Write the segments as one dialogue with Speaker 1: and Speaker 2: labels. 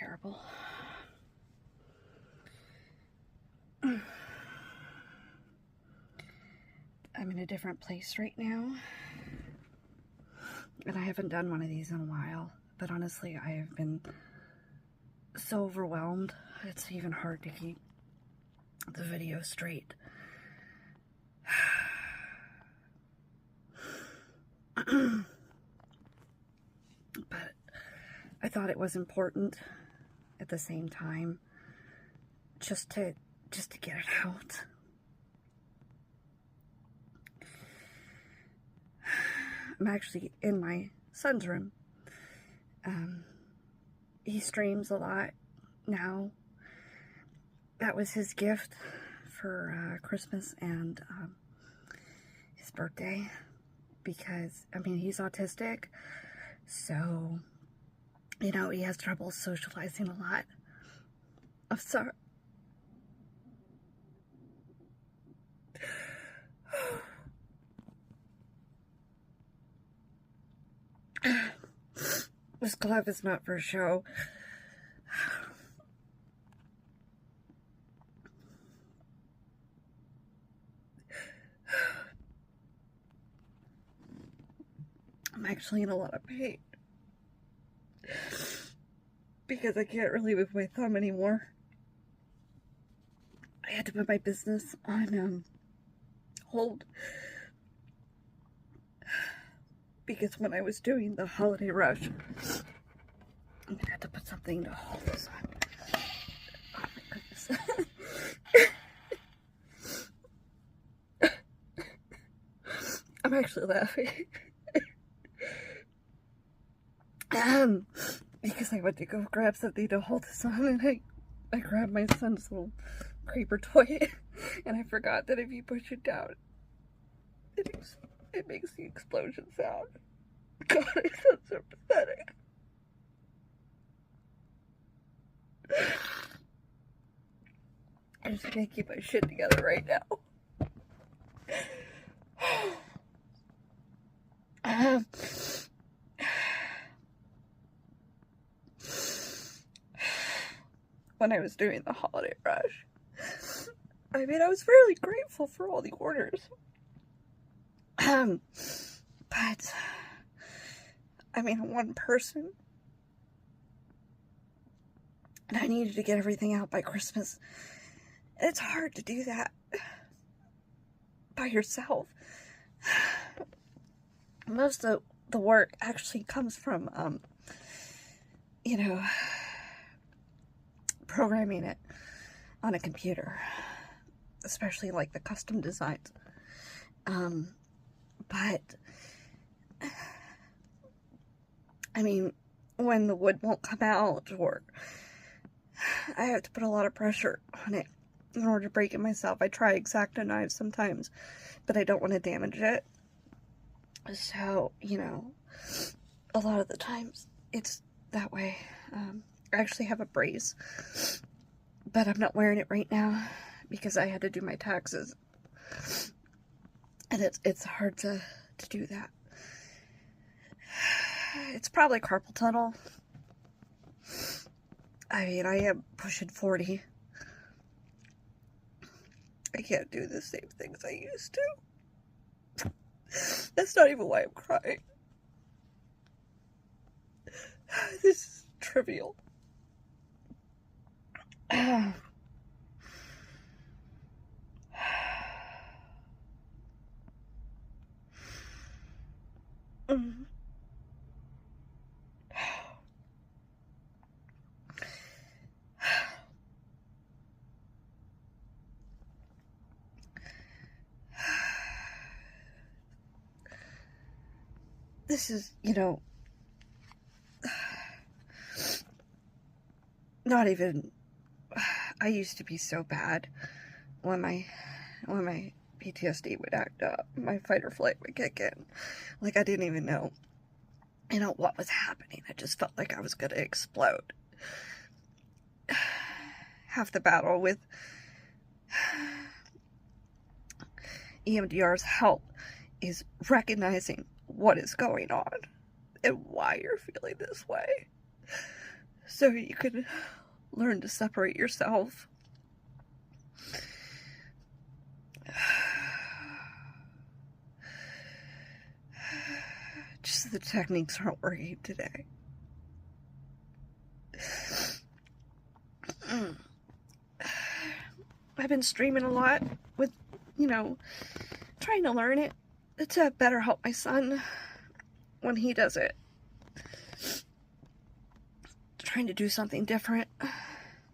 Speaker 1: terrible. I'm in a different place right now, and I haven't done one of these in a while, but honestly, I have been so overwhelmed, it's even hard to keep the video straight. But I thought it was important at the same time just to get it out. I'm actually in my son's room. He streams a lot now. That was his gift for Christmas and his birthday, because, I mean, he's autistic, so, you know, he has trouble socializing a lot. I'm sorry. This glove is not for show. I'm actually in a lot of pain because I can't really move my thumb anymore. I had to put my business on hold because when I was doing the holiday rush, I'm gonna have to put something to hold this on. Oh my goodness. I'm actually laughing. Because I went to go grab something to hold this on, and I grabbed my son's little creeper toy, and I forgot that if you push it down, it makes the explosion sound. God, it sounds so pathetic. I'm just gonna keep my shit together right now. When I was doing the holiday rush, I mean, I was really grateful for all the orders. But, I mean, one person, and I needed to get everything out by Christmas. It's hard to do that by yourself. Most of the work actually comes from, you know, programming it on a computer, especially like the custom designs. But I mean, when the wood won't come out, or I have to put a lot of pressure on it in order to break it myself. I try X-Acto knives sometimes, but I don't want to damage it. So, you know, a lot of the times it's that way. I actually have a brace, but I'm not wearing it right now because I had to do my taxes, and it's hard to do that. It's probably carpal tunnel. I mean, I am pushing 40. I can't do the same things I used to. That's not even why I'm crying. This is trivial. This is, you know, not even, I used to be so bad when my PTSD would act up, my fight or flight would kick in. Like, I didn't even know, you know, what was happening. I just felt like I was gonna explode. Half the battle with EMDR's help is recognizing what is going on and why you're feeling this way. so you can learn to separate yourself. Just the techniques aren't working today. I've been streaming a lot with, trying to learn it to better help my son when he does it. Trying to do something different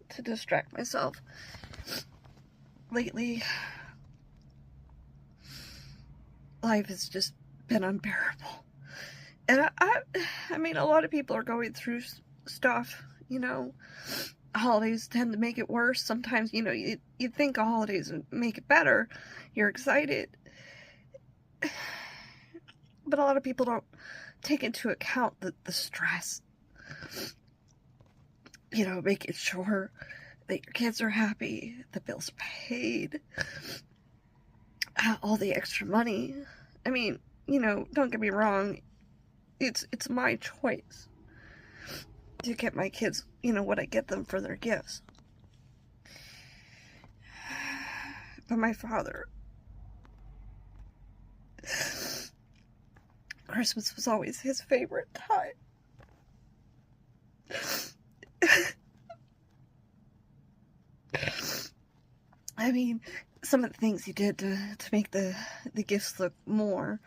Speaker 1: to distract myself. Lately, life has just been unbearable. And I mean, a lot of people are going through stuff, Holidays tend to make it worse. Sometimes, you think holidays would make it better. You're excited. But a lot of people don't take into account the stress. Making sure that your kids are happy, the bills are paid, all the extra money. I mean, don't get me wrong. It's my choice to get my kids, what I get them for their gifts. But my father, Christmas was always his favorite time. I mean, some of the things he did to make the gifts look more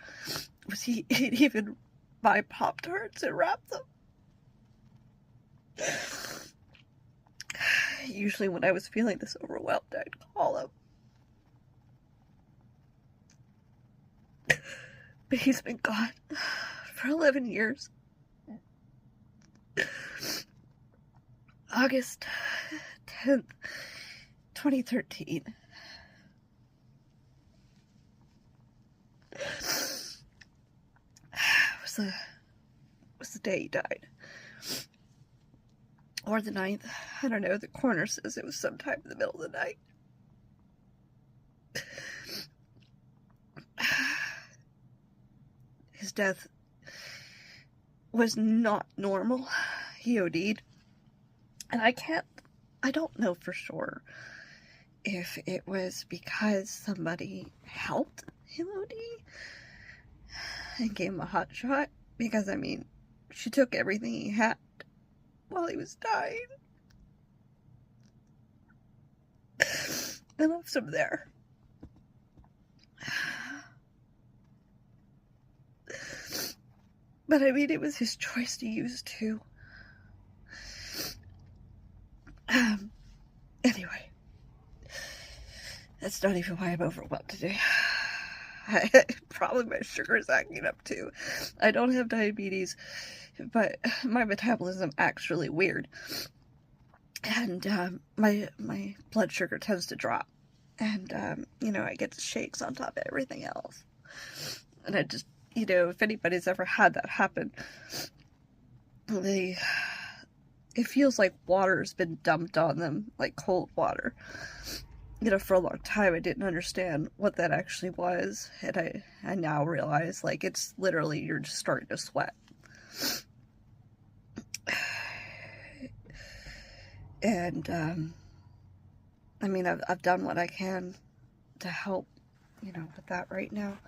Speaker 1: was he'd even buy Pop-Tarts and wrap them. Usually when I was feeling this overwhelmed, I'd call him. But he's been gone for 11 years. August 10th, 2013. Was the day he died. Or the 9th. I don't know. The coroner says it was sometime in the middle of the night. His death was not normal. He OD'd. And I don't know for sure if it was because somebody helped him OD and gave him a hot shot. Because, I mean, she took everything he had while he was dying and left him there. But I mean, it was his choice to use too. Anyway, that's not even why I'm overwhelmed today. Probably my sugar is acting up too. I don't have diabetes, but my metabolism acts really weird. And my blood sugar tends to drop. And, I get the shakes on top of everything else. And I just, if anybody's ever had that happen, it feels like water's been dumped on them, like cold water. For a long time I didn't understand what that actually was, and I now realize, like, it's literally you're just starting to sweat. And, I mean, I've done what I can to help, with that right now.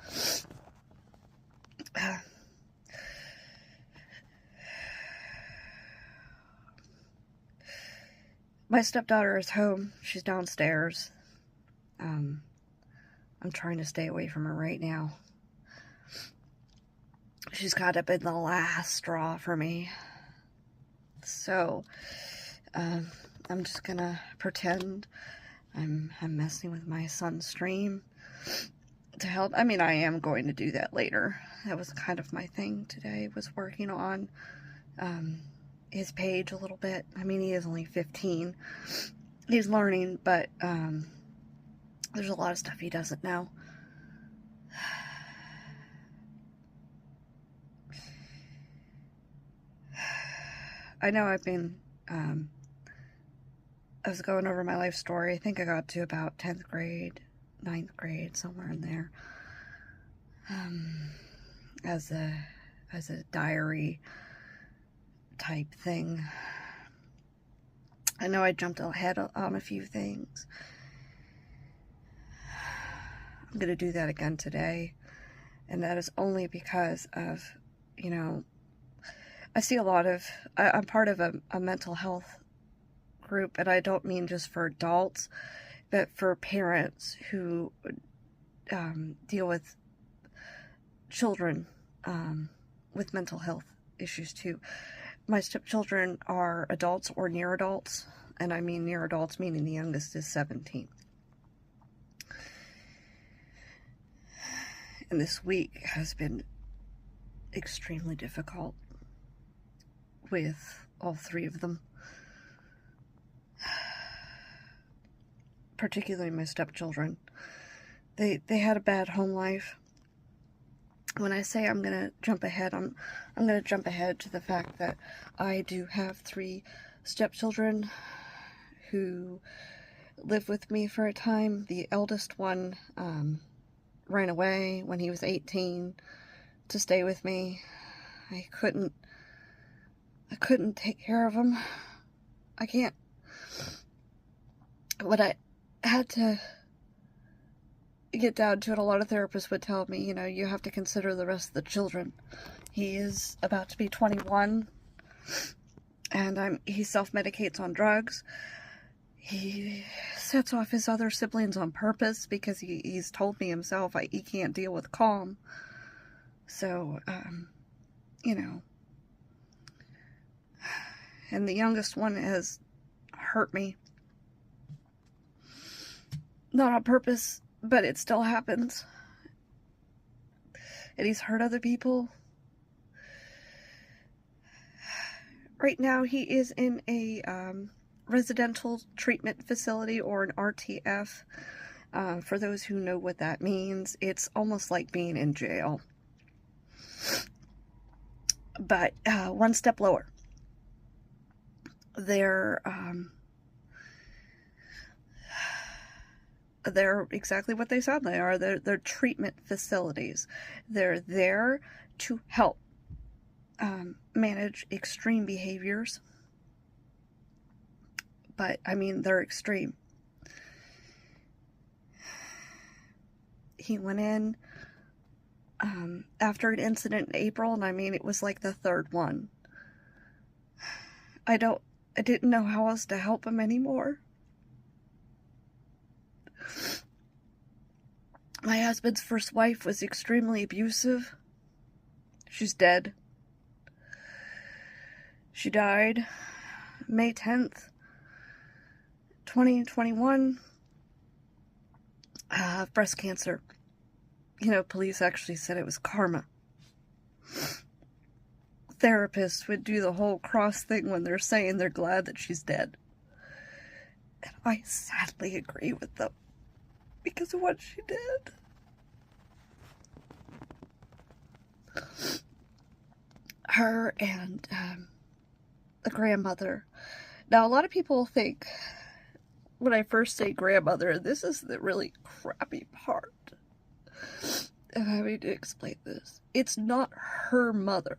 Speaker 1: My stepdaughter is home. She's downstairs. I'm trying to stay away from her right now. She's got up in the last straw for me. So, I'm just gonna pretend I'm messing with my son's stream to help. I mean, I am going to do that later. That was kind of my thing today, was working on, his page a little bit. I mean, he is only 15. He's learning, but, there's a lot of stuff he doesn't know. I know I've been, I was going over my life story. I think I got to about 10th grade, 9th grade, somewhere in there. As a diary type thing. I know I jumped ahead on a few things. I'm going to do that again today. And that is only because of, I see a lot of, I'm part of a mental health group, and I don't mean just for adults, but for parents who deal with children with mental health issues too. My stepchildren are adults or near adults, and I mean near adults meaning the youngest is 17. And this week has been extremely difficult with all three of them. Particularly my stepchildren. They had a bad home life. When I say I'm going to jump ahead, I'm going to jump ahead to the fact that I do have 3 stepchildren who lived with me for a time. The eldest one ran away when he was 18 to stay with me. I couldn't take care of him. I can't. What I had to get down to it, a lot of therapists would tell me, you have to consider the rest of the children. He is about to be 21, and he self-medicates on drugs. He sets off his other siblings on purpose because he's told me himself he can't deal with calm. So, and the youngest one has hurt me. Not on purpose, but it still happens. And he's hurt other people. Right now he is in a residential treatment facility, or an RTF. For those who know what that means, it's almost like being in jail. But one step lower. They're exactly what they sound they are. They're treatment facilities. They're there to help manage extreme behaviors. But, they're extreme. He went in after an incident in April, and it was like the 3rd one. I didn't know how else to help him anymore. My husband's first wife was extremely abusive. She's dead. She died May 10th, 2021, of breast cancer. Police actually said it was karma. Therapists would do the whole cross thing when they're saying they're glad that she's dead. And I sadly agree with them because of what she did. Her and a grandmother. Now, a lot of people think when I first say grandmother, this is the really crappy part of having to explain this. It's not her mother.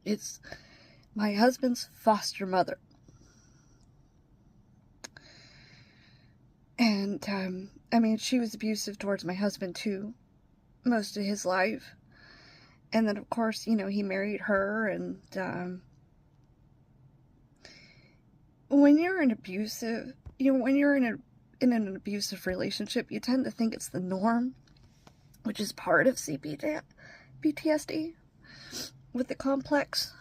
Speaker 1: It's my husband's foster mother. And, she was abusive towards my husband, too, most of his life. And then, of course, he married her, and, when you're an abusive, when you're in an abusive relationship, you tend to think it's the norm, which is part of C-PTSD, with the complex.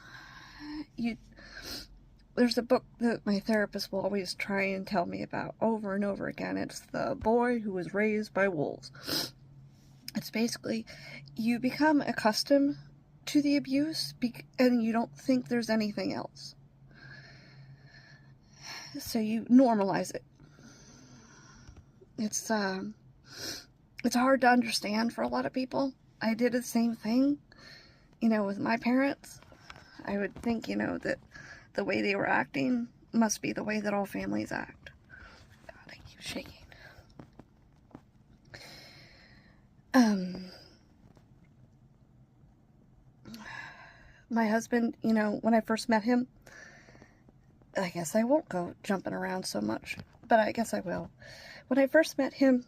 Speaker 1: There's a book that my therapist will always try and tell me about over and over again. It's The Boy Who Was Raised by Wolves. It's basically, you become accustomed to the abuse, and you don't think there's anything else. So you normalize it. It's hard to understand for a lot of people. I did the same thing, with my parents. I would think, that the way they were acting must be the way that all families act. God, I keep shaking. My husband, when I first met him, I guess I won't go jumping around so much, but I guess I will. When I first met him,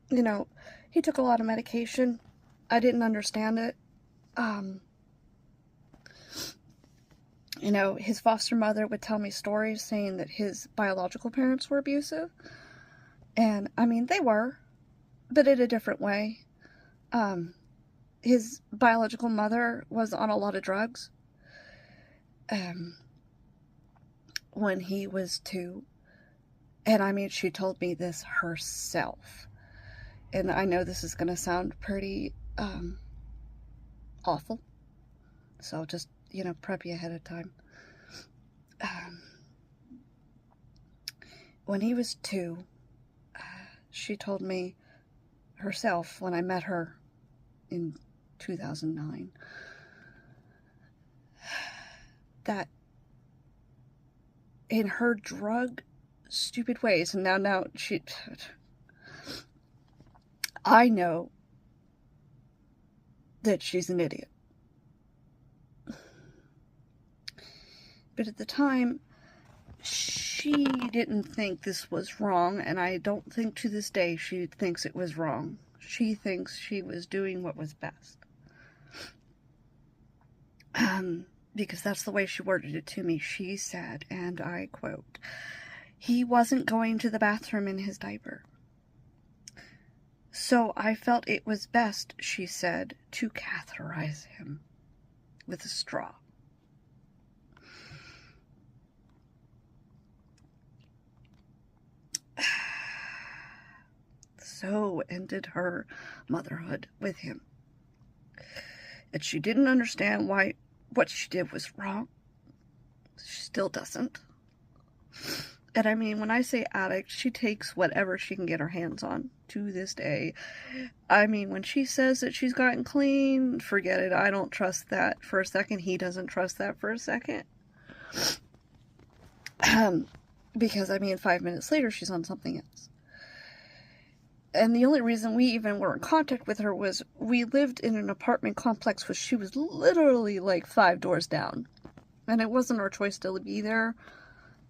Speaker 1: you know, he took a lot of medication. I didn't understand it. You know, his foster mother would tell me stories saying that his biological parents were abusive. And, I mean, they were, but in a different way. His biological mother was on a lot of drugs when he was 2. And, I mean, she told me this herself. And I know this is going to sound pretty awful. So just, you know, prep you ahead of time. When he was 2, she told me herself when I met her in 2009 that in her drug stupid ways, and now I know that she's an idiot. But at the time, she didn't think this was wrong, and I don't think to this day she thinks it was wrong. She thinks she was doing what was best. Because that's the way she worded it to me. She said, and I quote, "He wasn't going to the bathroom in his diaper. So I felt it was best," she said, "to catheterize him with a straw." So ended her motherhood with him. And she didn't understand why what she did was wrong. She still doesn't. And I mean, when I say addict, she takes whatever she can get her hands on to this day. I mean, when she says that she's gotten clean, forget it. I don't trust that for a second. He doesn't trust that for a second. Because, I mean, 5 minutes later, she's on something else. And the only reason we even were in contact with her was we lived in an apartment complex where she was literally like 5 doors down. And it wasn't our choice to be there.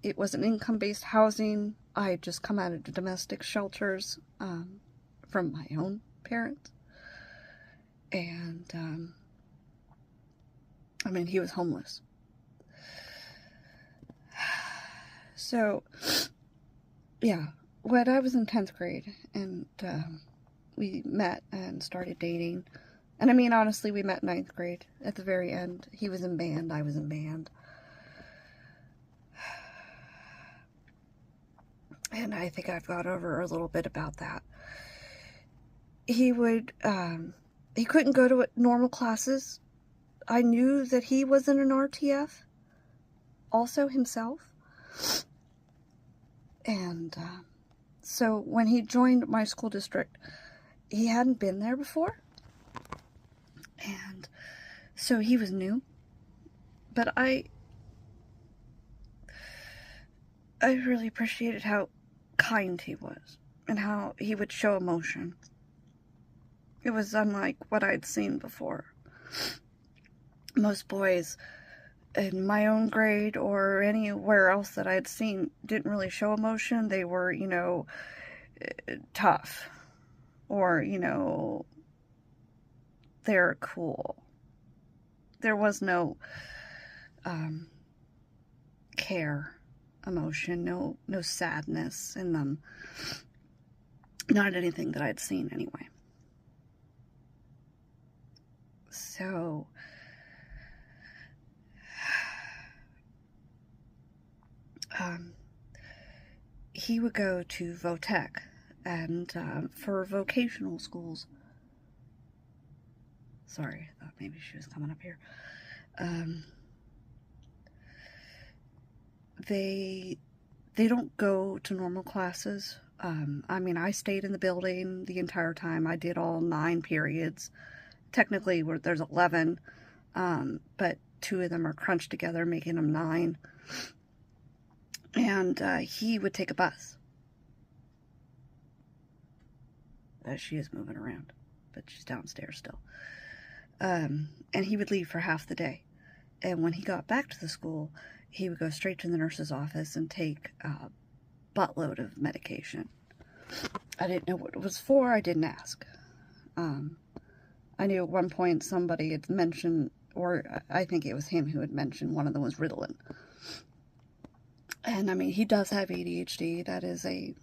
Speaker 1: It was an income-based housing. I had just come out of the domestic shelters from my own parents. And, I mean, he was homeless. So, yeah. When I was in 10th grade, and we met and started dating, and I mean, honestly, we met 9th grade at the very end. He was in band, I was in band. And I think I've got over a little bit about that. He couldn't go to normal classes. I knew that he was in an RTF, also himself. And, so when he joined my school district, he hadn't been there before. And so he was new. But I really appreciated how kind he was and how he would show emotion. It was unlike what I'd seen before. Most boys in my own grade or anywhere else that I'd seen didn't really show emotion. They were, you know, tough, or, you know, they're cool. There was no care, emotion, no sadness in them. Not anything that I'd seen anyway. So he would go to Votech and for vocational schools. Sorry, I thought maybe she was coming up here. They don't go to normal classes. I mean, I stayed in the building the entire time. I did all 9 periods. Technically, there's 11, but 2 of them are crunched together, making them 9. And he would take a bus. She is moving around, but she's downstairs still. And he would leave for half the day. And when he got back to the school, he would go straight to the nurse's office and take a buttload of medication. I didn't know what it was for. I didn't ask. I knew at one point somebody had mentioned, or I think it was him who had mentioned, one of them was Ritalin. And I mean, he does have ADHD. That is it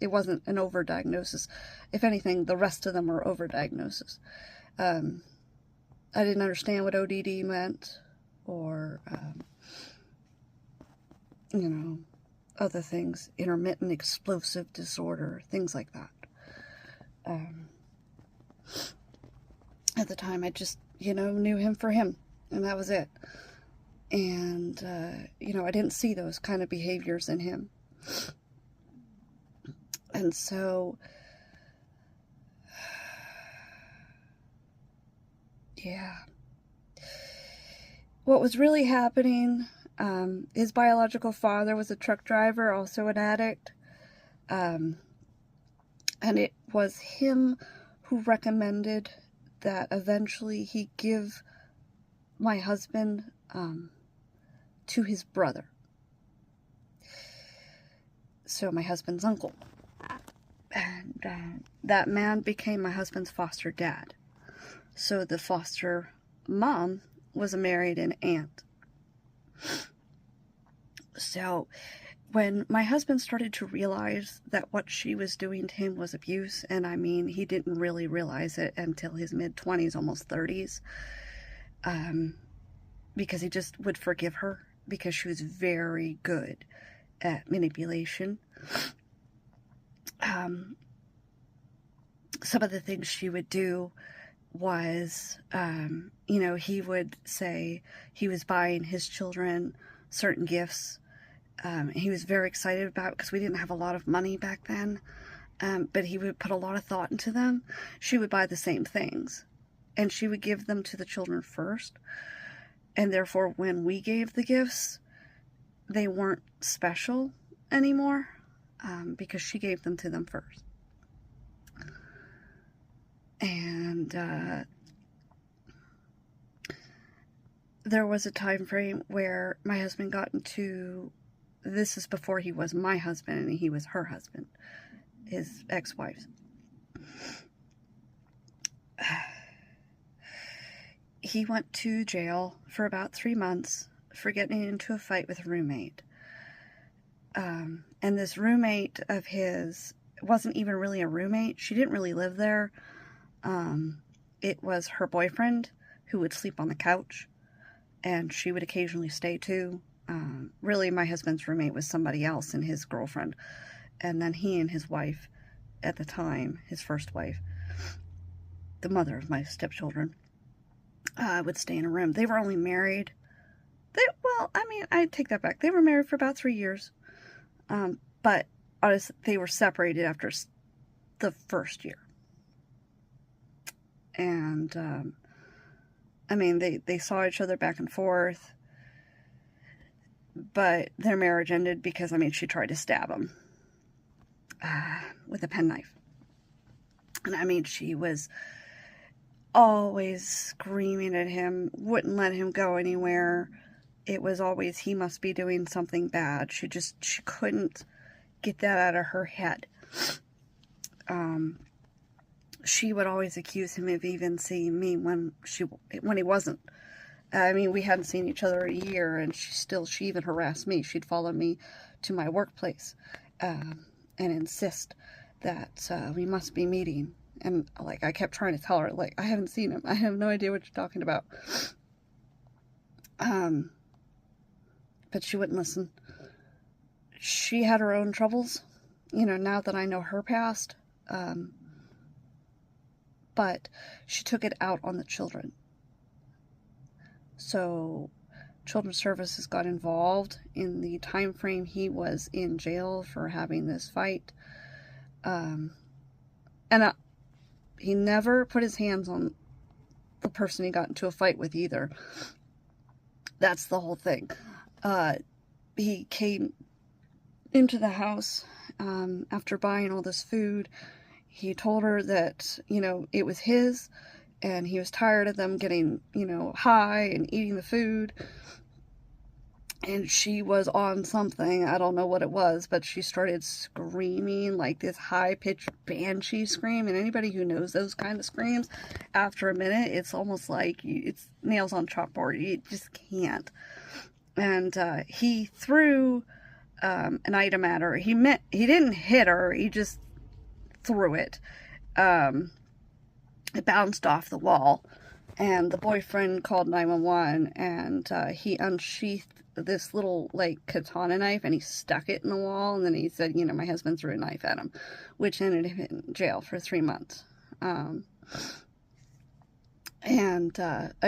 Speaker 1: wasn't an overdiagnosis. If anything, the rest of them were overdiagnosis. I didn't understand what ODD meant, or, you know, other things, intermittent explosive disorder, things like that. At the time, I just, you know, knew him for him, and that was it. And, you know, I didn't see those kind of behaviors in him. And so, yeah. What was really happening, his biological father was a truck driver, also an addict. And it was him who recommended that eventually he give my husband to his brother. So my husband's uncle. And that man became my husband's foster dad. So the foster mom was a married an aunt. So when my husband started to realize that what she was doing to him was abuse, and I mean, he didn't really realize it until his mid-20s, almost 30s, because he just would forgive her because she was very good at manipulation. Some of the things she would do was, you know, he would say he was buying his children certain gifts. He was very excited about it because we didn't have a lot of money back then, but he would put a lot of thought into them. She would buy the same things, and she would give them to the children first, and therefore when we gave the gifts, they weren't special anymore, because she gave them to them first. And there was a time frame where my husband got into, this is before he was my husband and he was her husband, his ex-wife's. He went to jail for about 3 months for getting into a fight with a roommate. And this roommate of his wasn't even really a roommate. She didn't really live there. It was her boyfriend who would sleep on the couch, and she would occasionally stay too. Really, my husband's roommate was somebody else and his girlfriend. And then he and his wife, at the time, his first wife, the mother of my stepchildren, would stay in a room. They were only married. I take that back. They were married for about 3 years. But honestly, they were separated after the first year. And, they saw each other back and forth, but their marriage ended because, she tried to stab him, with a penknife. And, she was always screaming at him, wouldn't let him go anywhere. It was always, he must be doing something bad. She couldn't get that out of her head. She would always accuse him of even seeing me when he wasn't. We hadn't seen each other a year, and she even harassed me. She'd follow me to my workplace, and insist that we must be meeting. And I kept trying to tell her, I haven't seen him. I have no idea what you're talking about. But she wouldn't listen. She had her own troubles, now that I know her past. But she took it out on the children. So Children's Services got involved in the time frame he was in jail for having this fight. He never put his hands on the person he got into a fight with either. That's the whole thing. He came into the house after buying all this food. He told her that, it was his, and he was tired of them getting, high and eating the food. and she was on something. I don't know what it was, but she started screaming like this high-pitched banshee scream. And anybody who knows those kind of screams, after a minute, it's almost like it's nails on chalkboard. You just can't. And he threw an item at her. He didn't hit her. He just threw it. It bounced off the wall. And the boyfriend called 911, and he unsheathed this little, like, katana knife, and he stuck it in the wall, and then he said, you know, my husband threw a knife at him, which ended him in jail for 3 months. I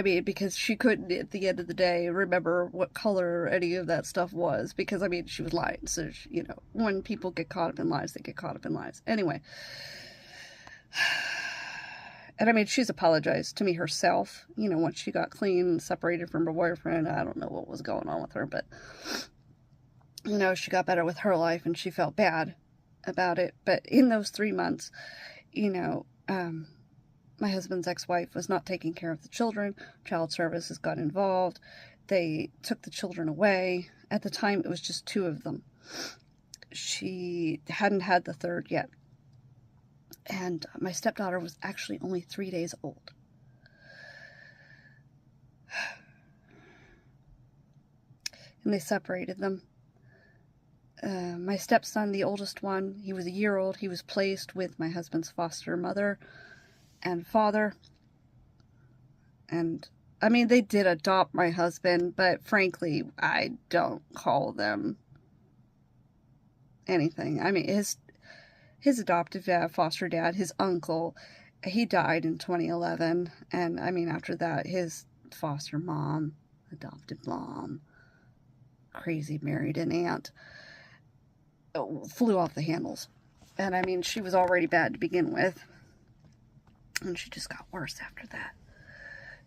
Speaker 1: mean, because she couldn't, at the end of the day, remember what color any of that stuff was, because, I mean, she was lying, so, you know, when people get caught up in lies, they get caught up in lies. Anyway. And I mean, she's apologized to me herself, you know, once she got clean and separated from her boyfriend. I don't know what was going on with her, but, you know, she got better with her life and she felt bad about it. But in those 3 months, you know, my husband's ex-wife was not taking care of the children. Child services got involved. They took the children away. At the time, it was just 2 of them. She hadn't had the third yet. And my stepdaughter was actually only 3 days old. And they separated them. My stepson, the oldest one, he was a year old. He was placed with my husband's foster mother and father. And, I mean, they did adopt my husband, but frankly, I don't call them anything. I mean, his adoptive dad, foster dad, his uncle, he died in 2011. And, I mean, after that, his foster mom, adopted mom, crazy married an aunt, flew off the handles. And, I mean, she was already bad to begin with. And she just got worse after that.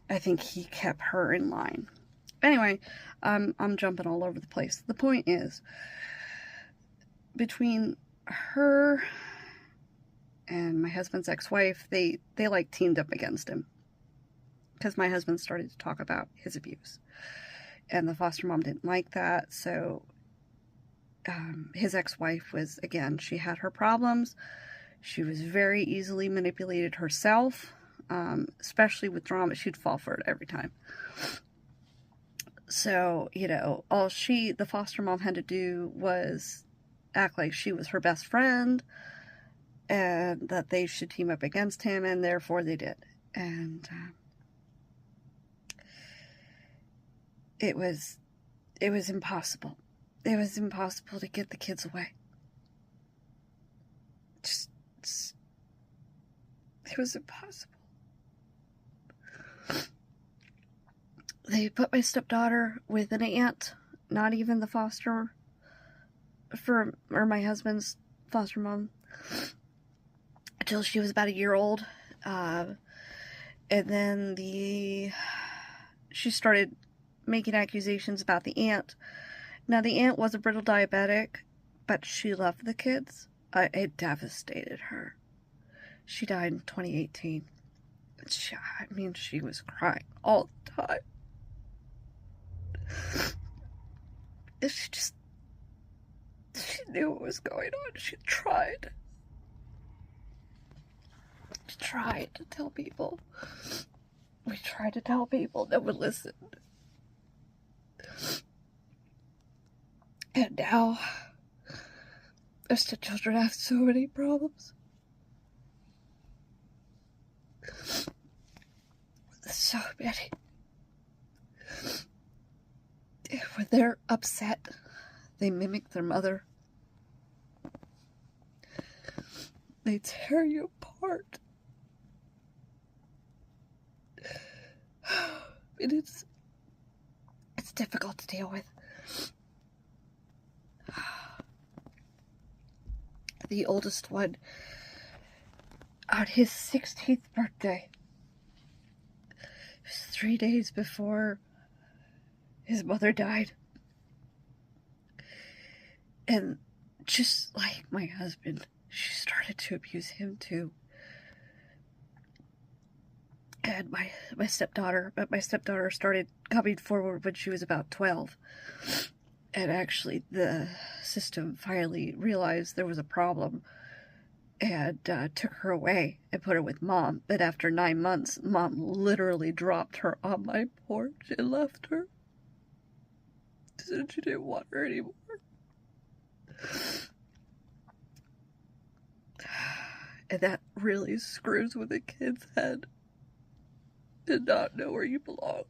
Speaker 1: I think he kept her in line. Anyway, I'm jumping all over the place. The point is, between her and my husband's ex-wife, they like teamed up against him, because my husband started to talk about his abuse, and the foster mom didn't like that. So his ex-wife was, again, she had her problems. She was very easily manipulated herself, especially with drama. She'd fall for it every time. So, you know, all the foster mom had to do was act like she was her best friend and that they should team up against him, and therefore they did. And it was impossible. It was impossible to get the kids away. It was impossible. They put my stepdaughter with an aunt, not even the foster, or my husband's foster mom, until she was about a year old. And then she started making accusations about the aunt. Now, the aunt was a brittle diabetic, but she loved the kids. It devastated her. She died in 2018. She was crying all the time. She knew what was going on. She tried. She tried to tell people. We tried to tell people. No one listened. And now, our stepchildren have so many problems. So many. When they're upset, they mimic their mother. They tear you apart. It's difficult to deal with. The oldest one, on his 16th birthday, it was 3 days before his mother died. And just like my husband, she started to abuse him too. And my stepdaughter started coming forward when she was about 12. And actually, the system finally realized there was a problem and took her away and put her with Mom. But after 9 months, Mom literally dropped her on my porch and left her. Said she didn't want her anymore. And that really screws with a kid's head to not know where you belong.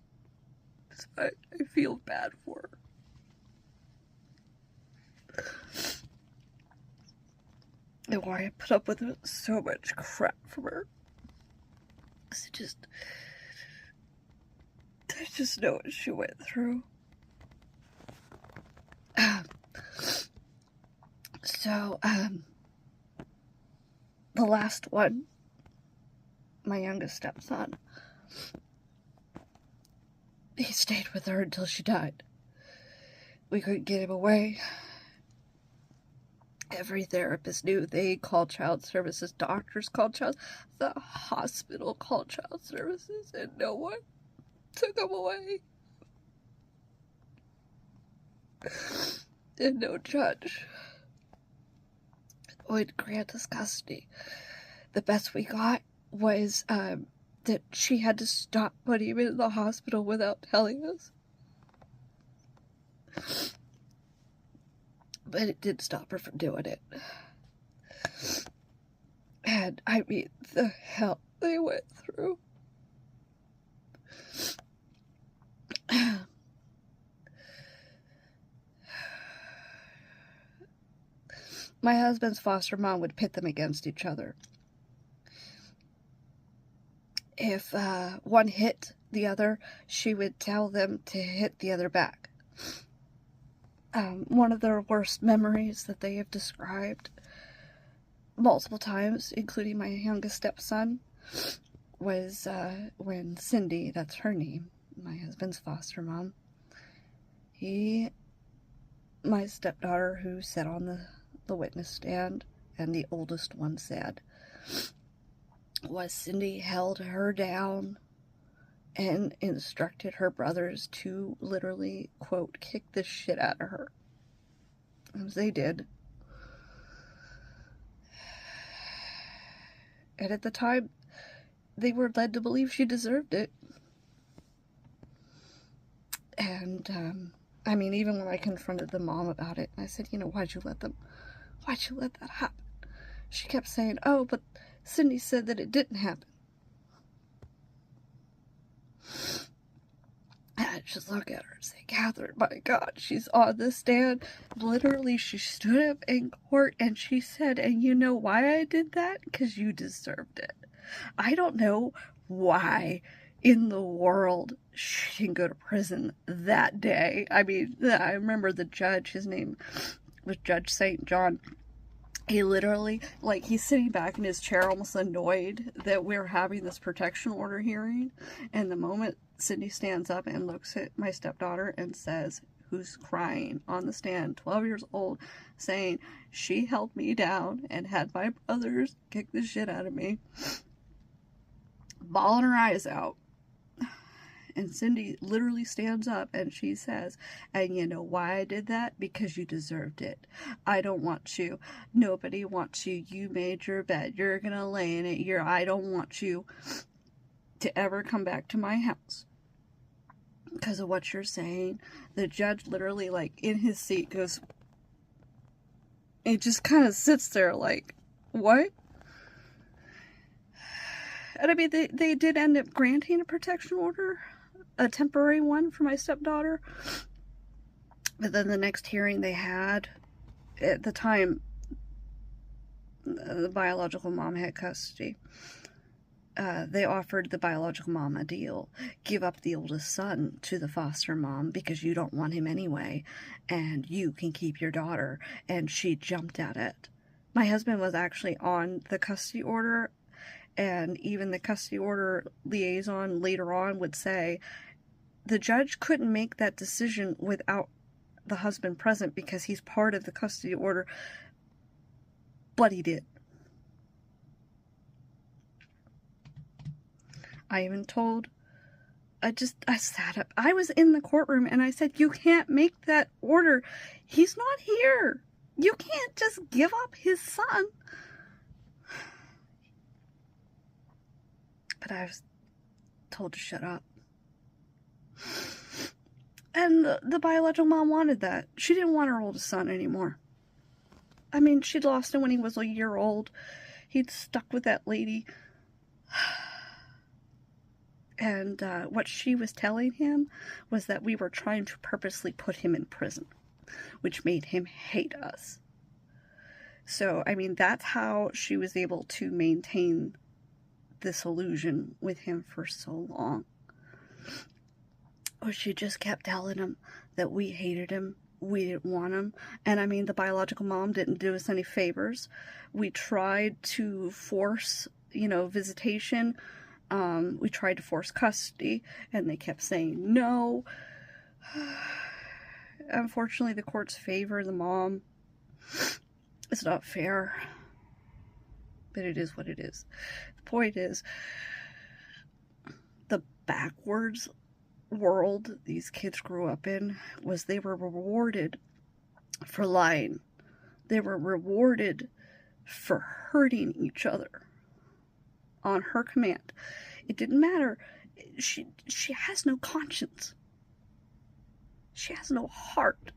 Speaker 1: So I feel bad for her. And why I put up with so much crap from her. I just know what she went through. So, the last one, my youngest stepson, he stayed with her until she died. We couldn't get him away. Every therapist knew. They called child services, doctors called the hospital called child services, and no one took him away. And no judge would grant us custody. The best we got was that she had to stop putting him in the hospital without telling us. But it did stop her from doing it. And I mean, the hell they went through. My husband's foster mom would pit them against each other. If one hit the other, she would tell them to hit the other back. One of their worst memories that they have described multiple times, including my youngest stepson, was when Cindy, that's her name, my husband's foster mom, my stepdaughter who sat on the witness stand, and the oldest one said, was Cindy held her down and instructed her brothers to literally, quote, kick the shit out of her. As they did. And at the time, they were led to believe she deserved it. And, I mean, even when I confronted the mom about it, I said, why'd you let that happen? She kept saying, oh, but Cindy said that it didn't happen. And I just look at her and say, Catherine, my God, she's on the stand. Literally, she stood up in court and she said, and you know why I did that? Because you deserved it. I don't know why in the world she didn't go to prison that day. I mean, I remember the judge, his name was Judge St. John. He literally, he's sitting back in his chair almost annoyed that we're having this protection order hearing. And the moment Cindy stands up and looks at my stepdaughter and says, who's crying on the stand, 12 years old, saying, she held me down and had my brothers kick the shit out of me, bawling her eyes out. And Cindy literally stands up and she says, and you know why I did that? Because you deserved it. I don't want you. Nobody wants you. You made your bed. You're going to lay in it. I don't want you to ever come back to my house because of what you're saying. The judge literally, in his seat goes, it just kind of sits there what? And I mean, they did end up granting a protection order, a temporary one for my stepdaughter. But then the next hearing they had, at the time, the biological mom had custody. They offered the biological mom a deal. Give up the oldest son to the foster mom because you don't want him anyway, and you can keep your daughter. And she jumped at it. My husband was actually on the custody order, and even the custody order liaison later on would say the judge couldn't make that decision without the husband present because he's part of the custody order, but he did. I even told I sat up. I was in the courtroom and I said, you can't make that order. He's not here. You can't just give up his son. But I was told to shut up. And the biological mom wanted that. She didn't want her oldest son anymore. I mean, she'd lost him when he was a year old. He'd stuck with that lady. And what she was telling him was that we were trying to purposely put him in prison, which made him hate us. So, I mean, that's how she was able to maintain this illusion with him for so long. Or she just kept telling him that we hated him, we didn't want him. And I mean, the biological mom didn't do us any favors. We tried to force, visitation. We tried to force custody, and they kept saying no. Unfortunately, the courts favor the mom. It's not fair, but it is what it is. The point is, the backwards world these kids grew up in was they were rewarded for lying. They were rewarded for hurting each other on her command. It didn't matter. She has no conscience. She has no heart.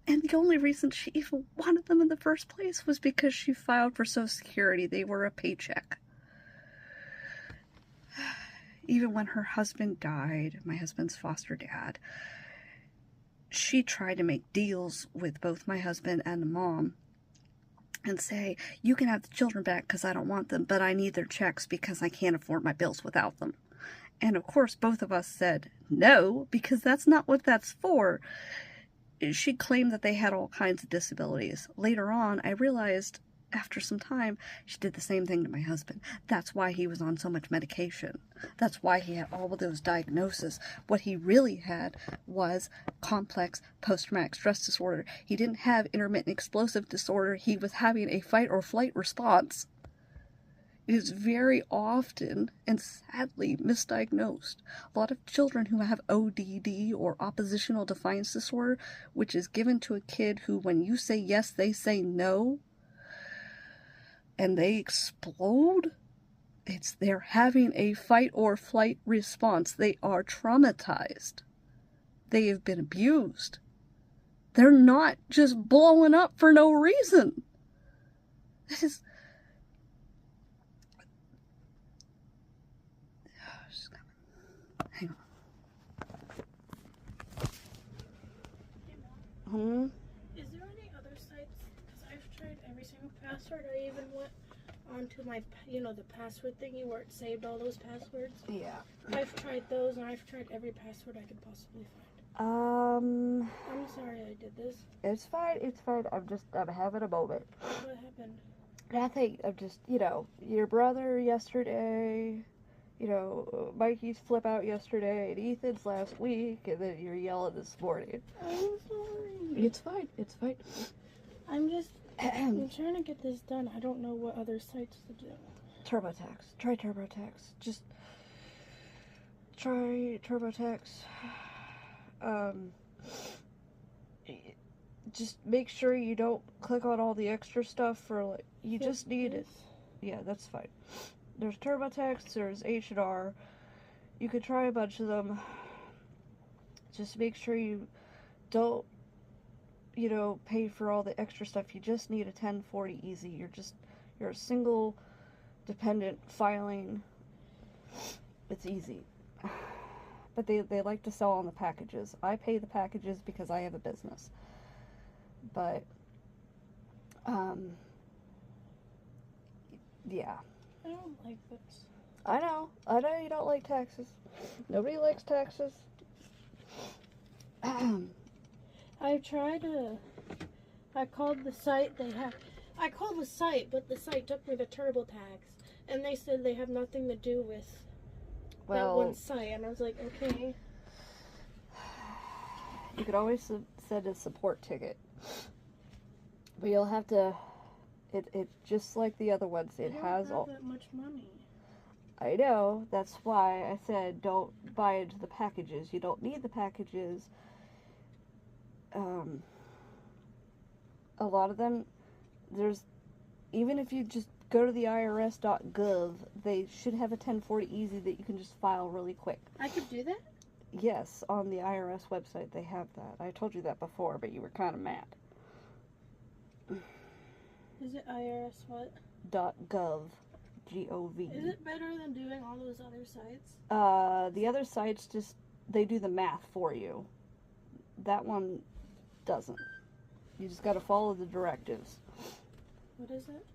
Speaker 1: And the only reason she even wanted them in the first place was because she filed for Social Security. They were a paycheck. Even when her husband died, my husband's foster dad, she tried to make deals with both my husband and the mom and say, you can have the children back because I don't want them, but I need their checks because I can't afford my bills without them. And of course, both of us said no, because that's not what that's for. She claimed that they had all kinds of disabilities. Later on, I realized after some time, she did the same thing to my husband. That's why he was on so much medication. That's why he had all of those diagnoses. What he really had was complex post-traumatic stress disorder. He didn't have intermittent explosive disorder. He was having a fight or flight response. It is very often and sadly misdiagnosed. A lot of children who have ODD or oppositional defiance disorder, which is given to a kid who, when you say yes, they say no, and they explode, they're having a fight or flight response. They are traumatized. They have been abused. They're not just blowing up for no reason. That is... Hang on.
Speaker 2: Is there any other sites? Because I've tried every single password. I even went onto my, the password thingy where it saved all those passwords.
Speaker 1: Yeah.
Speaker 2: I've tried those, and I've tried every password I could possibly find. I'm sorry I did this.
Speaker 1: It's fine. I'm having a moment.
Speaker 2: What happened?
Speaker 1: Nothing. I'm just, your brother yesterday, Mikey's flip out yesterday, and Ethan's last week, and then you're yelling this morning.
Speaker 2: I'm sorry.
Speaker 1: It's fine.
Speaker 2: I'm trying to get this done. I don't know what other sites to do.
Speaker 1: TurboTax. Try TurboTax. Just try TurboTax. Just make sure you don't click on all the extra stuff for, you just need it. Yeah, that's fine. There's TurboTax, there's H&R. You could try a bunch of them. Just make sure you don't, pay for all the extra stuff. You just need a 1040 easy. You're a single dependent filing. It's easy. But they like to sell on the packages. I pay the packages because I have a business. But, yeah.
Speaker 2: I don't like this.
Speaker 1: I know you don't like taxes. Nobody likes taxes.
Speaker 2: I called the site. I called the site, but the site took me to TurboTax, and they said they have nothing to do with that one site. And I was like, okay.
Speaker 1: You could always send a support ticket, but you'll have to. It just like the other ones. It has all
Speaker 2: that much money.
Speaker 1: I know. That's why I said don't buy into the packages. You don't need the packages. A lot of them, even if you just go to the irs.gov, they should have a 1040 easy that you can just file really quick.
Speaker 2: I could do that?
Speaker 1: Yes, on the IRS website they have that. I told you that before, but you were kind of mad.
Speaker 2: Is it IRS what?
Speaker 1: .gov. G-O-V.
Speaker 2: Is it better than doing all those other sites?
Speaker 1: The other sites they do the math for you. That one doesn't. You just gotta follow the directives.
Speaker 2: What is it?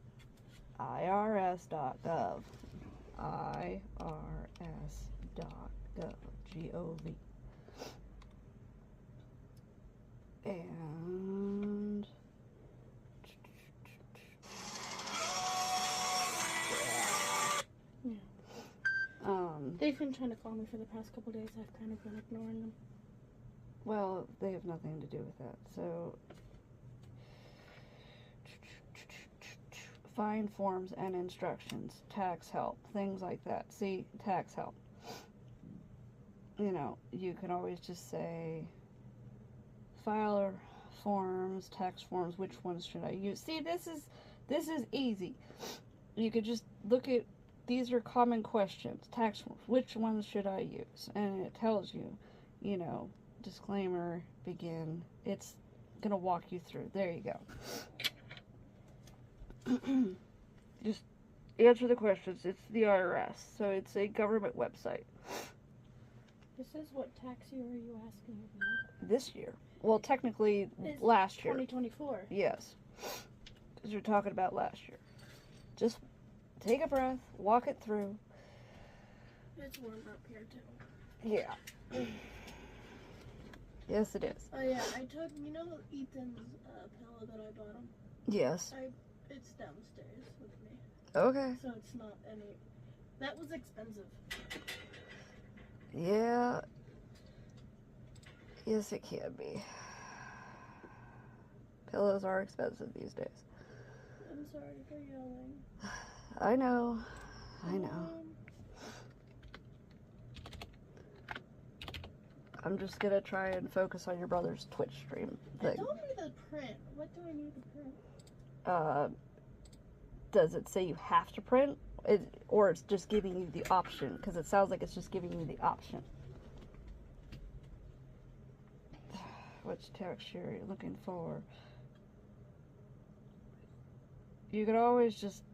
Speaker 1: irs.gov. irs.gov. G-O-V. And...
Speaker 2: They've been trying to call me for the past couple days. I've kind of been ignoring them.
Speaker 1: Well, they have nothing to do with that. So, find forms and instructions, tax help, things like that. See, tax help. You know, you can always just say, file forms, tax forms, which ones should I use? See, this is easy. You could just look at, these are common questions, tax forms, which ones should I use? And it tells you, you know, disclaimer, begin. It's gonna walk you through. There you go. Just answer the questions. It's the IRS, so it's a government website.
Speaker 2: This is what tax year are you asking about?
Speaker 1: This year. Well, technically,
Speaker 2: it's
Speaker 1: last year.
Speaker 2: 2024.
Speaker 1: Yes. Because we're talking about last year. Just take a breath, walk it through.
Speaker 2: It's warm up here, too.
Speaker 1: Yeah. Yes, it is.
Speaker 2: Oh, yeah, I took, Ethan's pillow that I bought him?
Speaker 1: Yes.
Speaker 2: It's downstairs with me.
Speaker 1: Okay.
Speaker 2: So it's not that was expensive.
Speaker 1: Yeah. Yes, it can be. Pillows are expensive these days.
Speaker 2: I'm sorry for yelling.
Speaker 1: I know. I'm just gonna try and focus on your brother's Twitch stream thing.
Speaker 2: It told me to print. What do I need to print?
Speaker 1: Does it say you have to print? Or it's just giving you the option? Because it sounds like it's just giving you the option. Which texture are you looking for? You could always just...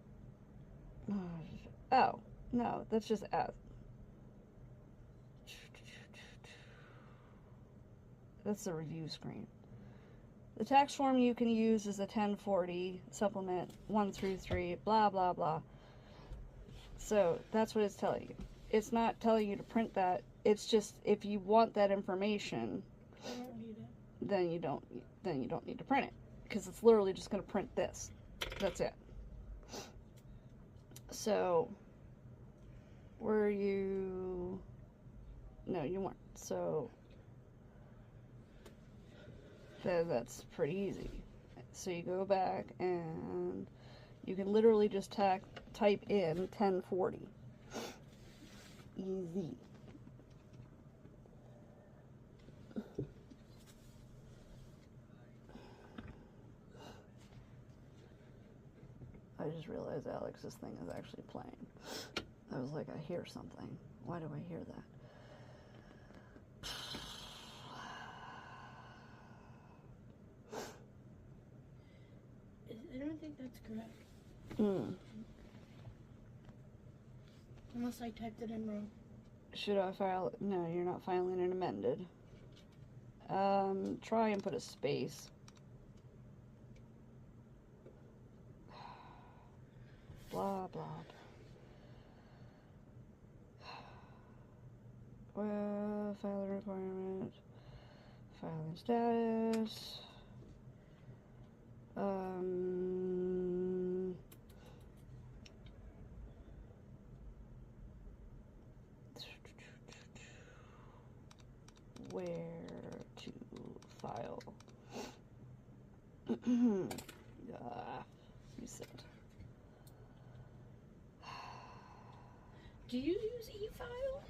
Speaker 1: Oh, no, that's just as. That's the review screen. The tax form you can use is a 1040 supplement 1 through 3, blah, blah, blah. So that's what it's telling you. It's not telling you to print that. It's just if you want that information,
Speaker 2: I don't need it.
Speaker 1: then you don't need to print it, because it's literally just going to print this. That's it. So, were you... No, you weren't. So, that's pretty easy. So you go back and you can literally just type in 1040. Easy. I just realized Alex's thing is actually playing. I was like, I hear something. Why do I hear that?
Speaker 2: I don't think that's correct. Unless I typed it in wrong.
Speaker 1: Should I file? No, you're not filing it amended. Try and put a space. Blah, blah, blah. Well, file requirement. Filing status. Where to file? Reset.
Speaker 2: Do you use e-file?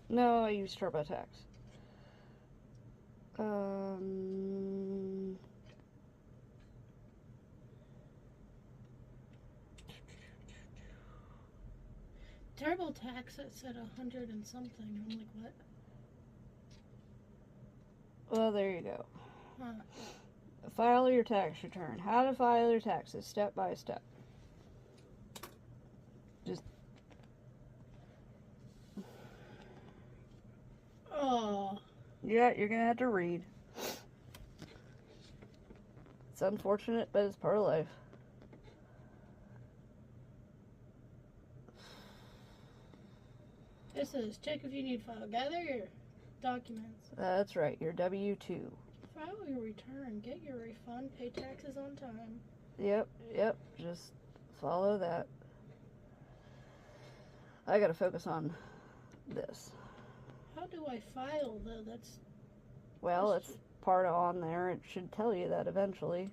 Speaker 1: No, I use TurboTax.
Speaker 2: TurboTax, it said 100 and something. I'm like, what?
Speaker 1: Well, there you go.
Speaker 2: Huh.
Speaker 1: File your tax return. How to file your taxes, step by step. Just.
Speaker 2: Oh.
Speaker 1: Yeah, you're gonna have to read. It's unfortunate, but it's part of life.
Speaker 2: It says, check if you need file. Gather your documents.
Speaker 1: That's right, your W-2.
Speaker 2: File your return. Get your refund. Pay taxes on time.
Speaker 1: Yep. Just follow that. I gotta focus on this.
Speaker 2: How do I file, though?
Speaker 1: Well, it's part of on there. It should tell you that eventually.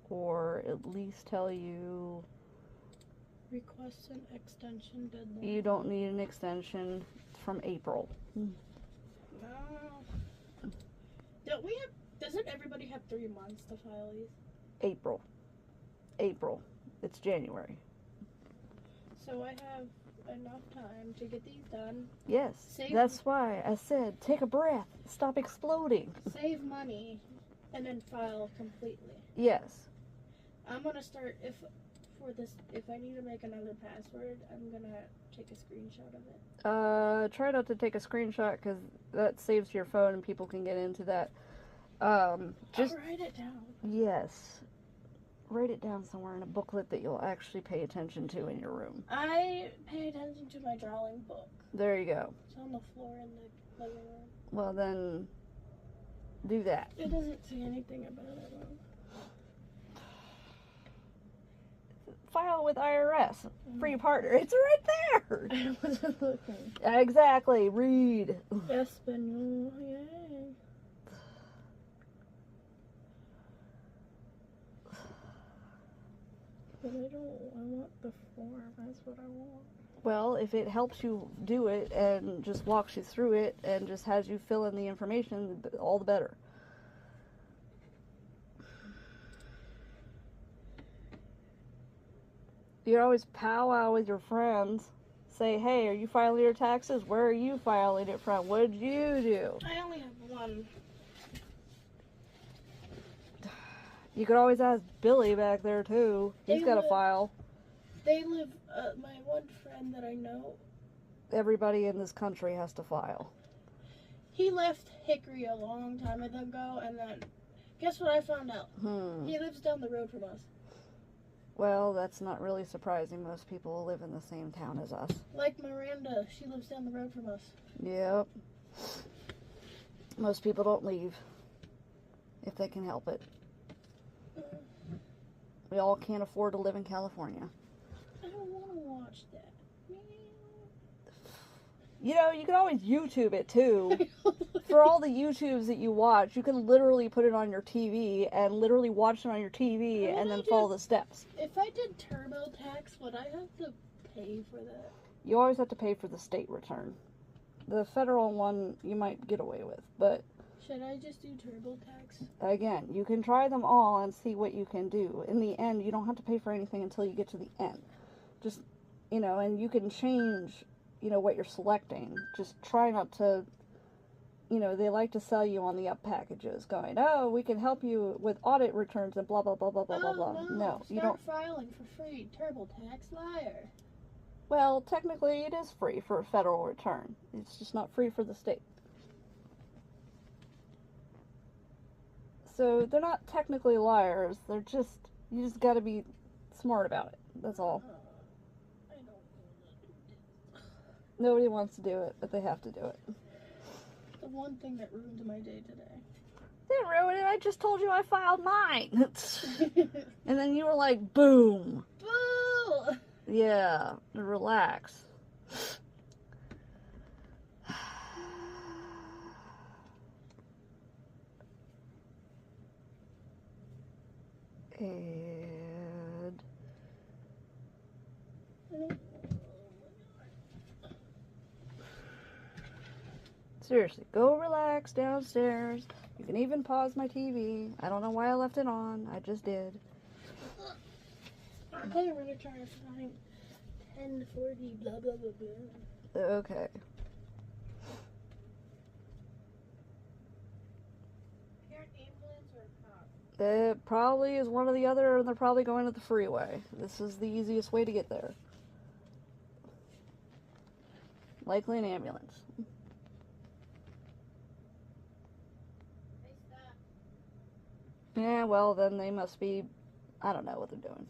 Speaker 1: Or at least tell you
Speaker 2: Request an extension deadline.
Speaker 1: you don't need an extension from April.
Speaker 2: No. Doesn't everybody have 3 months to file these?
Speaker 1: April. It's January.
Speaker 2: So I have enough time to get these done.
Speaker 1: Yes. That's why I said take a breath. Stop exploding.
Speaker 2: Save money and then file completely.
Speaker 1: Yes.
Speaker 2: I'm gonna start if I need to make another password, I'm gonna take a screenshot of it.
Speaker 1: Try not to take a screenshot because that saves your phone and people can get into that. Just
Speaker 2: I'll write it down.
Speaker 1: Yes. Write it down somewhere in a booklet that you'll actually pay attention to in your room.
Speaker 2: I pay attention to my drawing book.
Speaker 1: There you go.
Speaker 2: It's on the floor in the living room.
Speaker 1: Well, then do that.
Speaker 2: It doesn't say anything about it.
Speaker 1: File with IRS. Free partner. It's right there.
Speaker 2: I wasn't looking.
Speaker 1: Exactly. Read.
Speaker 2: Espanol. Yay. But I want the form. That's what I want.
Speaker 1: Well, if it helps you do it and just walks you through it and just has you fill in the information, all the better. You always powwow with your friends. Say, hey, are you filing your taxes? Where are you filing it from? What did you do?
Speaker 2: I only have one.
Speaker 1: You could always ask Billy back there, too. He's got a file.
Speaker 2: They live, my one friend that I know.
Speaker 1: Everybody in this country has to file.
Speaker 2: He left Hickory a long time ago, and then, guess what I found out? He lives down the road from us.
Speaker 1: Well, that's not really surprising. Most people live in the same town as us.
Speaker 2: Like Miranda, she lives down the road from us.
Speaker 1: Yep. Most people don't leave if they can help it. We all can't afford to live in California.
Speaker 2: I don't want to watch that.
Speaker 1: You know, you can always YouTube it too. For all the YouTubes that you watch, you can literally put it on your TV and literally watch it on your TV and then follow the steps.
Speaker 2: If I did TurboTax, would I have to pay for that?
Speaker 1: You always have to pay for the state return. The federal one you might get away with, but
Speaker 2: should I just do TurboTax?
Speaker 1: Again, you can try them all and see what you can do. In the end, you don't have to pay for anything until you get to the end. Just, you know, and you can change, you know, what you're selecting. Just try not to, you know, they like to sell you on the up packages going, oh, we can help you with audit returns and blah, blah, blah, blah, blah, blah, blah. No, you don't.
Speaker 2: Filing for free. TurboTax liar.
Speaker 1: Well, technically it is free for a federal return. It's just not free for the state. So they're not technically liars. They're just, you just got to be smart about it. That's all.
Speaker 2: I don't want to.
Speaker 1: Nobody wants to do it, but they have to do it.
Speaker 2: The one thing that ruined my day today.
Speaker 1: Didn't ruin it. I just told you I filed mine. And then you were like, boom.
Speaker 2: Boo!
Speaker 1: Yeah, relax. And Seriously, go relax downstairs. You can even pause my TV. I don't know why I left it on. I just did.
Speaker 2: Okay, we're gonna try to find 1040 blah blah blah blah.
Speaker 1: Okay.
Speaker 2: Here an ambulance or a cop?
Speaker 1: It probably is one or the other, and they're probably going to the freeway. This is the easiest way to get there. Likely an ambulance.
Speaker 2: They stopped.
Speaker 1: Yeah, well, then they must be... I don't know what they're doing.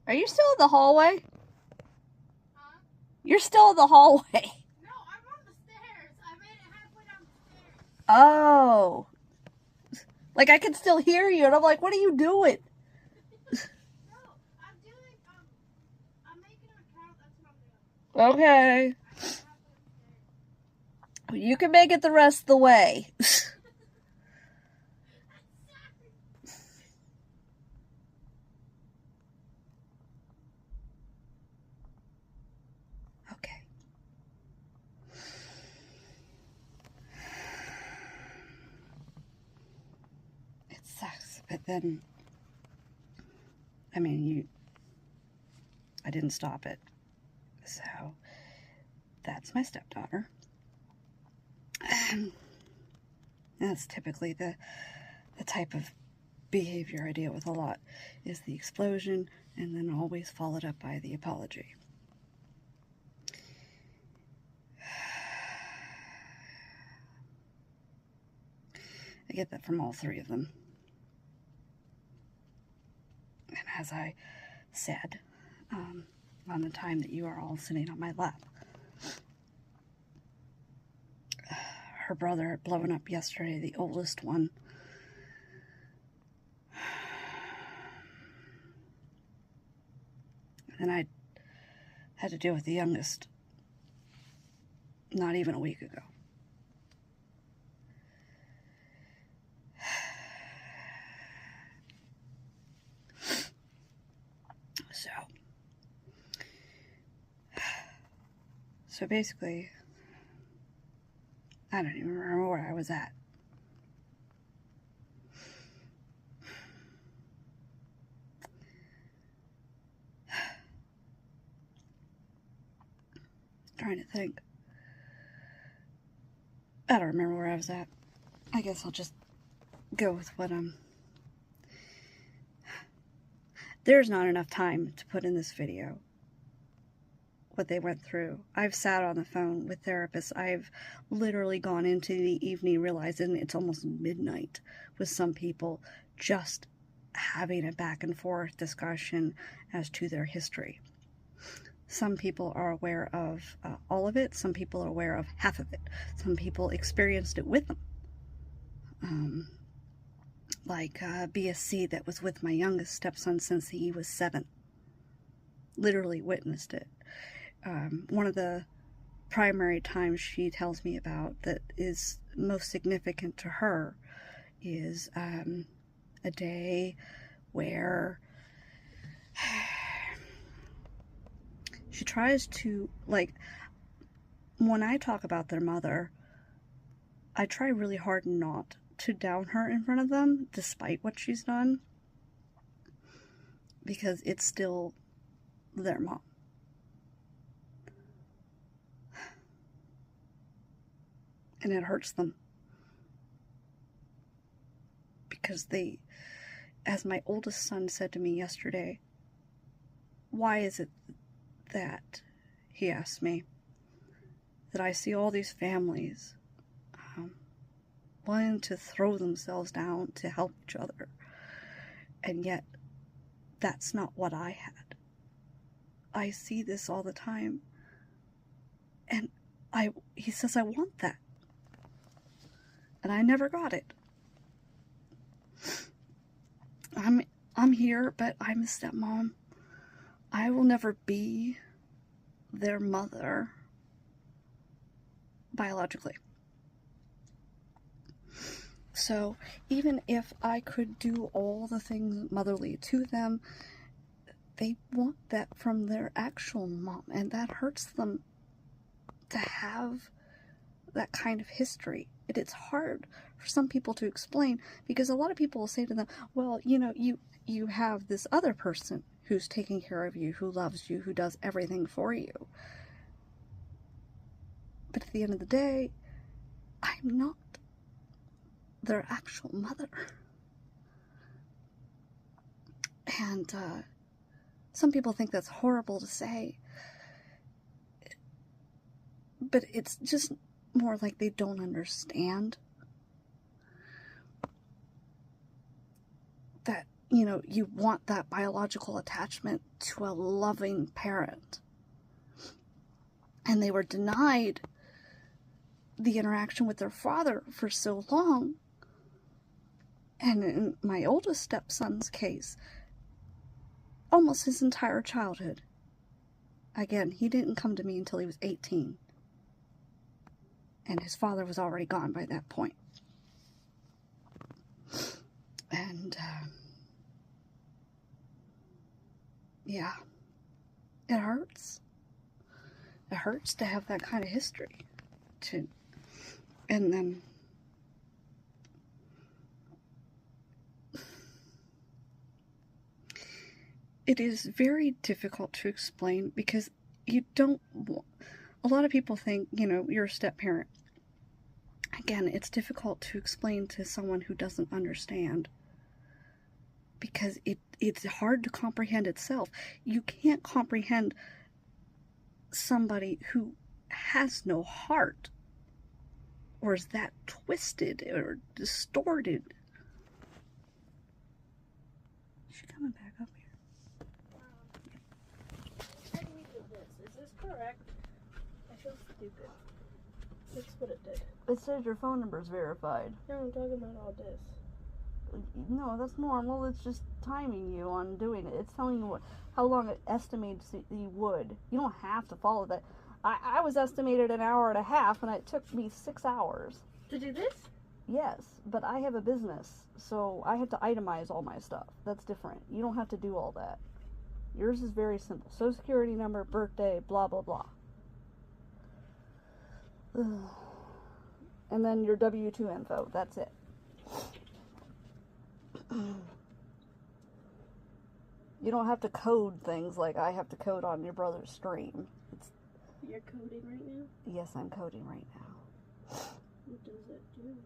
Speaker 1: Are you still in the hallway?
Speaker 2: Huh?
Speaker 1: You're still in the hallway.
Speaker 2: No, I'm on the stairs. I made it halfway down the stairs.
Speaker 1: Oh. Like, I can still hear you, and I'm like, what are you doing?
Speaker 2: No, I'm doing, I'm making an account. That's what I'm doing.
Speaker 1: Okay.
Speaker 2: I'm halfway upstairs.
Speaker 1: You can make it the rest of the way. Okay. It sucks, but then, I mean, I didn't stop it. So, that's my stepdaughter. That's typically the type of behavior I deal with a lot, is the explosion and then always followed up by the apology. I get that from all three of them. And as I said, on the time that you are all sitting on my lap, her brother had blown up yesterday, the oldest one. And I had to deal with the youngest not even a week ago. So basically, I don't even remember where I was at. Trying to think. I don't remember where I was at. I guess I'll just go with what there's not enough time to put in this video what they went through. I've sat on the phone with therapists. I've literally gone into the evening realizing it's almost midnight with some people, just having a back and forth discussion as to their history. Some people are aware of all of it. Some people are aware of half of it. Some people experienced it with them. Like BSC that was with my youngest stepson since he was 7. Literally witnessed it. One of the primary times she tells me about that is most significant to her is a day where she tries to, like, when I talk about their mother, I try really hard not to down her in front of them, despite what she's done, because it's still their mom. And it hurts them. Because they, as my oldest son said to me yesterday, why is it that, he asked me, that I see all these families wanting to throw themselves down to help each other, and yet that's not what I had. I see this all the time, and he says, I want that, and I never got it. I'm here, but I'm a stepmom. I will never be their mother biologically. So even if I could do all the things motherly to them, they want that from their actual mom, and that hurts them to have that kind of history. It's hard for some people to explain, because a lot of people will say to them, well, you have this other person who's taking care of you, who loves you, who does everything for you. But at the end of the day, I'm not their actual mother. And some people think that's horrible to say, but it's just more like they don't understand that, you want that biological attachment to a loving parent. And they were denied the interaction with their father for so long. And in my oldest stepson's case, almost his entire childhood. Again, he didn't come to me until he was 18. And his father was already gone by that point. And, yeah, it hurts. It hurts to have that kind of history. And then, it is very difficult to explain, because you don't, a lot of people think, you're a step parent. Again, it's difficult to explain to someone who doesn't understand, because it's hard to comprehend itself. You can't comprehend somebody who has no heart, or is that twisted or distorted. Is she coming back up here?
Speaker 2: How do we do this? Is this correct? I feel stupid. That's what it did.
Speaker 1: It says your phone number is verified.
Speaker 2: No, I'm talking about all this.
Speaker 1: No, that's normal. It's just timing you on doing it. It's telling you how long it estimates that you would. You don't have to follow that. I was estimated an hour and a half, and it took me 6 hours.
Speaker 2: To do this?
Speaker 1: Yes, but I have a business, so I have to itemize all my stuff. That's different. You don't have to do all that. Yours is very simple. Social security number, birthday, blah, blah, blah. And then your W-2 info. That's it. You don't have to code things like I have to code on your brother's stream.
Speaker 2: You're coding right now?
Speaker 1: Yes, I'm coding right now.
Speaker 2: What does it do?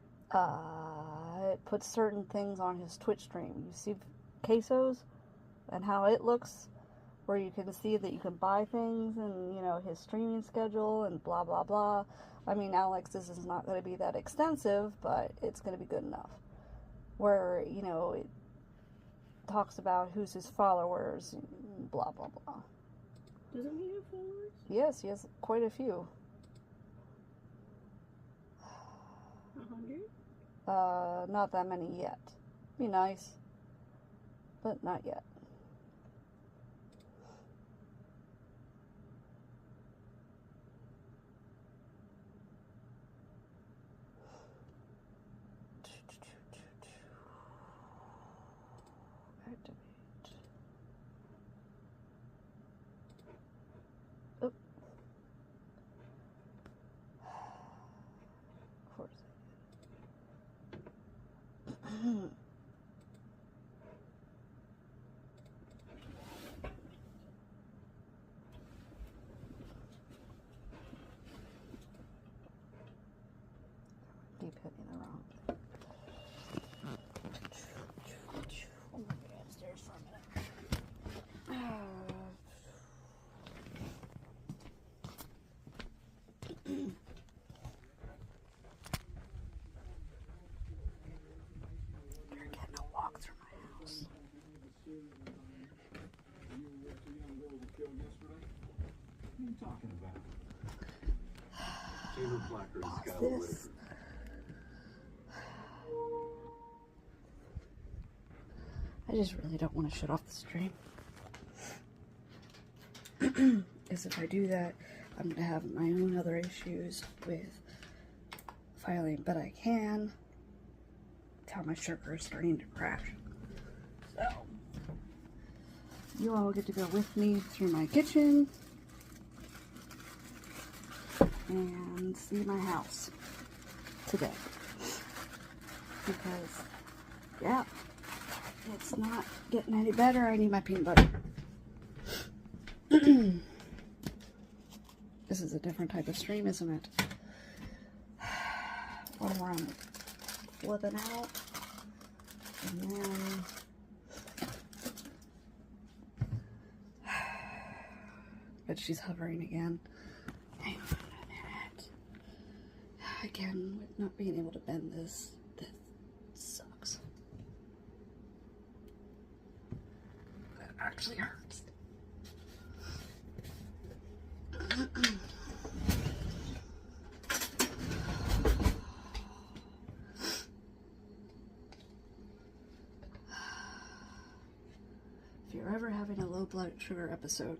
Speaker 1: It puts certain things on his Twitch stream. You see quesos and how it looks? where you can see that you can buy things and, you know, his streaming schedule and blah, blah, blah. I mean, Alex's is not going to be that extensive, but it's going to be good enough. Where, you know, it talks about who's his followers and blah, blah, blah.
Speaker 2: Doesn't he have followers?
Speaker 1: Yes, he has quite a few.
Speaker 2: 100?
Speaker 1: Not that many yet. Be nice, but not yet. Activate. Oh. Of course. Keep hitting the wrong thing. I'm gonna go downstairs for a minute. You're getting a walk through my house.
Speaker 3: What are you talking about? Chamber placard's
Speaker 1: Pause
Speaker 3: got a letter.
Speaker 1: this. I just really don't want to shut off the stream. Because if I do that, I'm going to have my own other issues with filing. But I can tell my sugar is starting to crash. So, you all get to go with me through my kitchen and see my house today. Because, yeah, it's not getting any better. I need my peanut butter. This is a different type of stream, isn't it? One more I'm flipping out. And then but she's hovering again. Hang on a minute. Again, with not being able to bend this sucks. That actually hurts. If you're ever having a low blood sugar episode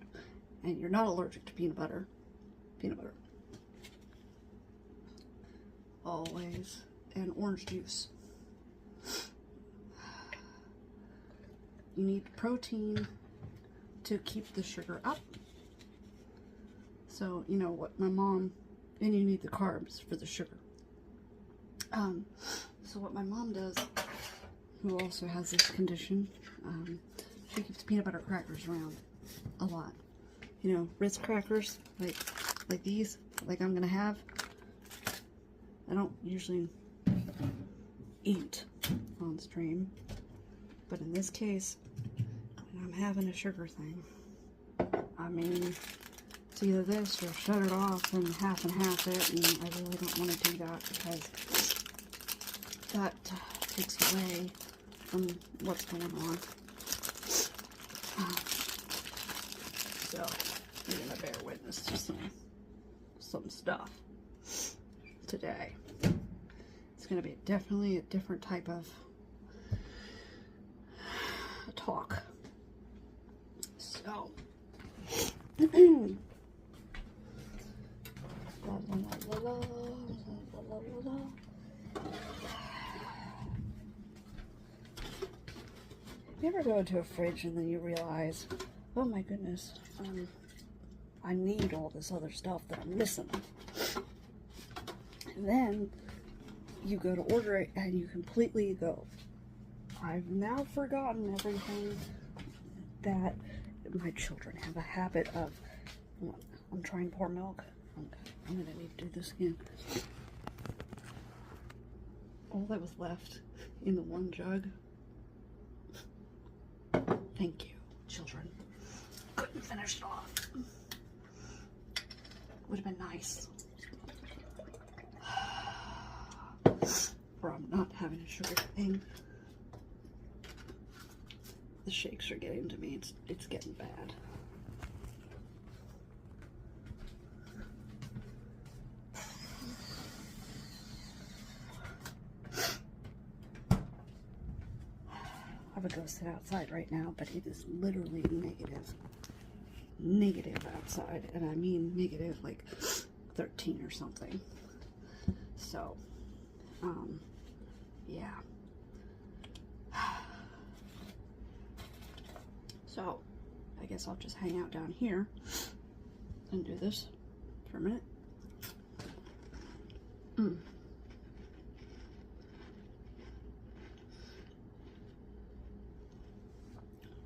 Speaker 1: and you're not allergic to peanut butter, always, and orange juice. You need protein to keep the sugar up. So, you know what my mom, and you need the carbs for the sugar. So what my mom does, who also has this condition, she keeps peanut butter crackers around a lot. You know, Ritz crackers, like these, like I'm gonna have. I don't usually eat on stream, but in this case, when I'm having a sugar thing, I mean, it's either this or shut it off and half it, and I really don't want to do that because that takes away from what's going on. So, you're gonna bear witness to some stuff today. It's gonna be definitely a different type of talk. So, you ever go into a fridge and then you realize, oh my goodness, I need all this other stuff that I'm missing. And then you go to order it and you completely go, I've now forgotten everything that my children have a habit of. I'm trying to pour milk. I'm gonna need to do this again. All that was left in the one jug. Thank you, children. Couldn't finished off. Would have been nice. Or I'm not having a sugar thing. The shakes are getting to me. It's getting bad. I would go sit outside right now, but it is literally negative outside, and I mean negative like 13 or something. So, yeah. So, I guess I'll just hang out down here and do this for a minute.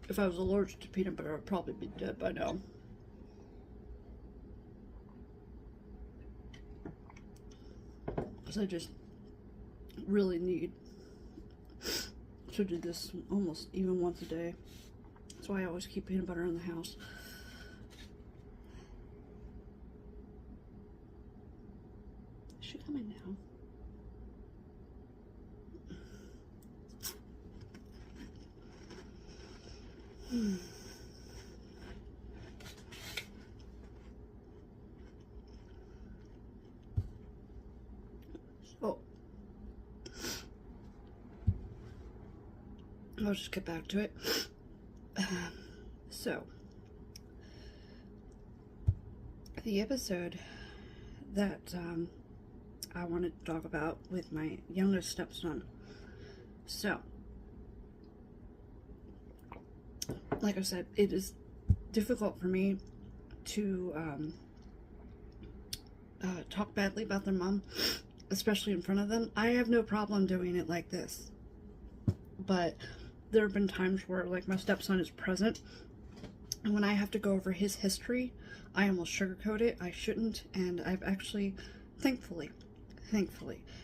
Speaker 1: If I was allergic to peanut butter, I'd probably be dead by now. Because I just really need to do this almost even once a day. That's why I always keep peanut butter in the house. Is she coming now? So, I'll just get back to it. So, the episode that I wanted to talk about with my youngest stepson. So, like I said, it is difficult for me to talk badly about their mom, especially in front of them. I have no problem doing it like this, but there have been times where, like, my stepson is present, and when I have to go over his history, I almost sugarcoat it. I shouldn't, and I've actually, thankfully,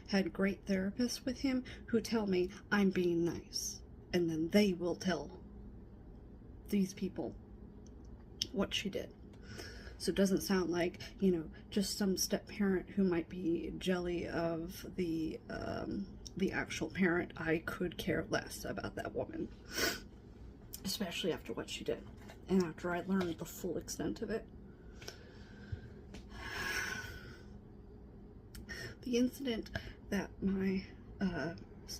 Speaker 1: had great therapists with him who tell me I'm being nice, and then they will tell these people what she did. So it doesn't sound like, you know, just some step-parent who might be jelly of the actual parent. I could care less about that woman, especially after what she did and after I learned the full extent of it. The incident that my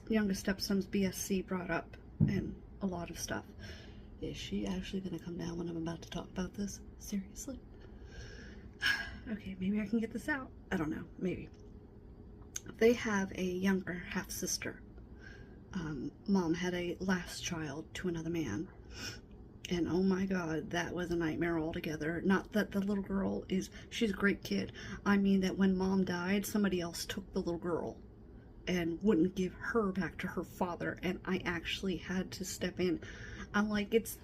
Speaker 1: youngest stepson's BSC brought up, and a lot of stuff. Is she actually going to come down when I'm about to talk about this? Seriously? Okay, maybe I can get this out. I don't know, maybe. They have a younger half-sister. Mom had a last child to another man. And oh my god, that was a nightmare altogether. Not that the little girl she's a great kid. I mean that when mom died, somebody else took the little girl and wouldn't give her back to her father, and I actually had to step in. I'm like, it's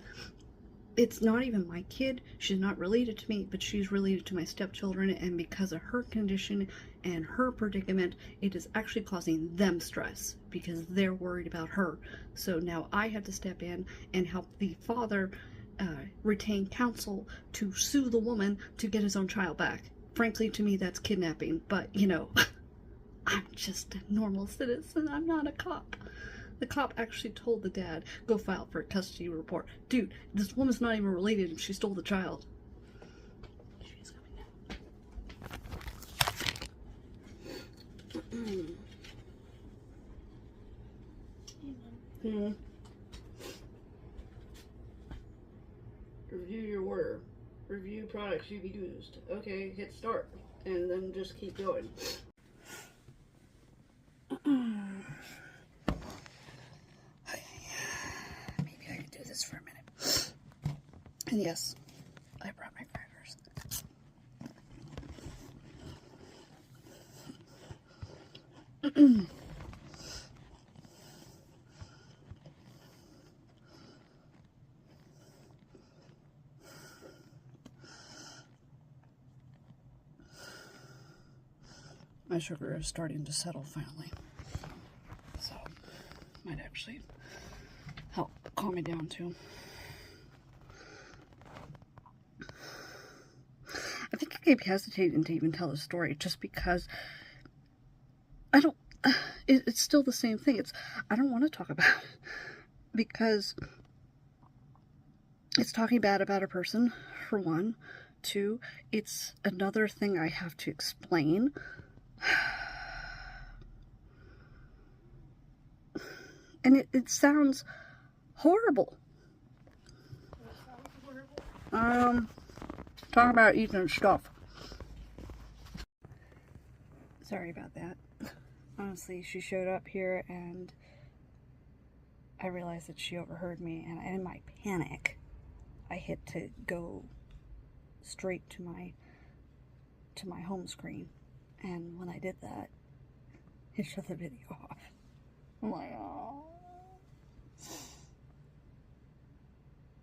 Speaker 1: not even my kid. She's not related to me, but she's related to my stepchildren, and because of her condition and her predicament, it is actually causing them stress because they're worried about her. So now I have to step in and help the father retain counsel to sue the woman to get his own child back. Frankly, to me, that's kidnapping, but, you know, I'm just a normal citizen. I'm not a cop. The cop actually told the dad, go file for a custody report. Dude, this woman's not even related and she stole the child. She's coming now. Review your order. Review products you've used. Okay, hit start. And then just keep going. Maybe I could do this for a minute. And yes, I brought my crackers. My sugar is starting to settle finally, so might actually help calm me down too. keep hesitating to even tell the story just because I don't, it's still the same thing. I don't want to talk about it because it's talking bad about a person, for one. Two, it's another thing I have to explain. And it sounds horrible. Talk about eating stuff. Sorry about that. Honestly, she showed up here and I realized that she overheard me, and in my panic, I hit to go straight to my home screen. And when I did that, it shut the video off. I'm like, oh.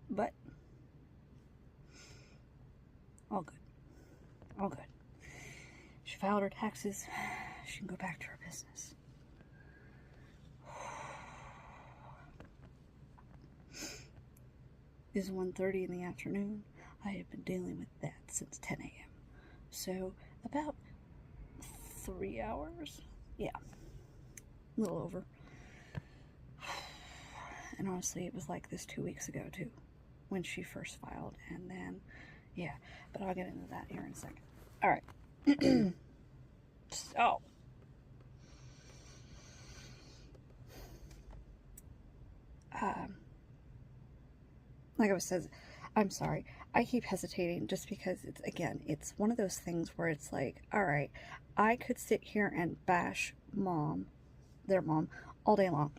Speaker 1: But all good. All good. She filed her taxes. She can go back to her business. It's 1:30 in the afternoon. I have been dealing with that since 10 a.m. So about 3 hours. Yeah. A little over. And honestly, it was like this 2 weeks ago too, when she first filed. And then, yeah, but I'll get into that here in a second. All right. So, like I said, I'm sorry. I keep hesitating just because it's one of those things where it's like, all right, I could sit here and bash their mom, all day long.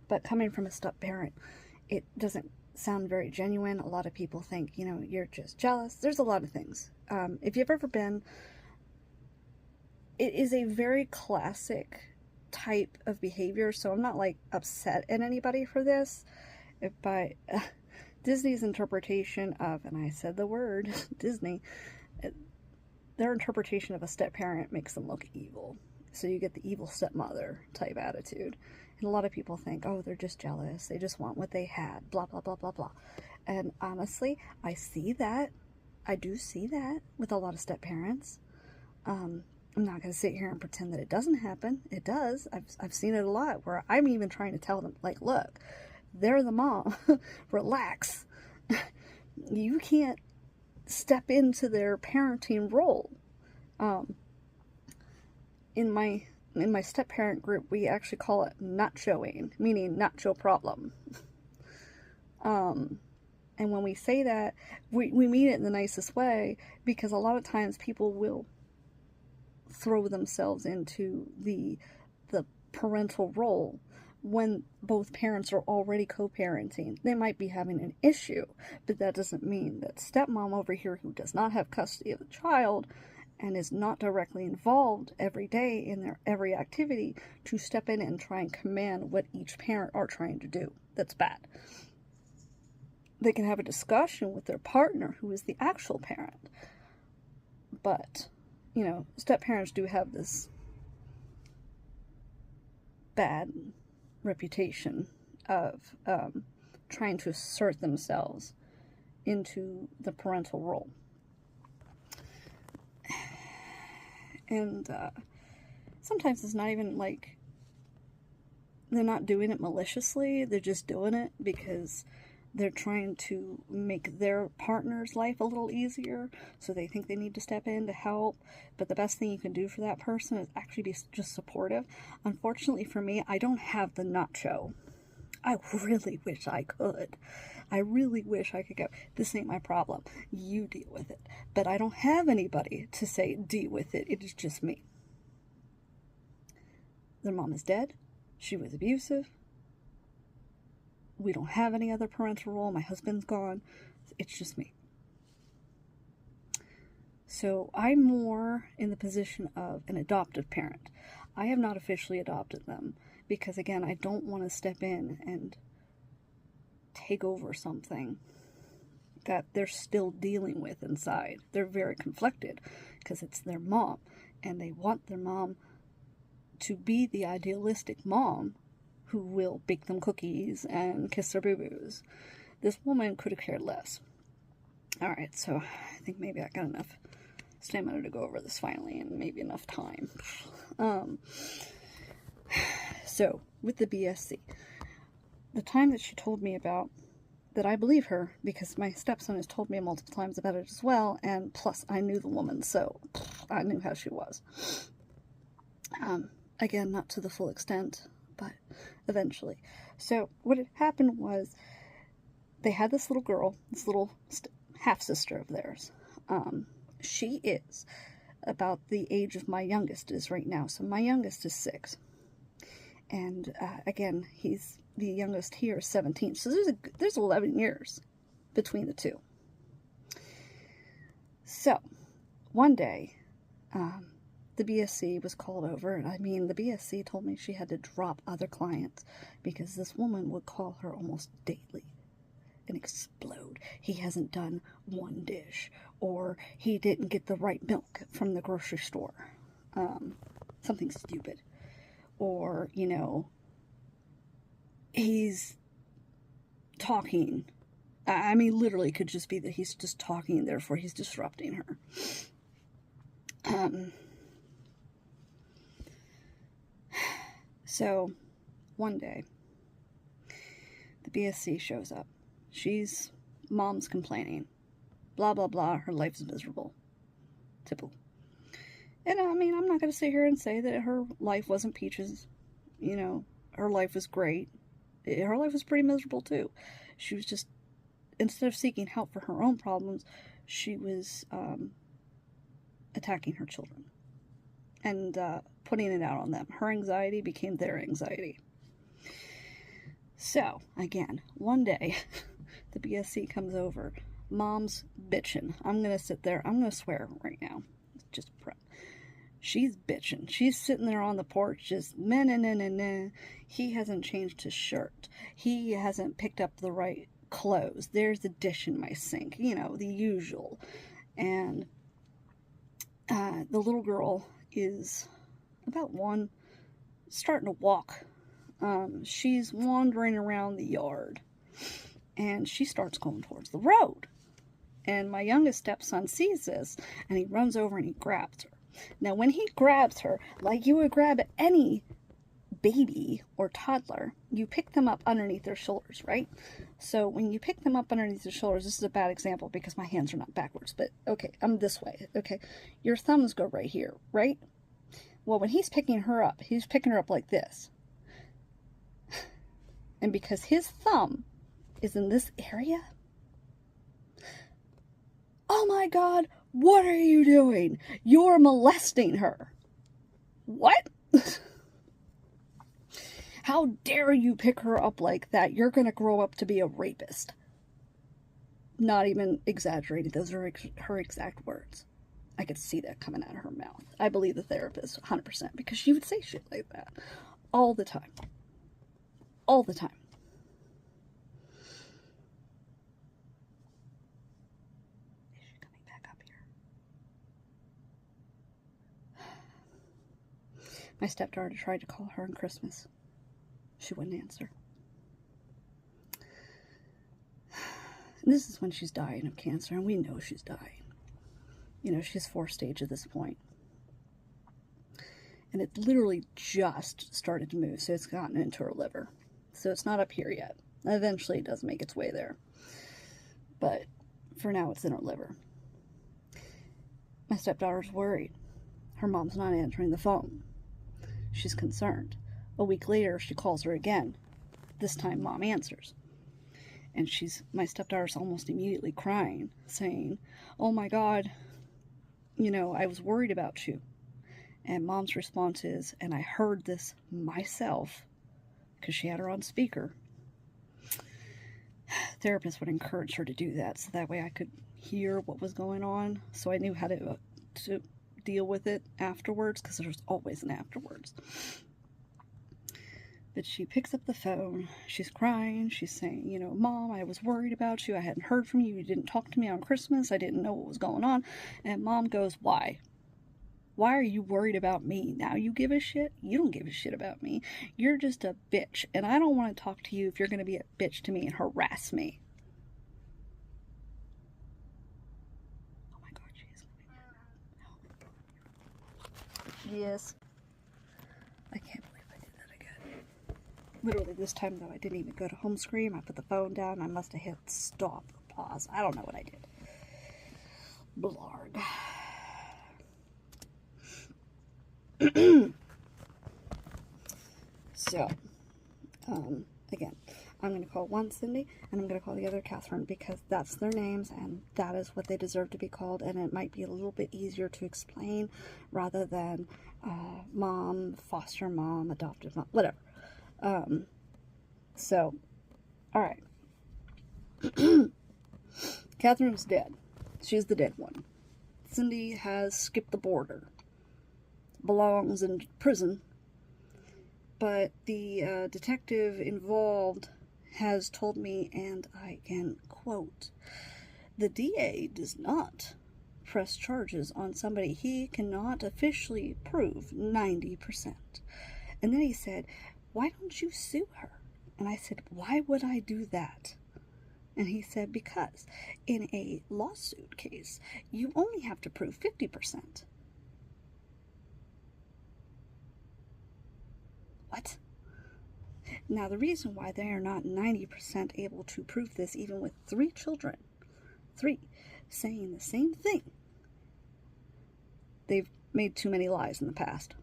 Speaker 1: But coming from a step parent, it doesn't sound very genuine. A lot of people think, you're just jealous. There's a lot of things. If you've ever been, it is a very classic type of behavior. So I'm not like upset at anybody for this, but Disney's interpretation of, and I said the word Disney, their interpretation of a step parent makes them look evil. So you get the evil stepmother type attitude. And a lot of people think, oh, they're just jealous. They just want what they had, blah, blah, blah, blah, blah. And honestly, I see that. I do see that with a lot of step parents. I'm not going to sit here and pretend that it doesn't happen. It does. I've seen it a lot where I'm even trying to tell them, like, look, they're the mom. Relax. You can't step into their parenting role. In my step-parent group, we actually call it nachoing, meaning nacho problem. And when we say that, we mean it in the nicest way, because a lot of times people will throw themselves into the parental role when both parents are already co-parenting. They might be having an issue, but that doesn't mean that stepmom over here, who does not have custody of the child and is not directly involved every day in their every activity, to step in and try and command what each parent are trying to do. That's bad. They can have a discussion with their partner, who is the actual parent. But, step parents do have this bad reputation of trying to assert themselves into the parental role. And sometimes it's not even like they're not doing it maliciously. They're just doing it because they're trying to make their partner's life a little easier. So they think they need to step in to help. But the best thing you can do for that person is actually be just supportive. Unfortunately for me, I don't have the nacho. I really wish I could. I really wish I could go, this ain't my problem. You deal with it. But I don't have anybody to say, deal with it. It is just me. Their mom is dead. She was abusive. We don't have any other parental role. My husband's gone. It's just me. So I'm more in the position of an adoptive parent. I have not officially adopted them because, again, I don't want to step in and take over something that they're still dealing with inside. They're very conflicted because it's their mom, and they want their mom to be the idealistic mom who will bake them cookies and kiss their boo-boos. This woman could have cared less. Alright, so I think maybe I got enough stamina to go over this finally, and maybe enough time. So, with the BSC, the time that she told me about, that I believe her, because my stepson has told me multiple times about it as well, and plus I knew the woman, so I knew how she was. Again, not to the full extent, but eventually. So, what had happened was, they had this little girl, this little half-sister of theirs. She is about the age of my youngest is right now. So my youngest is 6. And again, he's the youngest here is 17. So there's 11 years between the two. So one day, the BSC was called over. And I mean, the BSC told me she had to drop other clients because this woman would call her almost daily and explode. He hasn't done one dish, or he didn't get the right milk from the grocery store. Something stupid. Or, you know, he's talking. I mean, literally could just be that he's just talking and therefore he's disrupting her. So, one day, the BSC shows up. Mom's complaining. Blah, blah, blah. Her life's miserable. Typical. And I mean, I'm not going to sit here and say that her life wasn't peaches. You know, her life was great. Her life was pretty miserable too. She was just, instead of seeking help for her own problems, she was attacking her children. And putting it out on them. Her anxiety became their anxiety. So, again, one day, the BSC comes over. Mom's bitching. I'm going to sit there. I'm going to swear right now. Just prep. She's bitching. She's sitting there on the porch just, meh. He hasn't changed his shirt. He hasn't picked up the right clothes. There's a dish in my sink. You know, the usual. And the little girl is about 1, starting to walk. She's wandering around the yard. And she starts going towards the road. And my youngest stepson sees this, and he runs over and he grabs her. Now, when he grabs her, like you would grab any baby or toddler, you pick them up underneath their shoulders, right? So when you pick them up underneath their shoulders, this is a bad example because my hands are not backwards, but okay, I'm this way, okay? Your thumbs go right here, right? Well, when he's picking her up like this. And because his thumb is in this area, oh my God, what are you doing? You're molesting her. What? How dare you pick her up like that? You're going to grow up to be a rapist. Not even exaggerated. Those are her exact words. I could see that coming out of her mouth. I believe the therapist 100% because she would say shit like that all the time. All the time. Is she coming back up here? My stepdaughter tried to call her on Christmas. She wouldn't answer. And this is when she's dying of cancer, and we know she's dying. You know, she's 4 stage at this point. And it literally just started to move, so it's gotten into her liver. So it's not up here yet. Eventually it does make its way there. But for now it's in her liver. My stepdaughter's worried. Her mom's not answering the phone. She's concerned. A week later, she calls her again. This time, Mom answers. And my stepdaughter's almost immediately crying, saying, "Oh my God, you know, I was worried about you." And Mom's response is, and I heard this myself, because she had her on speaker. Therapists would encourage her to do that, so that way I could hear what was going on, so I knew how to deal with it afterwards, because there's always an afterwards. But she picks up the phone, she's crying, she's saying, you know, "Mom, I was worried about you, I hadn't heard from you, you didn't talk to me on Christmas, I didn't know what was going on." And Mom goes, "Why? Why are you worried about me? Now you give a shit? You don't give a shit about me. You're just a bitch, and I don't want to talk to you if you're going to be a bitch to me and harass me." Yes. I can't believe I did that again. Literally this time though, I didn't even go to home screen. I put the phone down. I must have hit stop or pause. I don't know what I did. Blard. So, again, I'm going to call one Cindy, and I'm going to call the other Catherine, because that's their names, and that is what they deserve to be called, and it might be a little bit easier to explain, rather than, mom, foster mom, adopted mom, whatever. So, alright. Catherine's dead. She's the dead one. Cindy has skipped the border. Belongs in prison. But the detective involved has told me, and I can quote, the DA does not press charges on somebody he cannot officially prove 90%. And then he said, why don't you sue her? And I said, why would I do that? And he said, because in a lawsuit case, you only have to prove 50%. What? Now, the reason why they are not 90% able to prove this, even with 3 children, 3, saying the same thing, they've made too many lies in the past.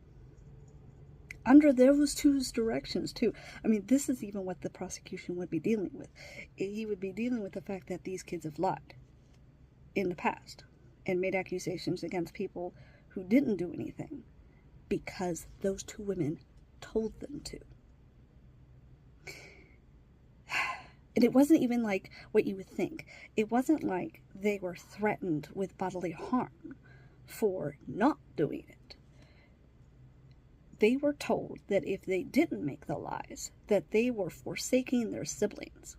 Speaker 1: Under those 2's directions, too. I mean, this is even what the prosecution would be dealing with. He would be dealing with the fact that these kids have lied in the past and made accusations against people who didn't do anything because those 2 women told them to. And it wasn't even like what you would think. It wasn't like they were threatened with bodily harm for not doing it. They were told that if they didn't make the lies, that they were forsaking their siblings,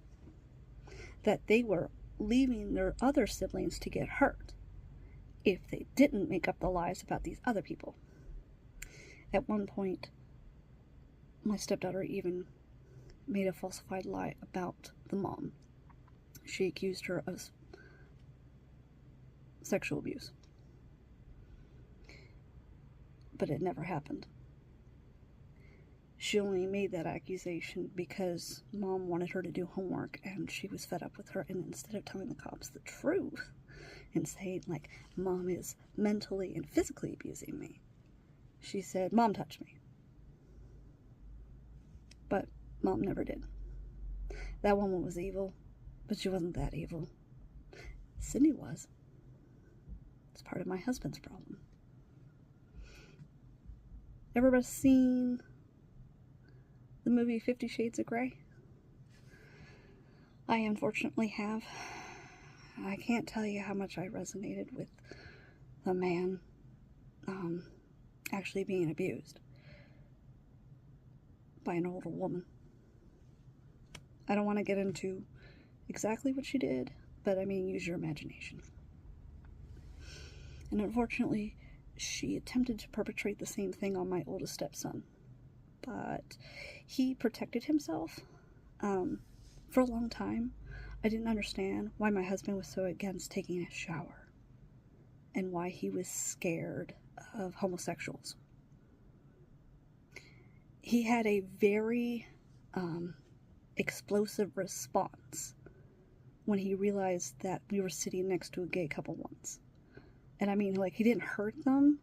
Speaker 1: that they were leaving their other siblings to get hurt if they didn't make up the lies about these other people. At one point, my stepdaughter even made a falsified lie about the mom. She accused her of sexual abuse. But it never happened. She only made that accusation because mom wanted her to do homework and she was fed up with her. And instead of telling the cops the truth and saying, like, mom is mentally and physically abusing me, she said, mom touched me. But mom never did. That woman was evil, but she wasn't that evil. Cindy was. It's part of my husband's problem. Everybody seen the movie 50 Shades of Grey? I unfortunately have. I can't tell you how much I resonated with the man actually being abused by an older woman. I don't want to get into exactly what she did, but I mean, use your imagination. And unfortunately, she attempted to perpetrate the same thing on my oldest stepson. But he protected himself for a long time. I didn't understand why my husband was so against taking a shower and why he was scared of homosexuals. He had a very explosive response when he realized that we were sitting next to a gay couple once. And I mean, like, he didn't hurt them,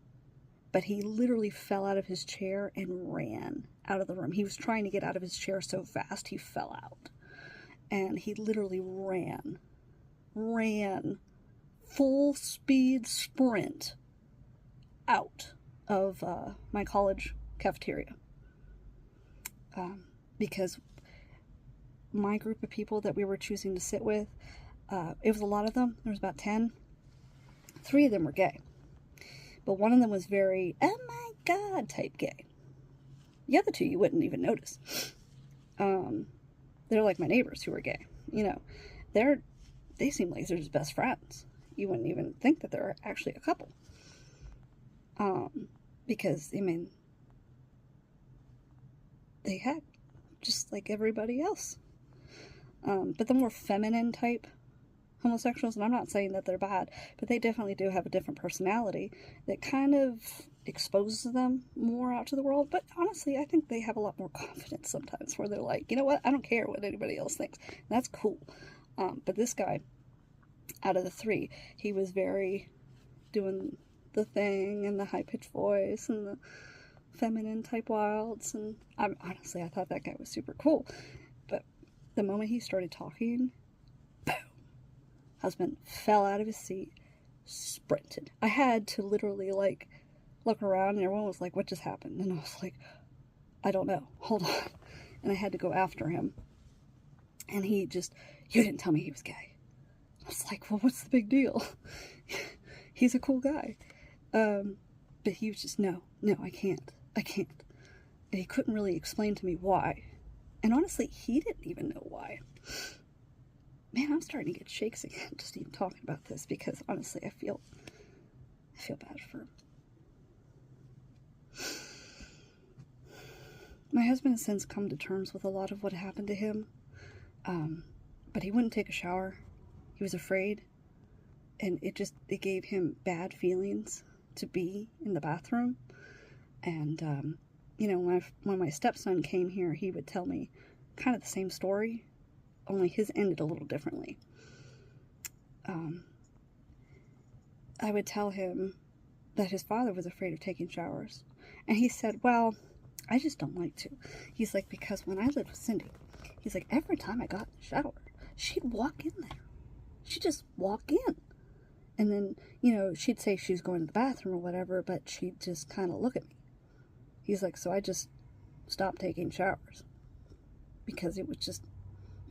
Speaker 1: but he literally fell out of his chair and ran out of the room. He was trying to get out of his chair so fast he fell out. And he literally ran, full speed sprint out of my college cafeteria. Because my group of people that we were choosing to sit with, it was a lot of them. There was about 10. 3 of them were gay. But one of them was very, oh my God, type gay. The other 2 you wouldn't even notice. They're like my neighbors who are gay. You know, they seem like they're just best friends. You wouldn't even think that they're actually a couple. Because, I mean, they had just like everybody else. But the more feminine type homosexuals, and I'm not saying that they're bad, but they definitely do have a different personality that kind of exposes them more out to the world. But honestly, I think they have a lot more confidence sometimes where they're like, you know what, I don't care what anybody else thinks. And that's cool. But this guy, out of the three, he was very doing the thing and the high-pitched voice and the feminine type wilds. And I thought that guy was super cool. But the moment he started talking, boom, husband fell out of his seat, sprinted. I had to literally like look around, and everyone was like, what just happened? And I was like, I don't know, hold on. And I had to go after him, and he just, you didn't tell me he was gay. I was like, well, what's the big deal? He's a cool guy. But he was just, no, I can't. And he couldn't really explain to me why. And honestly, he didn't even know why. Man, I'm starting to get shakes again just even talking about this, because honestly, I feel bad for him. My husband has since come to terms with a lot of what happened to him, but he wouldn't take a shower. He was afraid, and it gave him bad feelings to be in the bathroom. And you know, when my stepson came here, he would tell me kind of the same story, only his ended a little differently. I would tell him that his father was afraid of taking showers, and he said, well, I just don't like to. He's like, because when I lived with Cindy, he's like, every time I got in the shower, she'd walk in there. She'd just walk in. And then, you know, she'd say she was going to the bathroom or whatever, but she'd just kind of look at me. He's like, so I just stopped taking showers because it was just,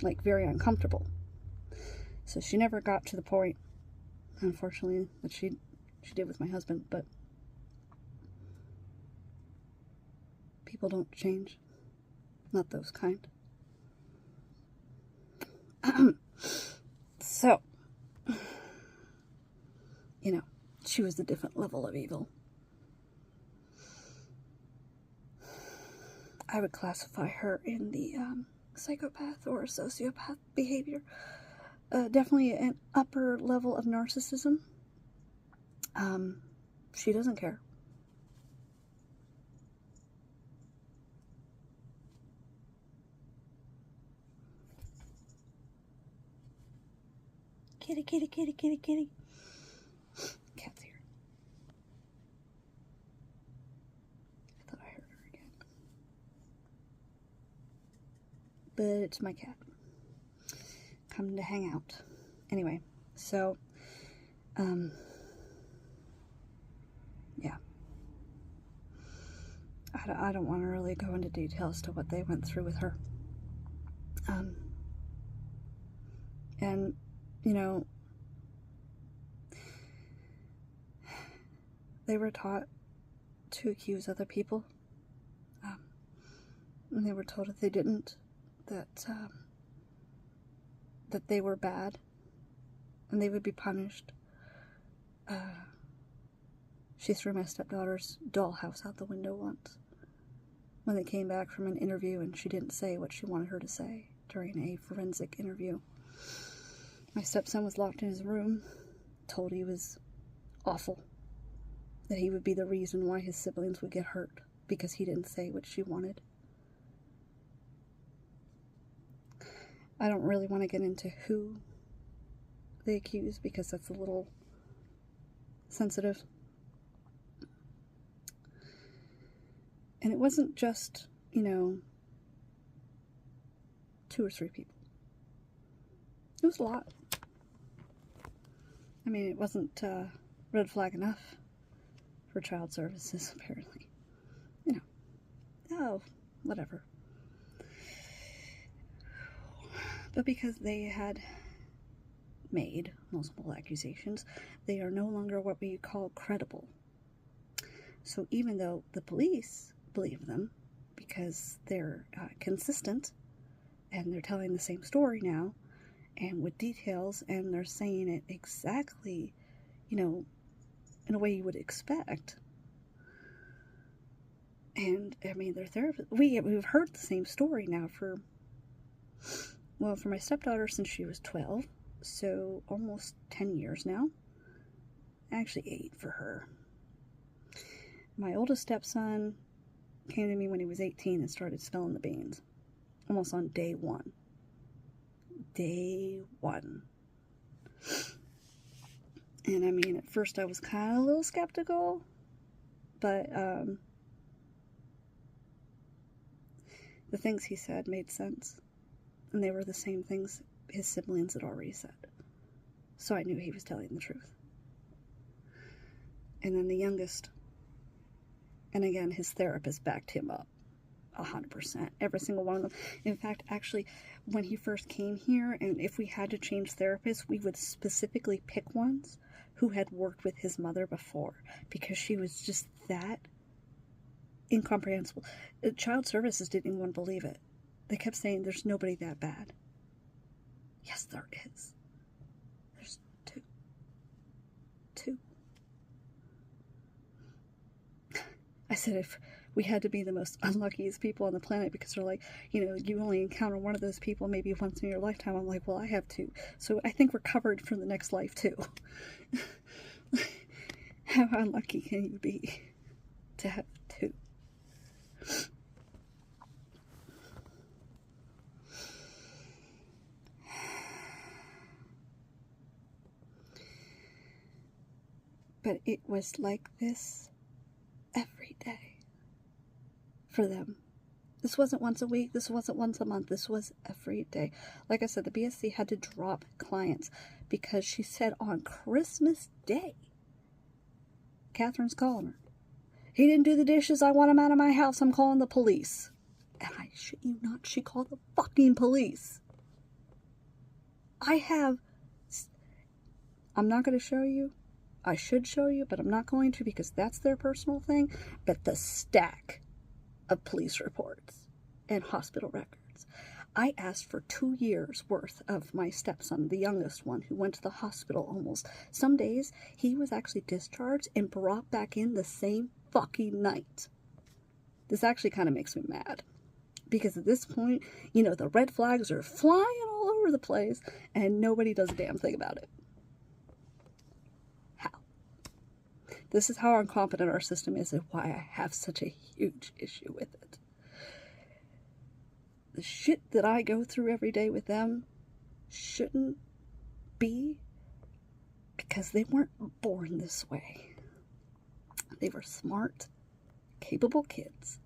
Speaker 1: like, very uncomfortable. So she never got to the point, unfortunately, that she did with my husband, but people don't change. Not those kind. So, you know, she was a different level of evil. I would classify her in the psychopath or sociopath behavior. Definitely an upper level of narcissism. She doesn't care. Kitty, kitty, kitty, kitty, kitty. Cat's here. I thought I heard her again. But it's my cat. Coming to hang out. Anyway, so, yeah. I don't want to really go into details to what they went through with her. And, you know, they were taught to accuse other people. And they were told if they didn't, that they were bad and they would be punished. She threw my stepdaughter's dollhouse out the window once when they came back from an interview and she didn't say what she wanted her to say during a forensic interview. My stepson was locked in his room, told he was awful, that he would be the reason why his siblings would get hurt because he didn't say what she wanted. I don't really want to get into who they accuse because that's a little sensitive. And it wasn't just, you know, 2 or 3 people. It was a lot. I mean, it wasn't red flag enough for child services, apparently. You know, oh, whatever. But because they had made multiple accusations, they are no longer what we call credible. So even though the police believe them, because they're consistent, and they're telling the same story now, and with details, and they're saying it exactly, you know, in a way you would expect. And, I mean, they're therapists. We've heard the same story now for my stepdaughter since she was 12, so almost 10 years now. Actually 8 for her. My oldest stepson came to me when he was 18 and started spilling the beans. Almost on day one. Day one. And I mean, at first I was kind of a little skeptical, but the things he said made sense. And they were the same things his siblings had already said. So I knew he was telling the truth. And then the youngest, and again, his therapist backed him up 100%. Every single one of them. In fact, actually, when he first came here, and if we had to change therapists, we would specifically pick ones who had worked with his mother before, because she was just that incomprehensible. Child services didn't even want to believe it. They kept saying, there's nobody that bad. Yes, there is. There's two. I said, if we had to be the most unluckiest people on the planet, because they're like, you only encounter one of those people maybe once in your lifetime. I'm like, well, I have two. So I think we're covered for the next life, too. How unlucky can you be to have two? But it was like this every day for them. This wasn't once a week. This wasn't once a month. This was every day. Like I said, the BSC had to drop clients because she said on Christmas Day, Catherine's calling her. He didn't do the dishes. I want him out of my house. I'm calling the police. And I shit you not, she called the fucking police. I'm not going to show you. I should show you, but I'm not going to, because that's their personal thing. But the stack of police reports and hospital records. I asked for 2 years worth of my stepson, the youngest one, who went to the hospital almost. Some days he was actually discharged and brought back in the same fucking night. This actually kind of makes me mad, because at this point, the red flags are flying all over the place and nobody does a damn thing about it. This is how incompetent our system is, and why I have such a huge issue with it. The shit that I go through every day with them shouldn't be, because they weren't born this way. They were smart, capable kids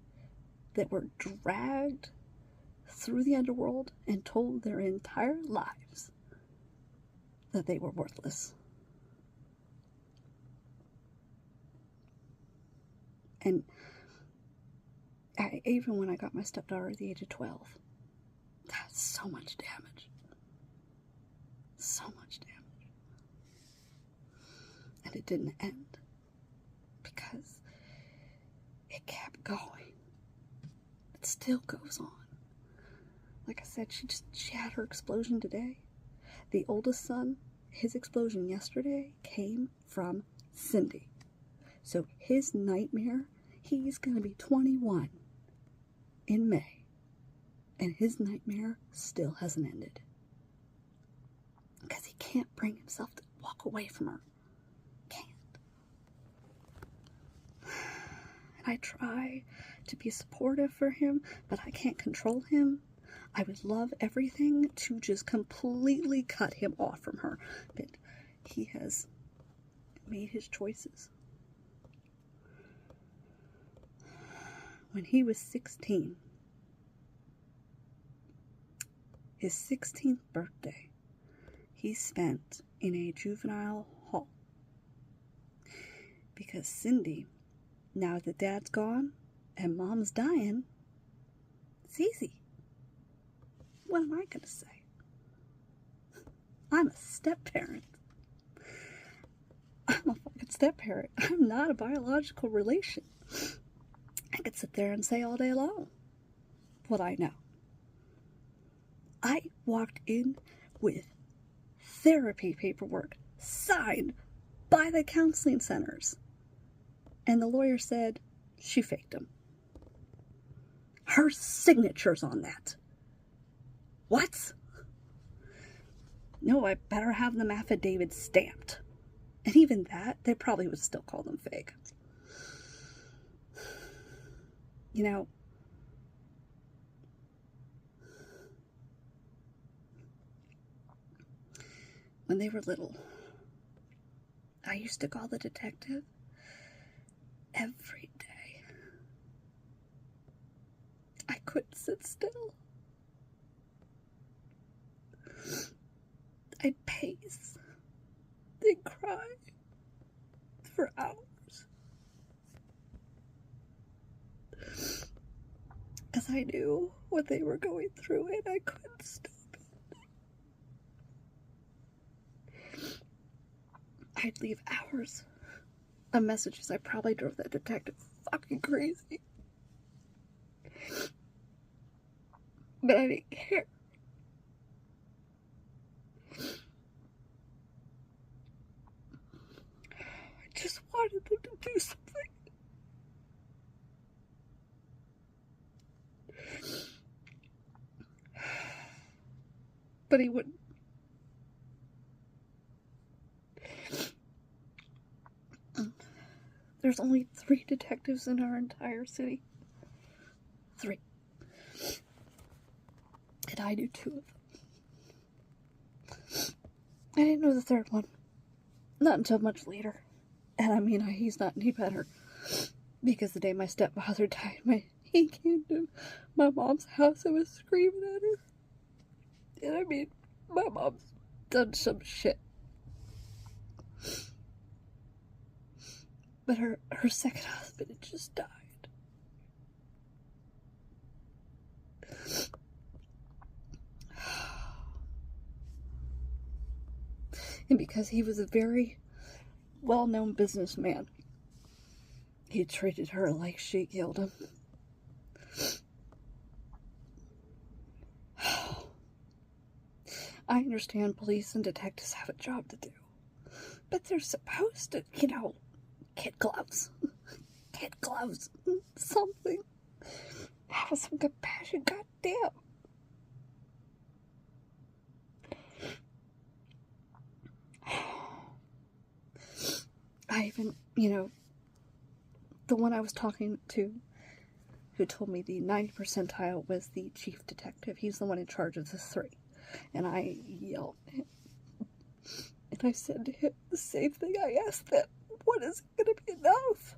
Speaker 1: that were dragged through the underworld and told their entire lives that they were worthless. And even when I got my stepdaughter at the age of 12, that's so much damage. So much damage. And it didn't end, because it kept going. It still goes on. Like I said, she had her explosion today. The oldest son, his explosion yesterday came from Cindy. So his nightmare, he's going to be 21 in May. And his nightmare still hasn't ended. Because he can't bring himself to walk away from her. Can't. And I try to be supportive for him, but I can't control him. I would love everything to just completely cut him off from her. But he has made his choices. When he was 16, his 16th birthday, he spent in a juvenile hall. Because Cindy, now that dad's gone and mom's dying, it's easy. What am I going to say? I'm a step-parent. I'm a fucking step-parent. I'm not a biological relation. I could sit there and say all day long what I know. I walked in with therapy paperwork signed by the counseling centers. And the lawyer said she faked them. Her signature's on that. What? No, I better have them affidavits stamped. And even that, they probably would still call them fake. You know, when they were little, I used to call the detective every day. I couldn't sit still. I'd pace and cry for hours. Because I knew what they were going through and I couldn't stop it. I'd leave hours of messages. I probably drove that detective fucking crazy. But I didn't care. I just wanted them to do something. But he wouldn't. There's only 3 detectives in our entire city. 3. And I knew 2 of them. I didn't know the 3rd one. Not until much later. And I mean, he's not any better. Because the day my stepfather died, he came to my mom's house and was screaming at her. And I mean, my mom's done some shit. But her 2nd husband had just died. And because he was a very well-known businessman, he treated her like she killed him. I understand police and detectives have a job to do, but they're supposed to, kid gloves, something. Have some compassion, goddamn. I even, the one I was talking to who told me the 90th percentile was the chief detective. He's the one in charge of the 3. And I yelled at him. And I said to him the same thing I asked them. When is it going to be enough?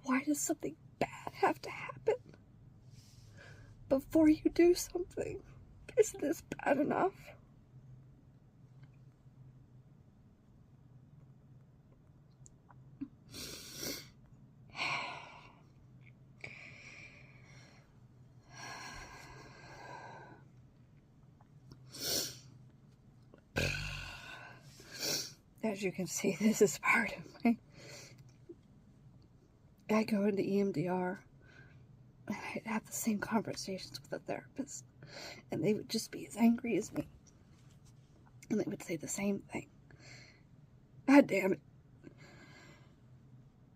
Speaker 1: Why does something bad have to happen before you do something? Is this bad enough? As you can see, this is part of my... I go into EMDR, and I'd have the same conversations with a therapist, and they would just be as angry as me. And they would say the same thing. God damn it.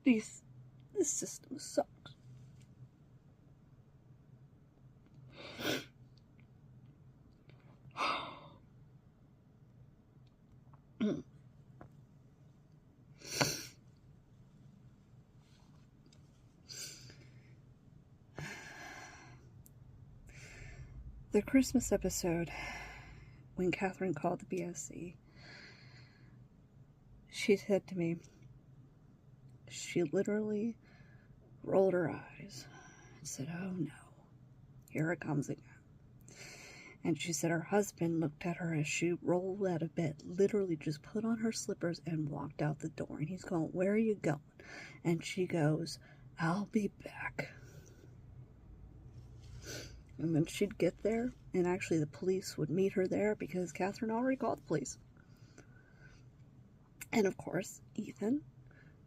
Speaker 1: This system sucks. The Christmas episode, when Catherine called the BSC, she said to me, she literally rolled her eyes and said, "Oh no, here it comes again." And she said her husband looked at her as she rolled out of bed, literally just put on her slippers and walked out the door. And he's going, "Where are you going?" And she goes, "I'll be back." And then she'd get there, and actually the police would meet her there because Catherine already called the police. And of course, Ethan,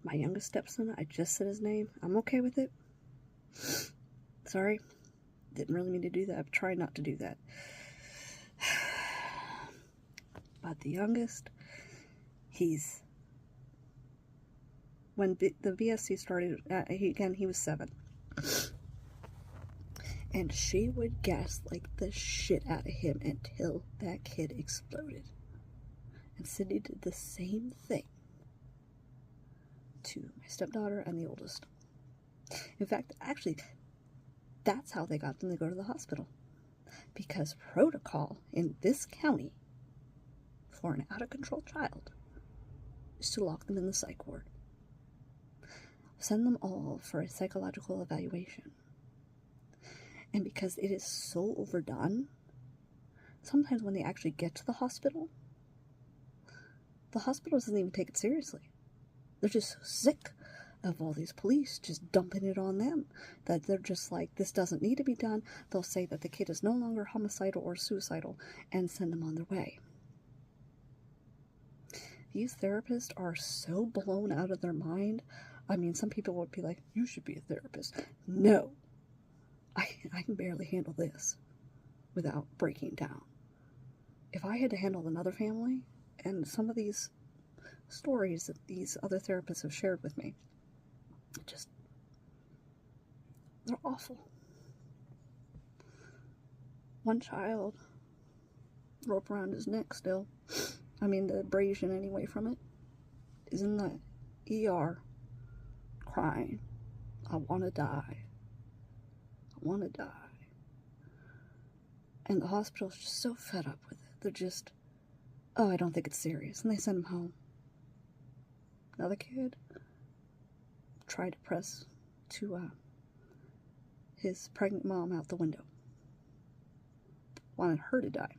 Speaker 1: my youngest stepson, I just said his name. I'm okay with it. Sorry. Didn't really mean to do that. I've tried not to do that. But the youngest, when the BSC started, he was 7. And she would gaslight the shit out of him until that kid exploded. And Sydney did the same thing to my stepdaughter and the oldest. In fact, actually, that's how they got them to go to the hospital. Because protocol in this county for an out-of-control child is to lock them in the psych ward. Send them all for a psychological evaluation. And because it is so overdone, sometimes when they actually get to the hospital doesn't even take it seriously. They're just so sick of all these police just dumping it on them that they're just like, this doesn't need to be done. They'll say that the kid is no longer homicidal or suicidal and send them on their way. These therapists are so blown out of their mind. I mean, some people would be like, you should be a therapist. No, I can barely handle this without breaking down. If I had to handle another family, and some of these stories that these other therapists have shared with me, they're awful. One child, rope around his neck still, I mean the abrasion anyway from it, is in the ER crying, I want to die. I want to die. And the hospital's just so fed up with it. They're just, oh, I don't think it's serious. And they send him home. Another kid tried to press his pregnant mom out the window. Wanted her to die.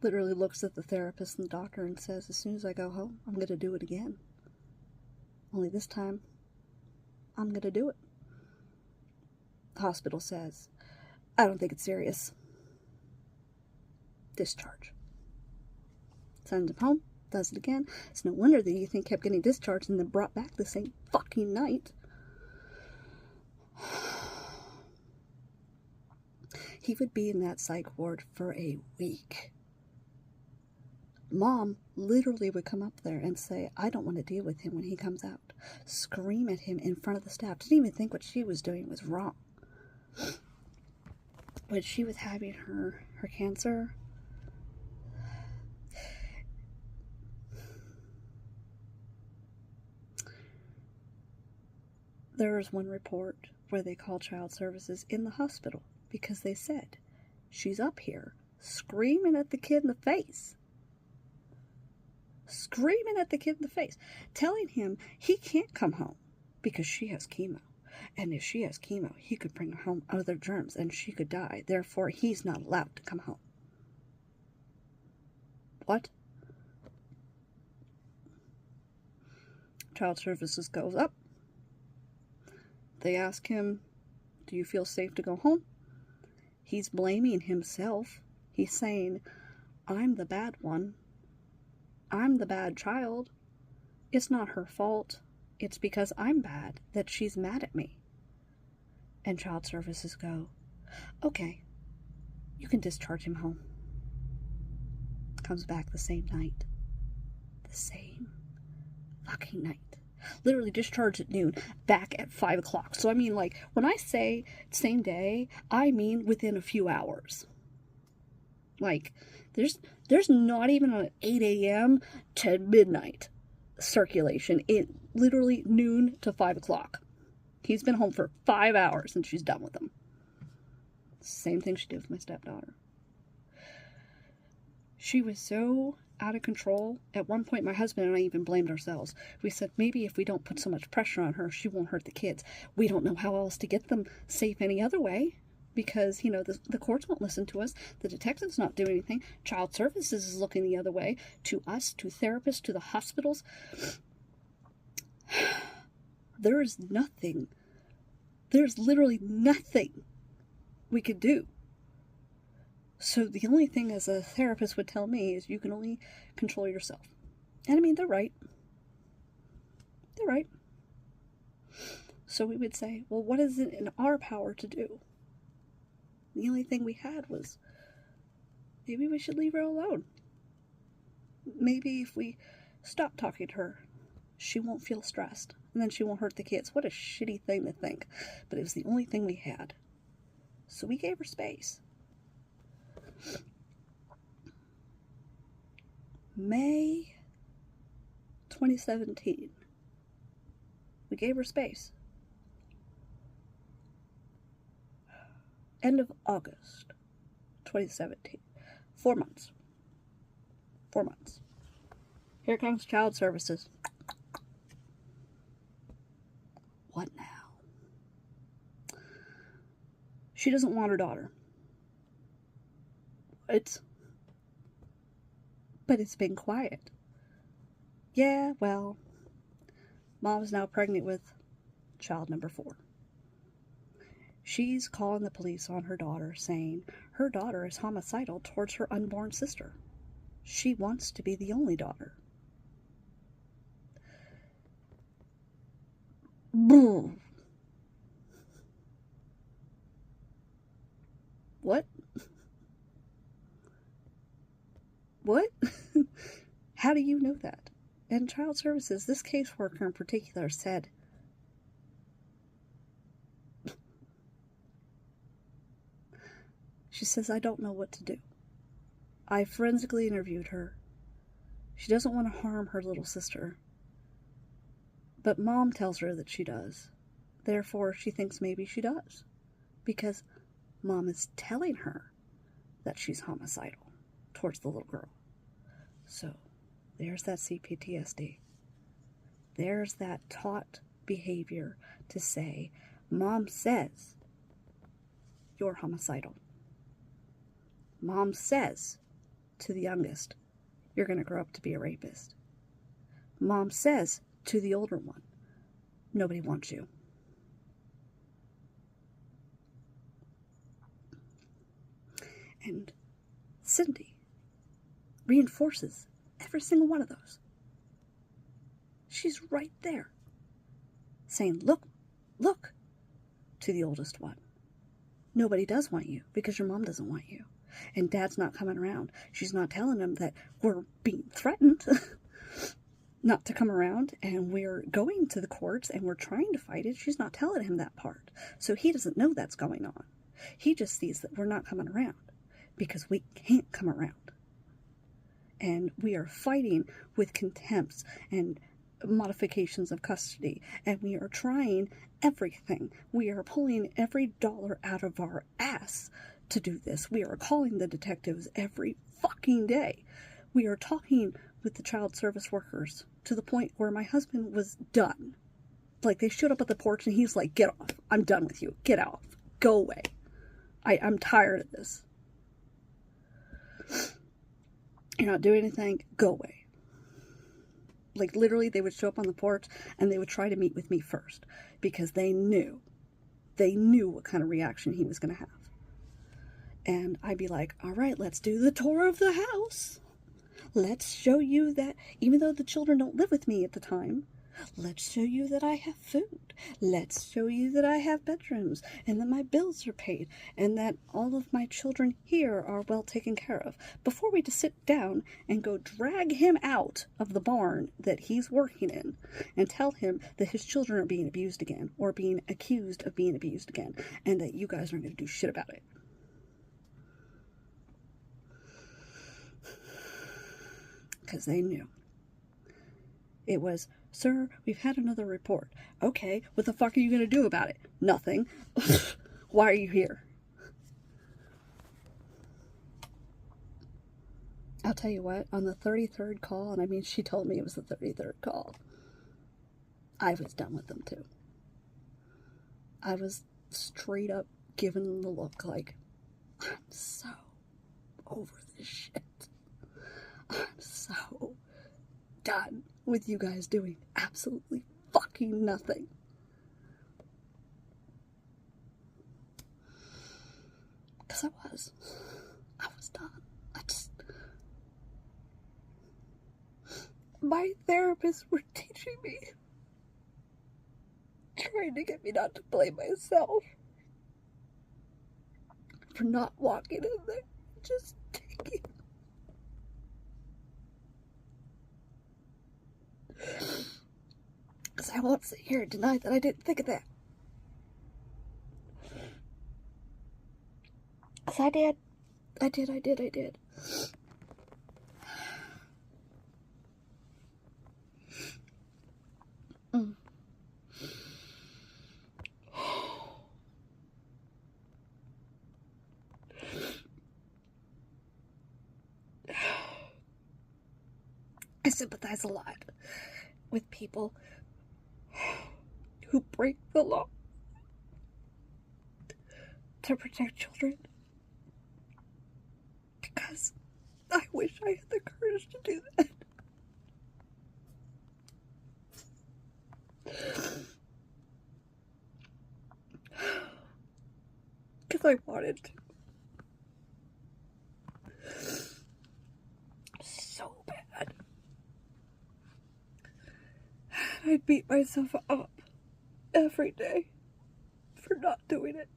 Speaker 1: Literally looks at the therapist and the doctor and says, as soon as I go home, I'm going to do it again. Only this time, I'm going to do it. The hospital says, I don't think it's serious. Discharge. Sends him home, does it again. It's no wonder that Ethan kept getting discharged and then brought back the same fucking night. He would be in that psych ward for a week. Mom literally would come up there and say, I don't want to deal with him when he comes out. Scream at him in front of the staff. Didn't even think what she was doing was wrong. When she was having her cancer, there was one report where they called child services in the hospital because they said, she's up here screaming at the kid in the face. Screaming at the kid in the face. Telling him he can't come home because she has chemo. And if she has chemo, he could bring home other germs and she could die. Therefore, he's not allowed to come home. What? Child services goes up. They ask him, do you feel safe to go home? He's blaming himself. He's saying, I'm the bad one. I'm the bad child. It's not her fault. It's because I'm bad that she's mad at me. And child services go, okay, you can discharge him home. Comes back the same night. The same fucking night. Literally discharged at noon, back at 5 o'clock. So I mean, like, when I say same day, I mean within a few hours. Like, there's not even an 8 a.m. to midnight circulation. It literally noon to 5 o'clock. He's been home for 5 hours and she's done with him. Same thing she did with my stepdaughter. She was so out of control. At one point, my husband and I even blamed ourselves. We said, maybe if we don't put so much pressure on her, she won't hurt the kids. We don't know how else to get them safe any other way. Because, you know, the courts won't listen to us. The detective's not doing anything. Child services is looking the other way. To us, to therapists, to the hospitals. There is nothing. There's literally nothing we could do. So the only thing as a therapist would tell me is you can only control yourself. And I mean, they're right. They're right. So we would say, well, what is it in our power to do? The only thing we had was, maybe we should leave her alone. Maybe if we stop talking to her, she won't feel stressed. And then she won't hurt the kids. What a shitty thing to think. But it was the only thing we had. So we gave her space. May 2017. We gave her space. End of August 2017. 4 months. 4 months. Here comes Child Services. What now? She doesn't want her daughter. But it's been quiet. Yeah, well, Mom's now pregnant with child number 4. She's calling the police on her daughter, saying her daughter is homicidal towards her unborn sister. She wants to be the only daughter. Boom. What? What? How do you know that? And Child Services, this caseworker in particular, said, she says, I don't know what to do. I forensically interviewed her. She doesn't want to harm her little sister. But Mom tells her that she does. Therefore, she thinks maybe she does. Because Mom is telling her that she's homicidal towards the little girl. So, there's that C-PTSD. There's that taught behavior to say, Mom says you're homicidal. Mom says to the youngest, you're going to grow up to be a rapist. Mom says to the older one, nobody wants you. And Cindy reinforces every single one of those. She's right there saying, look, to the oldest one. Nobody does want you because your mom doesn't want you. And Dad's not coming around. She's not telling him that we're being threatened not to come around, and we're going to the courts and we're trying to fight it. She's not telling him that part. So he doesn't know that's going on. He just sees that we're not coming around because we can't come around. And we are fighting with contempts and modifications of custody, and we are trying everything. We are pulling every dollar out of our ass to do this. We are calling the detectives every fucking day. We are talking with the child service workers to the point where my husband was done. Like, they showed up at the porch and he's like, get off. I'm done with you. Get out. Go away. I'm tired of this. You're not doing anything. Go away. Like, literally, they would show up on the porch and they would try to meet with me first because they knew what kind of reaction he was going to have. And I'd be like, all right, let's do the tour of the house. Let's show you that even though the children don't live with me at the time, let's show you that I have food. Let's show you that I have bedrooms and that my bills are paid and that all of my children here are well taken care of. Before we just sit down and go drag him out of the barn that he's working in and tell him that his children are being abused again or being accused of being abused again and that you guys aren't going to do shit about it. Because they knew. It was, sir, we've had another report. Okay, what the fuck are you going to do about it? Nothing. Why are you here? I'll tell you what, on the 33rd call, and I mean, she told me it was the 33rd call, I was done with them too. I was straight up giving them the look like, I'm so over this shit. I'm so done with you guys doing absolutely fucking nothing. Because I was done. My therapists were teaching me, trying to get me not to blame myself for not walking in there, just taking. Because I won't sit here and deny that I didn't think of that. Because I did. I sympathize a lot with people who break the law to protect children, because I wish I had the courage to do that. Because I wanted to. So bad. I beat myself up every day for not doing it.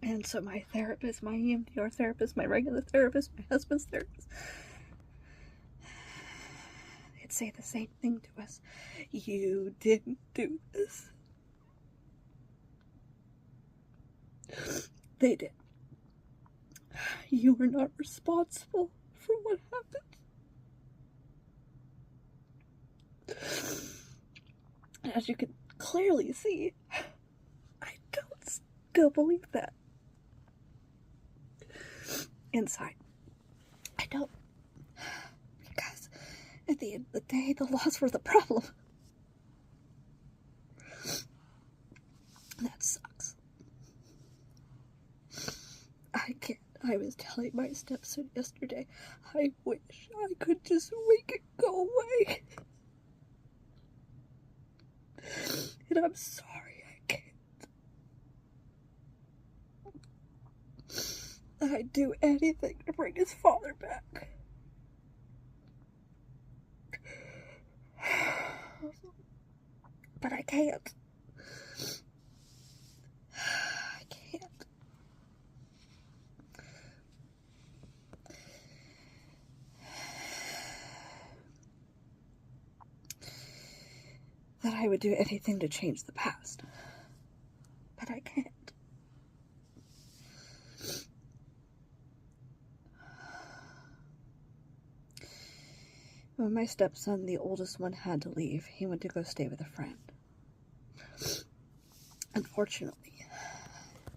Speaker 1: And so my therapist, my EMDR therapist, my regular therapist, my husband's therapist, they'd say the same thing to us. You didn't do this. They did. You were not responsible for what happened. And as you can clearly see, I don't still believe that. Inside, I don't. Because at the end of the day, the laws were the problem. That sucks. I can't. I was telling my stepson yesterday, I wish I could just make it go away. And I'm sorry I can't. I'd do anything to bring his father back. But I can't. I can't. That I would do anything to change the past. But I can't. When my stepson, the oldest one, had to leave, he went to go stay with a friend. Unfortunately,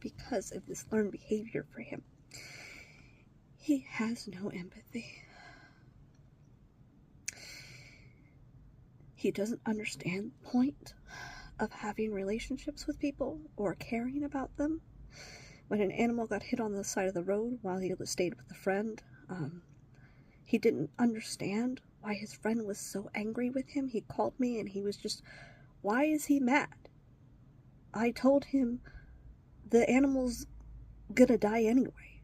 Speaker 1: because of this learned behavior for him, he has no empathy. He doesn't understand the point of having relationships with people or caring about them. When an animal got hit on the side of the road while he stayed with a friend, he didn't understand why his friend was so angry with him. He called me and he was just, why is he mad? I told him the animal's gonna die anyway.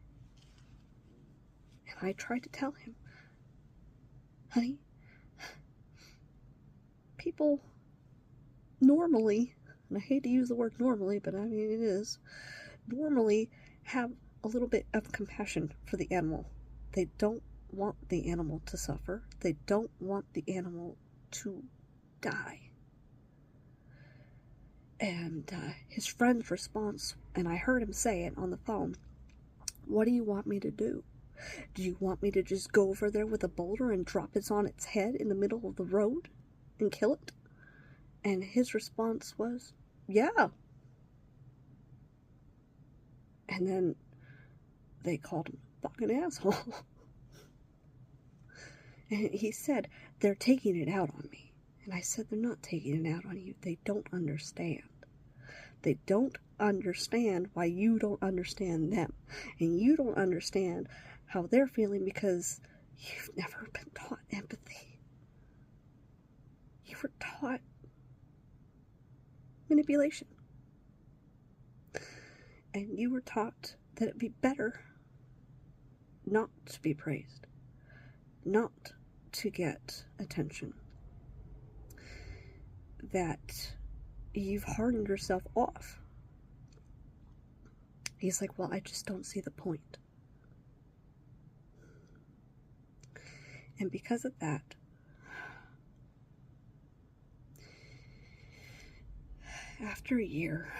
Speaker 1: And I tried to tell him, honey, people normally, and I hate to use the word normally, but I mean it is, normally have a little bit of compassion for the animal. They don't want the animal to suffer. They don't want the animal to die. And his friend's response, and I heard him say it on the phone, what do you want me to do? Do you want me to just go over there with a boulder and drop it on its head in the middle of the road and kill it? And his response was, yeah. And then they called him a fucking asshole. And he said, they're taking it out on me. And I said, they're not taking it out on you. They don't understand. They don't understand why you don't understand them. And you don't understand how they're feeling because you've never been taught empathy. You were taught manipulation. And you were taught that it'd be better not to be praised, not to get attention, that you've hardened yourself off. He's like, well, I just don't see the point. And because of that, after a year,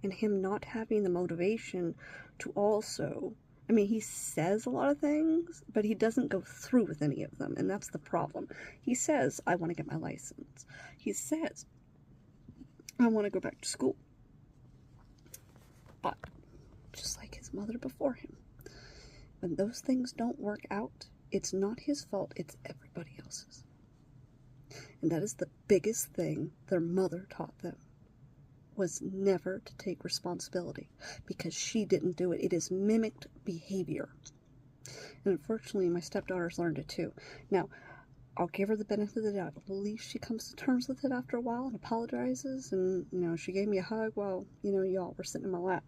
Speaker 1: and him not having the motivation to also, I mean, he says a lot of things, but he doesn't go through with any of them, and that's the problem. He says, I want to get my license. He says, I want to go back to school. But, just like his mother before him, when those things don't work out, it's not his fault, it's everybody else's. And that is the biggest thing their mother taught them, was never to take responsibility, because she didn't do it. It is mimicked behavior. And unfortunately, my stepdaughter's learned it too. Now, I'll give her the benefit of the doubt. At least she comes to terms with it after a while and apologizes. And, she gave me a hug while, y'all were sitting in my lap.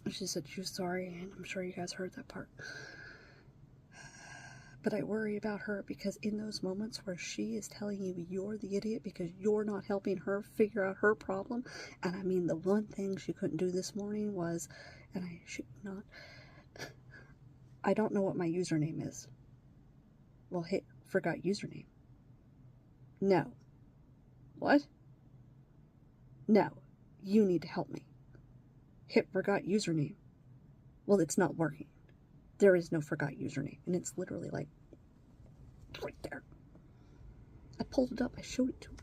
Speaker 1: She said she was sorry, and I'm sure you guys heard that part. But I worry about her, because in those moments where she is telling you you're the idiot because you're not helping her figure out her problem, and I mean, the one thing she couldn't do this morning was, and I should not, I don't know what my username is. Well, hit forgot username. No. What? No. You need to help me. Hit forgot username. Well, it's not working. There is no forgot username. And it's literally like right there. I pulled it up. I showed it to her.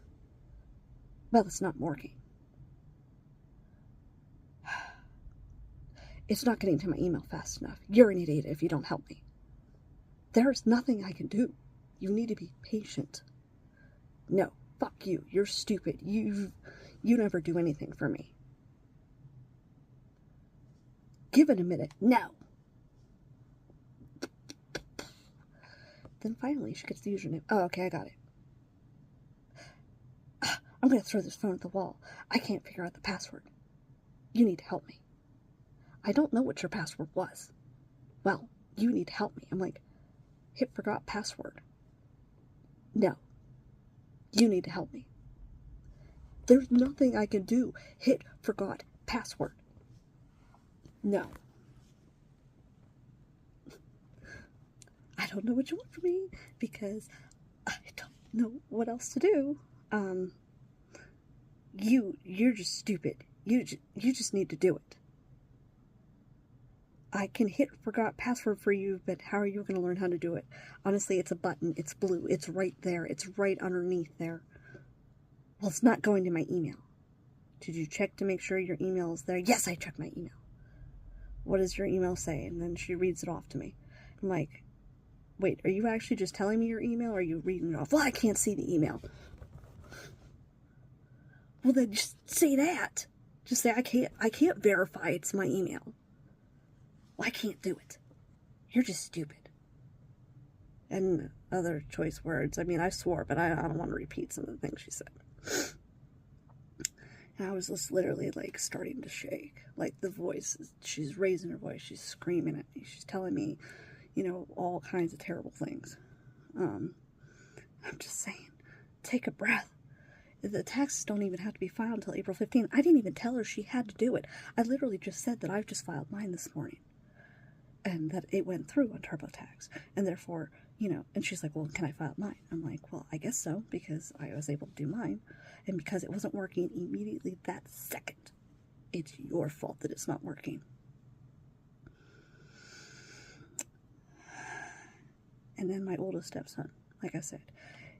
Speaker 1: Well, it's not working. It's not getting to my email fast enough. You're an idiot if you don't help me. There's nothing I can do. You need to be patient. No, fuck you. You're stupid. You never do anything for me. Give it a minute. No. Then finally she gets the username. Oh, okay, I got it. I'm going to throw this phone at the wall. I can't figure out the password. You need to help me. I don't know what your password was. Well, you need to help me. I'm like, hit forgot password. No. You need to help me. There's nothing I can do. Hit forgot password. No. I don't know what you want from me, because I don't know what else to do. You're just stupid. You just need to do it. I can hit forgot password for you, but how are you going to learn how to do it? Honestly, it's a button. It's blue. It's right there. It's right underneath there. Well, it's not going to my email. Did you check to make sure your email is there? Yes, I checked my email. What does your email say? And then she reads it off to me. I'm like, wait, are you actually just telling me your email, or are you reading it off? Well, I can't see the email. Well, then just say that. Just say, I can't verify it's my email. Well, I can't do it. You're just stupid. And other choice words. I mean, I swore, but I don't want to repeat some of the things she said. And I was just literally, like, starting to shake. Like, the voice, she's raising her voice. She's screaming at me. She's telling me, all kinds of terrible things. I'm just saying, take a breath. The taxes don't even have to be filed until April 15th. I didn't even tell her she had to do it. I literally just said that I've just filed mine this morning. And that it went through on TurboTax. And therefore, and she's like, well, can I file mine? I'm like, well, I guess so, because I was able to do mine. And because it wasn't working immediately that second, it's your fault that it's not working. And then my oldest stepson, like I said,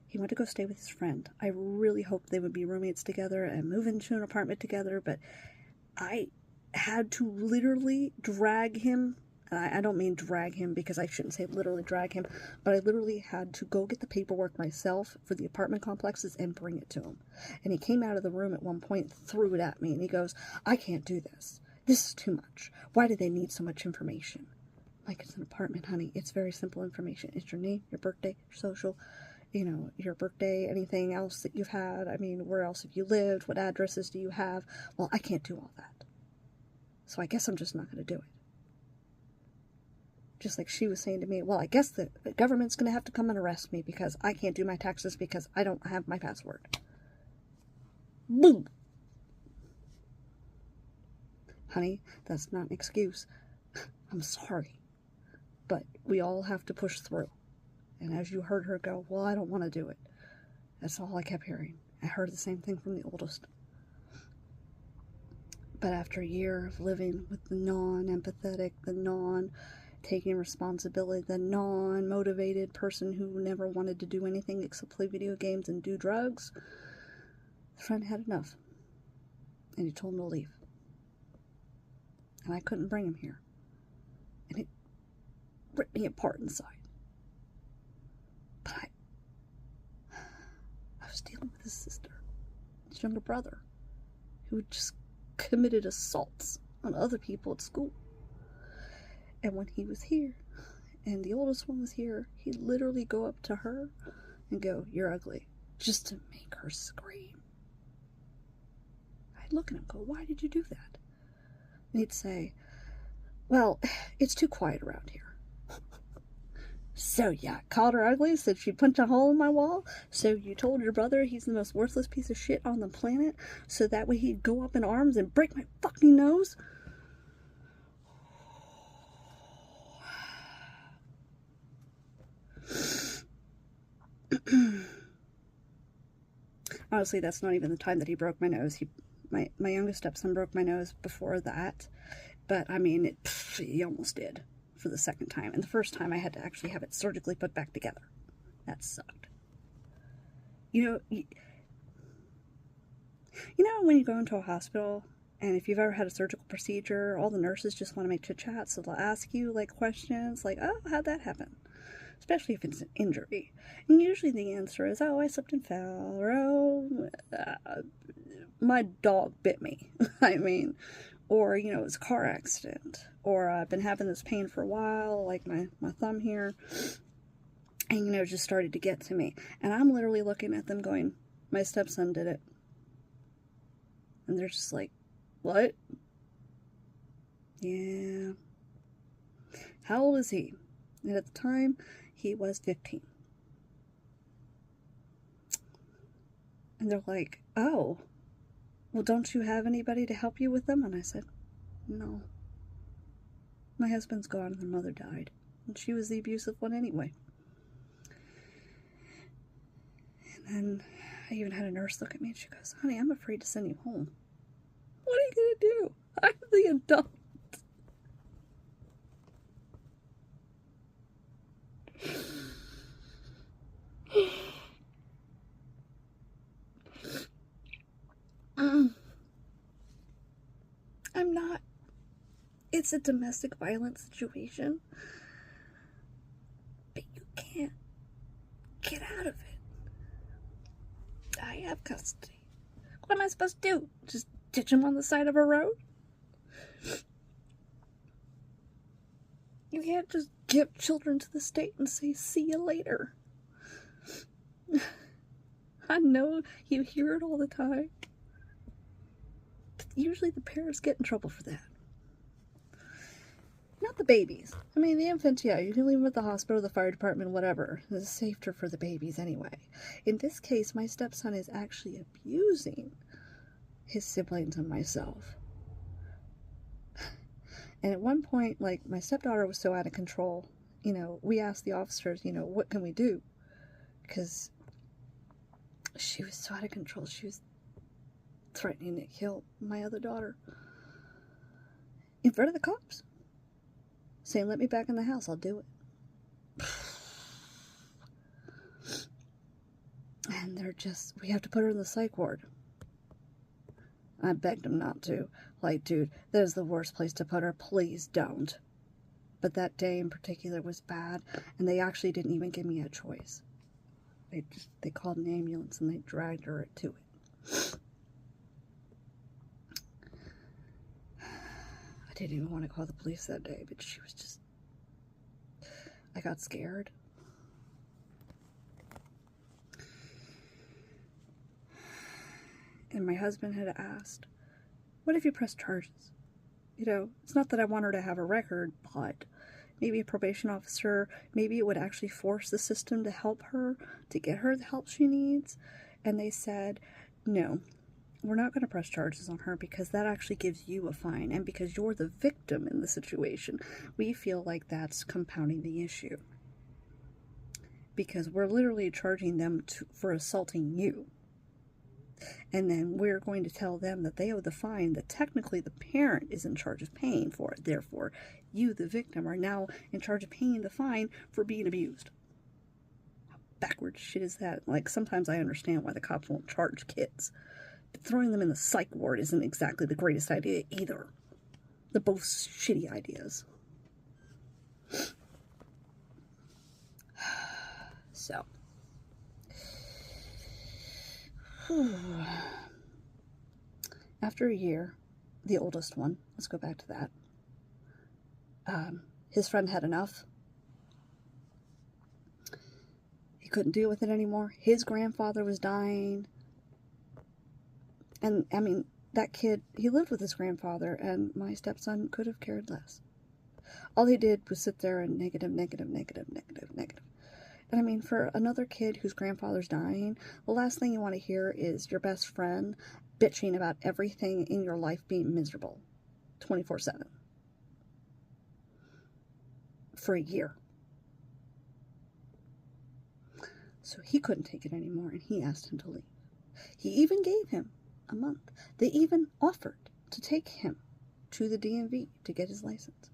Speaker 1: he went to go stay with his friend. I really hoped they would be roommates together and move into an apartment together, but I had to literally drag him. I don't mean drag him because I shouldn't say literally drag him, but I literally had to go get the paperwork myself for the apartment complexes and bring it to him. And he came out of the room at one point, threw it at me, and he goes, I can't do this. This is too much. Why do they need so much information? Like, it's an apartment, honey. It's very simple information. It's your name, your birthday, your social, your birthday, anything else that you've had. I mean, where else have you lived? What addresses do you have? Well, I can't do all that. So I guess I'm just not going to do it. Just like she was saying to me, well, I guess the government's going to have to come and arrest me because I can't do my taxes because I don't have my password. Boom! Honey, that's not an excuse. I'm sorry. But we all have to push through. And as you heard her go, well, I don't want to do it. That's all I kept hearing. I heard the same thing from the oldest. But after a year of living with the non-empathetic, the non-taking responsibility, the non-motivated person who never wanted to do anything except play video games and do drugs, the friend had enough. And he told him to leave. and I couldn't bring him here. And it ripped me apart inside. But I was dealing with his sister, his younger brother, who had just committed assaults on other people at school. And when he was here, and the oldest one was here, he'd literally go up to her and go, "You're ugly," just to make her scream. I'd look at him and go, "Why did you do that?" And he'd say, "Well, it's too quiet around here." "So yeah, called her ugly, said she'd punch a hole in my wall, so you told your brother he's the most worthless piece of shit on the planet, so that way he'd go up in arms and break my fucking nose?" Honestly, that's not even the time that he broke my nose. My youngest stepson broke my nose before that, but I mean, he almost did for the second time. And the first time I had to actually have it surgically put back together. That sucked. You know when you go into a hospital, and if you've ever had a surgical procedure, all the nurses just want to make chit-chat, so they'll ask you, like, questions like, "Oh, how'd that happen?" Especially if it's an injury. And usually the answer is, "Oh, I slipped and fell," or, "Oh, my dog bit me." I mean, or, it was a car accident, or I've been having this pain for a while, like my thumb here, and, it just started to get to me. And I'm literally looking at them going, "My stepson did it." And they're just like, "What?" Yeah. How old is he? And at the time, he was 15. And they're like, "Oh, well, don't you have anybody to help you with them?" And I said, "No. My husband's gone and their mother died. And she was the abusive one anyway." And then I even had a nurse look at me and she goes, "Honey, I'm afraid to send you home." What are you going to do? I'm the adult. I'm not. It's a domestic violence situation. But you can't get out of it. I have custody. What am I supposed to do? Just ditch him on the side of a road? You can't just give children to the state and say, "See you later." I know you hear it all the time. But usually the parents get in trouble for that. Not the babies. I mean, the infants, yeah, you can leave them at the hospital, the fire department, whatever. It's safer for the babies anyway. In this case, my stepson is actually abusing his siblings and myself. And at one point, like, my stepdaughter was so out of control, we asked the officers, "What can we do?" Because she was so out of control. She was threatening to kill my other daughter in front of the cops, saying, "Let me back in the house, I'll do it." And we have to put her in the psych ward. I begged him not to. Like, "Dude, that is the worst place to put her. Please don't." But that day in particular was bad, and they actually didn't even give me a choice. They called an ambulance and they dragged her to it. I didn't even want to call the police that day, but she was just... I got scared. And my husband had asked, "What if you press charges?" It's not that I want her to have a record, but maybe a probation officer, maybe it would actually force the system to help her, to get her the help she needs. And they said, "No, we're not going to press charges on her because that actually gives you a fine. And because you're the victim in the situation, we feel like that's compounding the issue. Because we're literally charging them for assaulting you. And then we're going to tell them that they owe the fine, that technically the parent is in charge of paying for it. Therefore, you, the victim, are now in charge of paying the fine for being abused." How backward shit is that? Like, sometimes I understand why the cops won't charge kids. But throwing them in the psych ward isn't exactly the greatest idea either. They're both shitty ideas. So. After a year, the oldest one, let's go back to that, his friend had enough. He couldn't deal with it anymore. His grandfather was dying. And, I mean, that kid, he lived with his grandfather, and my stepson could have cared less. All he did was sit there and negative. And, I mean, for another kid whose grandfather's dying, the last thing you want to hear is your best friend bitching about everything in your life being miserable 24/7 for a year. So he couldn't take it anymore, and he asked him to leave. He even gave him a month. They even offered to take him to the DMV to get his license.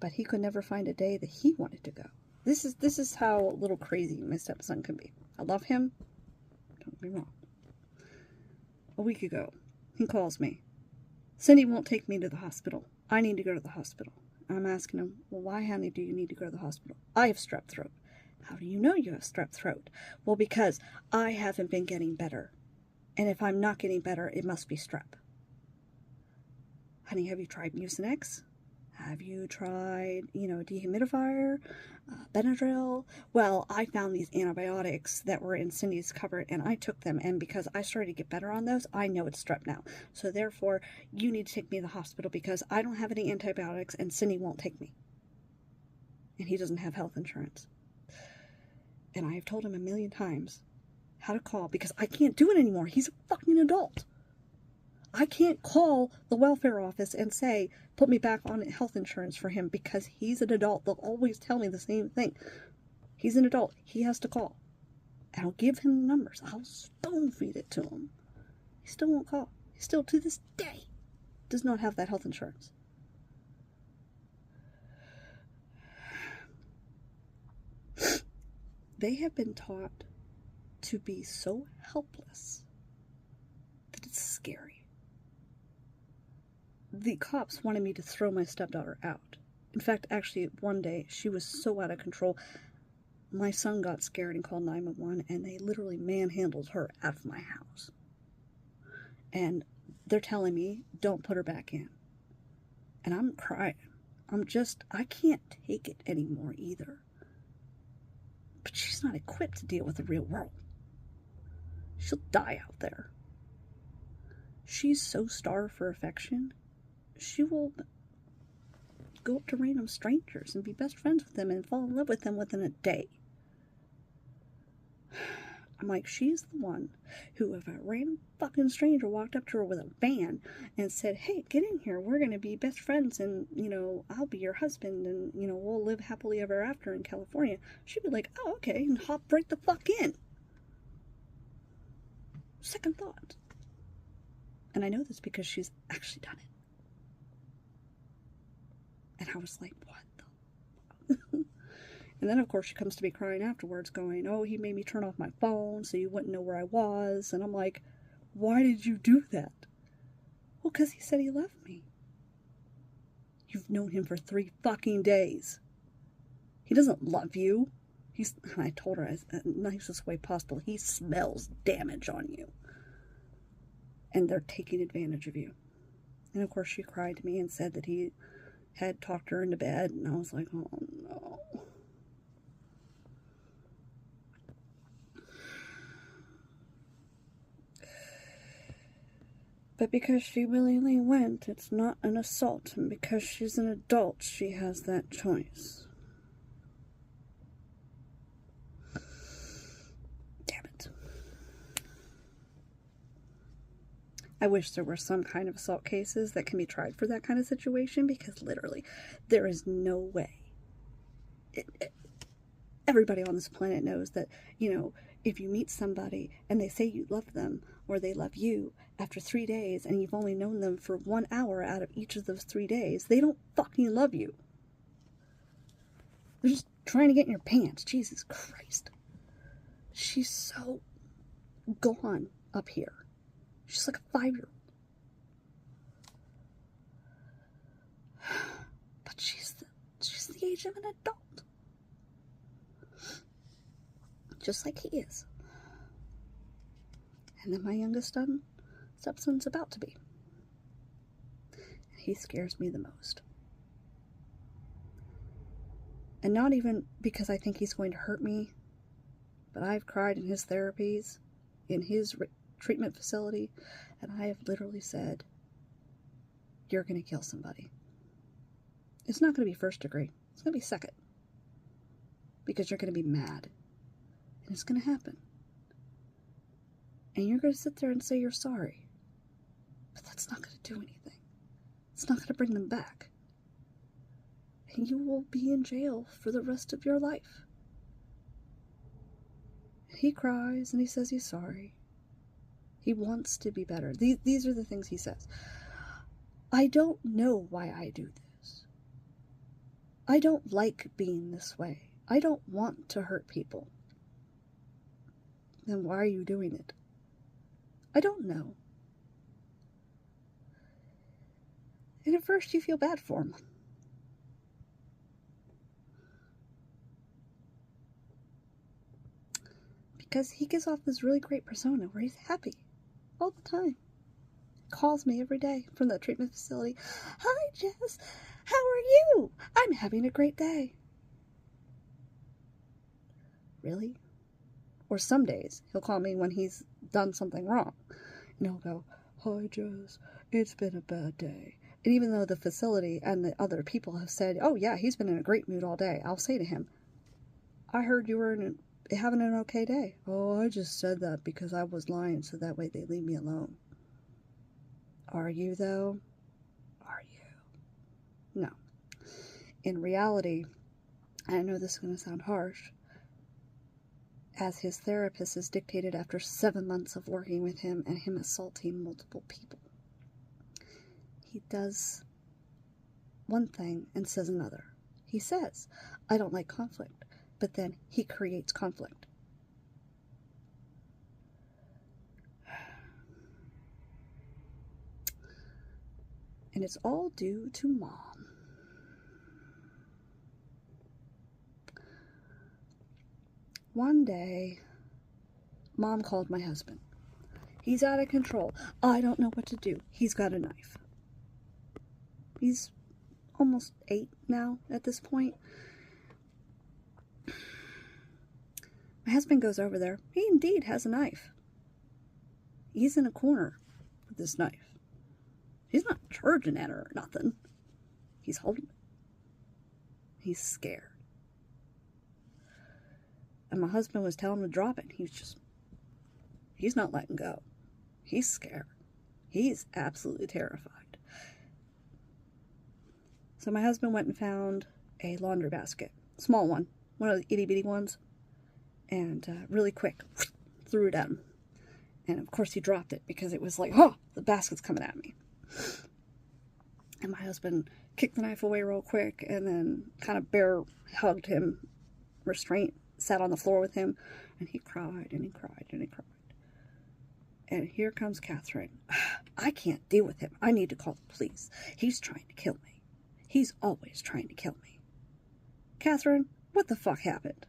Speaker 1: But he could never find a day that he wanted to go. This is how little crazy my stepson can be. I love him. Don't get me wrong. A week ago, he calls me. Cindy won't take me to the hospital. I need to go to the hospital. I'm asking him, well, why, honey, do you need to go to the hospital? I have strep throat. How do you know you have strep throat? Well, because I haven't been getting better. And if I'm not getting better, it must be strep. Honey, have you tried Mucinex? Have you tried, dehumidifier, Benadryl? Well, I found these antibiotics that were in Cindy's cupboard, and I took them, and because I started to get better on those, I know it's strep now. So therefore, you need to take me to the hospital because I don't have any antibiotics, and Cindy won't take me. And he doesn't have health insurance. And I have told him a million times how to call because I can't do it anymore. He's a fucking adult. I can't call the welfare office and say, put me back on health insurance for him because he's an adult. They'll always tell me the same thing. He's an adult. He has to call. And I'll give him the numbers. I'll stone feed it to him. He still won't call. He still, to this day, does not have that health insurance. They have been taught to be so helpless that it's scary. The cops wanted me to throw my stepdaughter out. In fact, actually, one day, she was so out of control, my son got scared and called 911, and they literally manhandled her out of my house. And they're telling me, don't put her back in. And I'm crying. I can't take it anymore either. But she's not equipped to deal with the real world. She'll die out there. She's so starved for affection, she will go up to random strangers and be best friends with them and fall in love with them within a day. I'm like, she's the one who, if a random fucking stranger walked up to her with a van and said, hey, get in here, we're going to be best friends and, I'll be your husband and, we'll live happily ever after in California, she'd be like, oh, okay, and hop right the fuck in. Second thought. And I know this because she's actually done it. And I was like, what the? And then, of course, she comes to me crying afterwards going, oh, he made me turn off my phone so you wouldn't know where I was. And I'm like, why did you do that? Well, because he said he loved me. You've known him for 3 fucking days. He doesn't love you. I told her in the nicest way possible, he smells damage on you. And they're taking advantage of you. And, of course, she cried to me and said that he had talked her into bed. And I was like, oh, no. But because she willingly went, it's not an assault. And because she's an adult, she has that choice. Damn it. I wish there were some kind of assault cases that can be tried for that kind of situation, because literally, there is no way. Everybody on this planet knows that, if you meet somebody and they say you love them or they love you after 3 days and you've only known them for 1 hour out of each of those 3 days, they don't fucking love you. They're just trying to get in your pants. Jesus Christ. She's so gone up here. She's like a 5-year-old. But she's the age of an adult. Just like he is. And then my youngest stepson's about to be. And he scares me the most. And not even because I think he's going to hurt me, but I've cried in his therapies, in his treatment facility, and I have literally said, you're going to kill somebody. It's not going to be first degree. It's going to be second. Because you're going to be mad. And it's going to happen. And you're going to sit there and say you're sorry. But that's not going to do anything. It's not going to bring them back. And you will be in jail for the rest of your life. He cries and he says he's sorry. He wants to be better. These are the things he says. I don't know why I do this. I don't like being this way. I don't want to hurt people. Then why are you doing it? I don't know. And at first you feel bad for him. Because he gives off this really great persona where he's happy all the time. Calls me every day from the treatment facility. Hi, Jess. How are you? I'm having a great day. Really? Or some days he'll call me when he's done something wrong. And he'll go, hi, Jess. It's been a bad day. And even though the facility and the other people have said, oh, yeah, he's been in a great mood all day, I'll say to him, I heard you were having an okay day. Oh, I just said that because I was lying so that way they leave me alone. Are you, though? Are you? No. In reality, I know this is going to sound harsh, as his therapist has dictated after 7 months of working with him and him assaulting multiple people. He does one thing and says another. He says, I don't like conflict, but then he creates conflict. And it's all due to Mom. One day, Mom called my husband. He's out of control. I don't know what to do. He's got a knife. He's almost 8 now at this point. My husband goes over there. He indeed has a knife. He's in a corner with this knife. He's not charging at her or nothing. He's holding it. He's scared. And my husband was telling him to drop it. He's not letting go. He's scared. He's absolutely terrified. So my husband went and found a laundry basket. Small one. One of the itty bitty ones. And really quick, threw it at him. And of course he dropped it because it was like, oh, the basket's coming at me. And my husband kicked the knife away real quick and then kind of bear hugged him, restraint, sat on the floor with him, and he cried and he cried and he cried. And here comes Catherine. I can't deal with him. I need to call the police. He's trying to kill me. He's always trying to kill me. Catherine, what the fuck happened?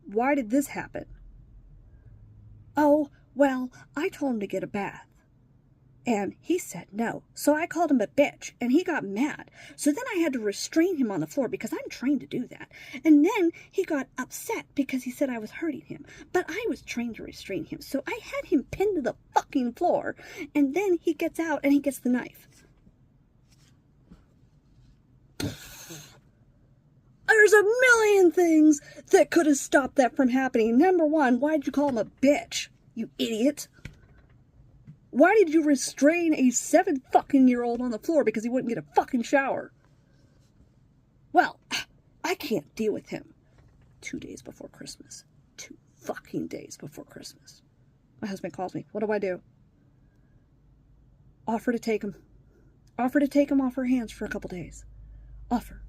Speaker 1: Why did this happen? Oh, well, I told him to get a bath. And he said no. So I called him a bitch, and he got mad. So then I had to restrain him on the floor because I'm trained to do that. And then he got upset because he said I was hurting him. But I was trained to restrain him. So I had him pinned to the fucking floor. And then he gets out and he gets the knife. There's a million things that could have stopped that from happening. Number one, why'd you call him a bitch, you idiot? Why did you restrain a 7-fucking-year-old on the floor because he wouldn't get a fucking shower? Well, I can't deal with him. 2 days before Christmas. 2 fucking days before Christmas. My husband calls me. What do I do? Offer to take him. Offer to take him off her hands for a couple days. Offer.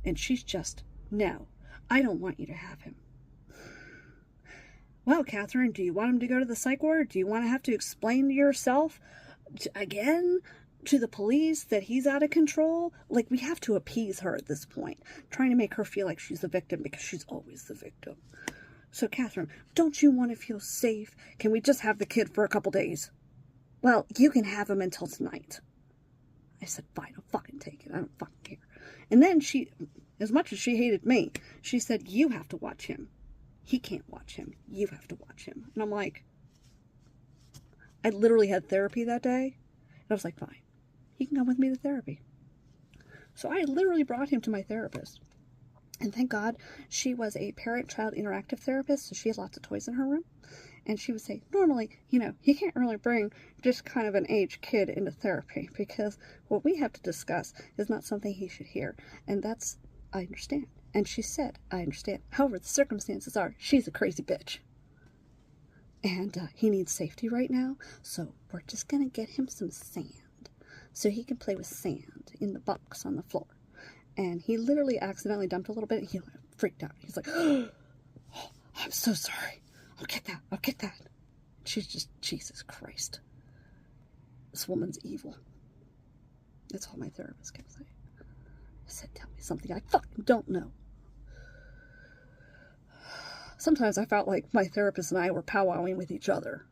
Speaker 1: And she's just, no, I don't want you to have him. Well, Catherine, do you want him to go to the psych ward? Do you want to have to explain to yourself again to the police that he's out of control. Like, we have to appease her at this point, trying to make her feel like she's the victim, because she's always the victim. So, Catherine, don't you want to feel safe? Can we just have the kid for a couple days? Well, you can have him until tonight. I said, fine, I'll fucking take it. I don't fucking care. And then she, as much as she hated me, she said, you have to watch him. He can't watch him. You have to watch him. And I'm like, I literally had therapy that day. And I was like, fine, he can come with me to therapy. So I literally brought him to my therapist. And thank God she was a parent-child interactive therapist, so she had lots of toys in her room. And she would say, normally, you can't really bring just kind of an aged kid into therapy, because what we have to discuss is not something he should hear. And that's, I understand. And she said, I understand. However, the circumstances are, she's a crazy bitch. And he needs safety right now, so we're just going to get him some sand, so he can play with sand in the box on the floor. And he literally accidentally dumped a little bit, and he freaked out. He's like, oh, I'm so sorry. I'll get that. She's just, Jesus Christ. This woman's evil. That's all my therapist kept saying. I said, tell me something I fucking don't know. Sometimes I felt like my therapist and I were powwowing with each other.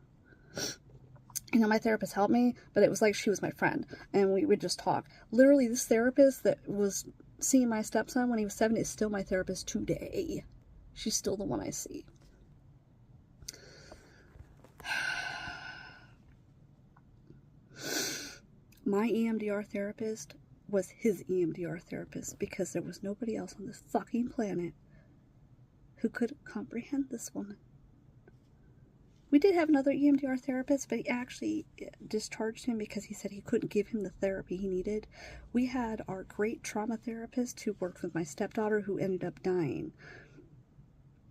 Speaker 1: My therapist helped me, but it was like she was my friend, and we would just talk. Literally, this therapist that was seeing my stepson when he was 7 is still my therapist today. She's still the one I see. My EMDR therapist was his EMDR therapist, because there was nobody else on this fucking planet who could comprehend this woman. We did have another EMDR therapist, but he actually discharged him because he said he couldn't give him the therapy he needed. We had our great trauma therapist who worked with my stepdaughter, who ended up dying.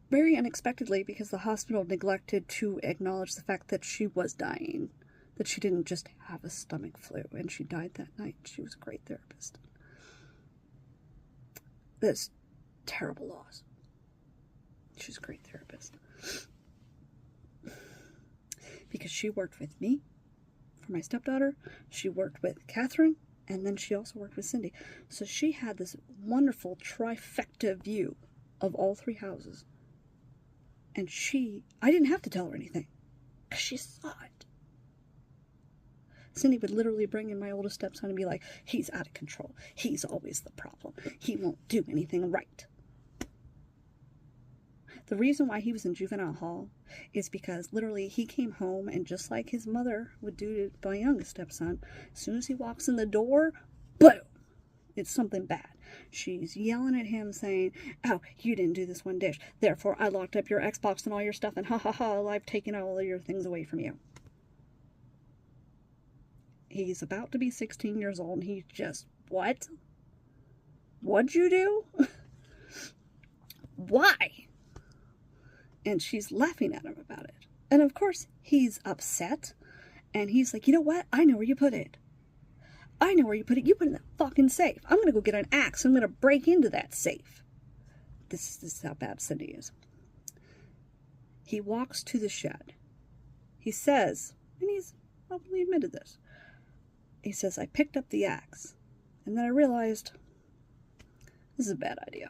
Speaker 1: Very unexpectedly, because the hospital neglected to acknowledge the fact that she was dying. That she didn't just have a stomach flu, and she died that night. She was a great therapist. That's terrible loss. She was a great therapist. Because she worked with me for my stepdaughter, she worked with Catherine, and then she also worked with Cindy. So she had this wonderful trifecta view of all three houses. And I didn't have to tell her anything, because she saw it. Cindy would literally bring in my oldest stepson and be like, he's out of control. He's always the problem. He won't do anything right. The reason why he was in juvenile hall is because literally he came home, and just like his mother would do to my youngest stepson, as soon as he walks in the door, boom, it's something bad. She's yelling at him saying, oh, you didn't do this one dish. Therefore, I locked up your Xbox and all your stuff, and ha ha ha, I've taken all of your things away from you. He's about to be 16 years old, and he's just, what? What'd you do? Why? And she's laughing at him about it. And of course, he's upset. And he's like, you know what? I know where you put it. I know where you put it. You put it in that fucking safe. I'm going to go get an axe. I'm going to break into that safe. This is how bad Cindy is. He walks to the shed. He says, and he's openly admitted this. He says, I picked up the axe. And then I realized, this is a bad idea.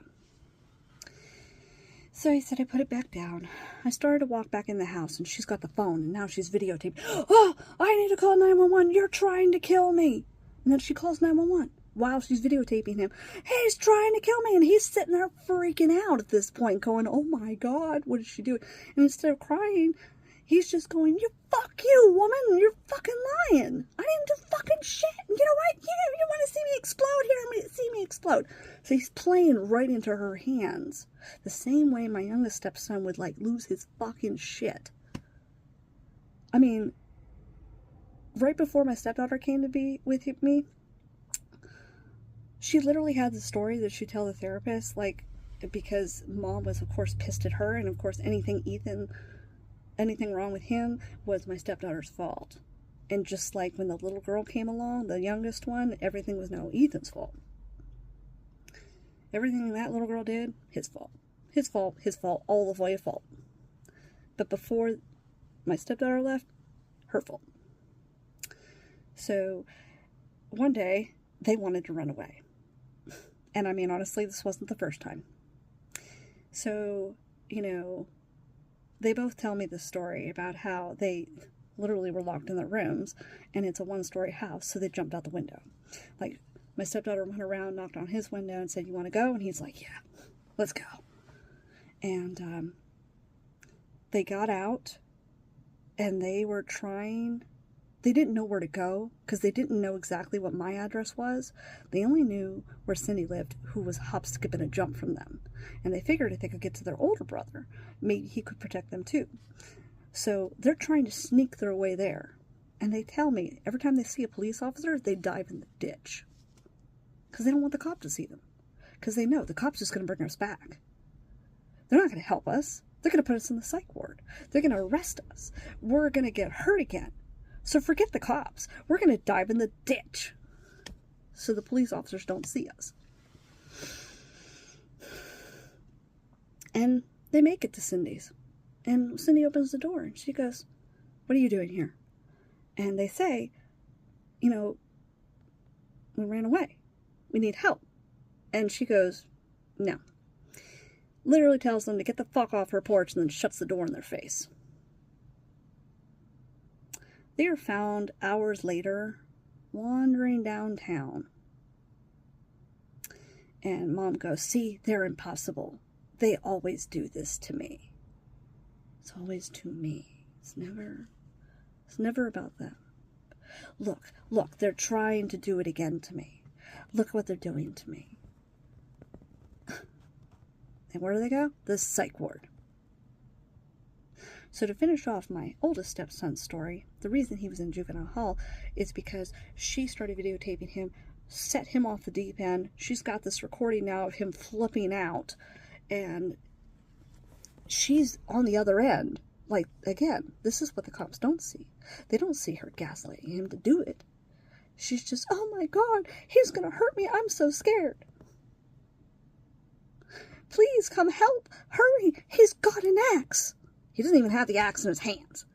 Speaker 1: So he said, I put it back down. I started to walk back in the house, and she's got the phone, and now she's videotaped. Oh, I need to call 911. You're trying to kill me. And then she calls 911 while she's videotaping him. He's trying to kill me. And he's sitting there freaking out at this point, going, oh my God, what is she doing? And instead of crying, he's just going, fuck you, woman. You're fucking lying. I didn't do fucking shit. You know what? You want to see me explode? Here, see me explode. So he's playing right into her hands. The same way my youngest stepson would, lose his fucking shit. I mean, right before my stepdaughter came to be with me, she literally had the story that she'd tell the therapist, because mom was, of course, pissed at her, and, of course, anything wrong with him was my stepdaughter's fault. And just like when the little girl came along, the youngest one, everything was now Ethan's fault. Everything that little girl did, his fault. His fault, his fault, all the way fault. But before my stepdaughter left, her fault. So one day, they wanted to run away. And I mean, honestly, this wasn't the first time. So, they both tell me this story about how they literally were locked in their rooms, and it's a one-story house, so they jumped out the window. Like, my stepdaughter went around, knocked on his window, and said, "You want to go?" And he's like, "Yeah, let's go." And they got out, and they were trying... They didn't know where to go, because they didn't know exactly what my address was. They only knew where Cindy lived, who was hop, skip, and a jump from them. And they figured if they could get to their older brother, maybe he could protect them too. So they're trying to sneak their way there. And they tell me, every time they see a police officer, they dive in the ditch. Because they don't want the cop to see them. Because they know the cop's just going to bring us back. They're not going to help us. They're going to put us in the psych ward. They're going to arrest us. We're going to get hurt again. So forget the cops. We're going to dive in the ditch so the police officers don't see us. And they make it to Cindy's. And Cindy opens the door and she goes, "What are you doing here?" And they say, "We ran away. We need help." And she goes, "No." Literally tells them to get the fuck off her porch and then shuts the door in their face. They are found hours later, wandering downtown. And Mom goes, "See, they're impossible. They always do this to me." It's always to me. It's never about them. Look, they're trying to do it again to me. Look what they're doing to me. And where do they go? The psych ward. So to finish off my oldest stepson's story, the reason he was in juvenile hall is because she started videotaping him, set him off the deep end. She's got this recording now of him flipping out, and she's on the other end. Like, again, this is what the cops don't see. They don't see her gaslighting him to do it. She's just, "Oh my God, he's gonna hurt me. I'm so scared. Please come help. Hurry. He's got an axe." He doesn't even have the axe in his hands.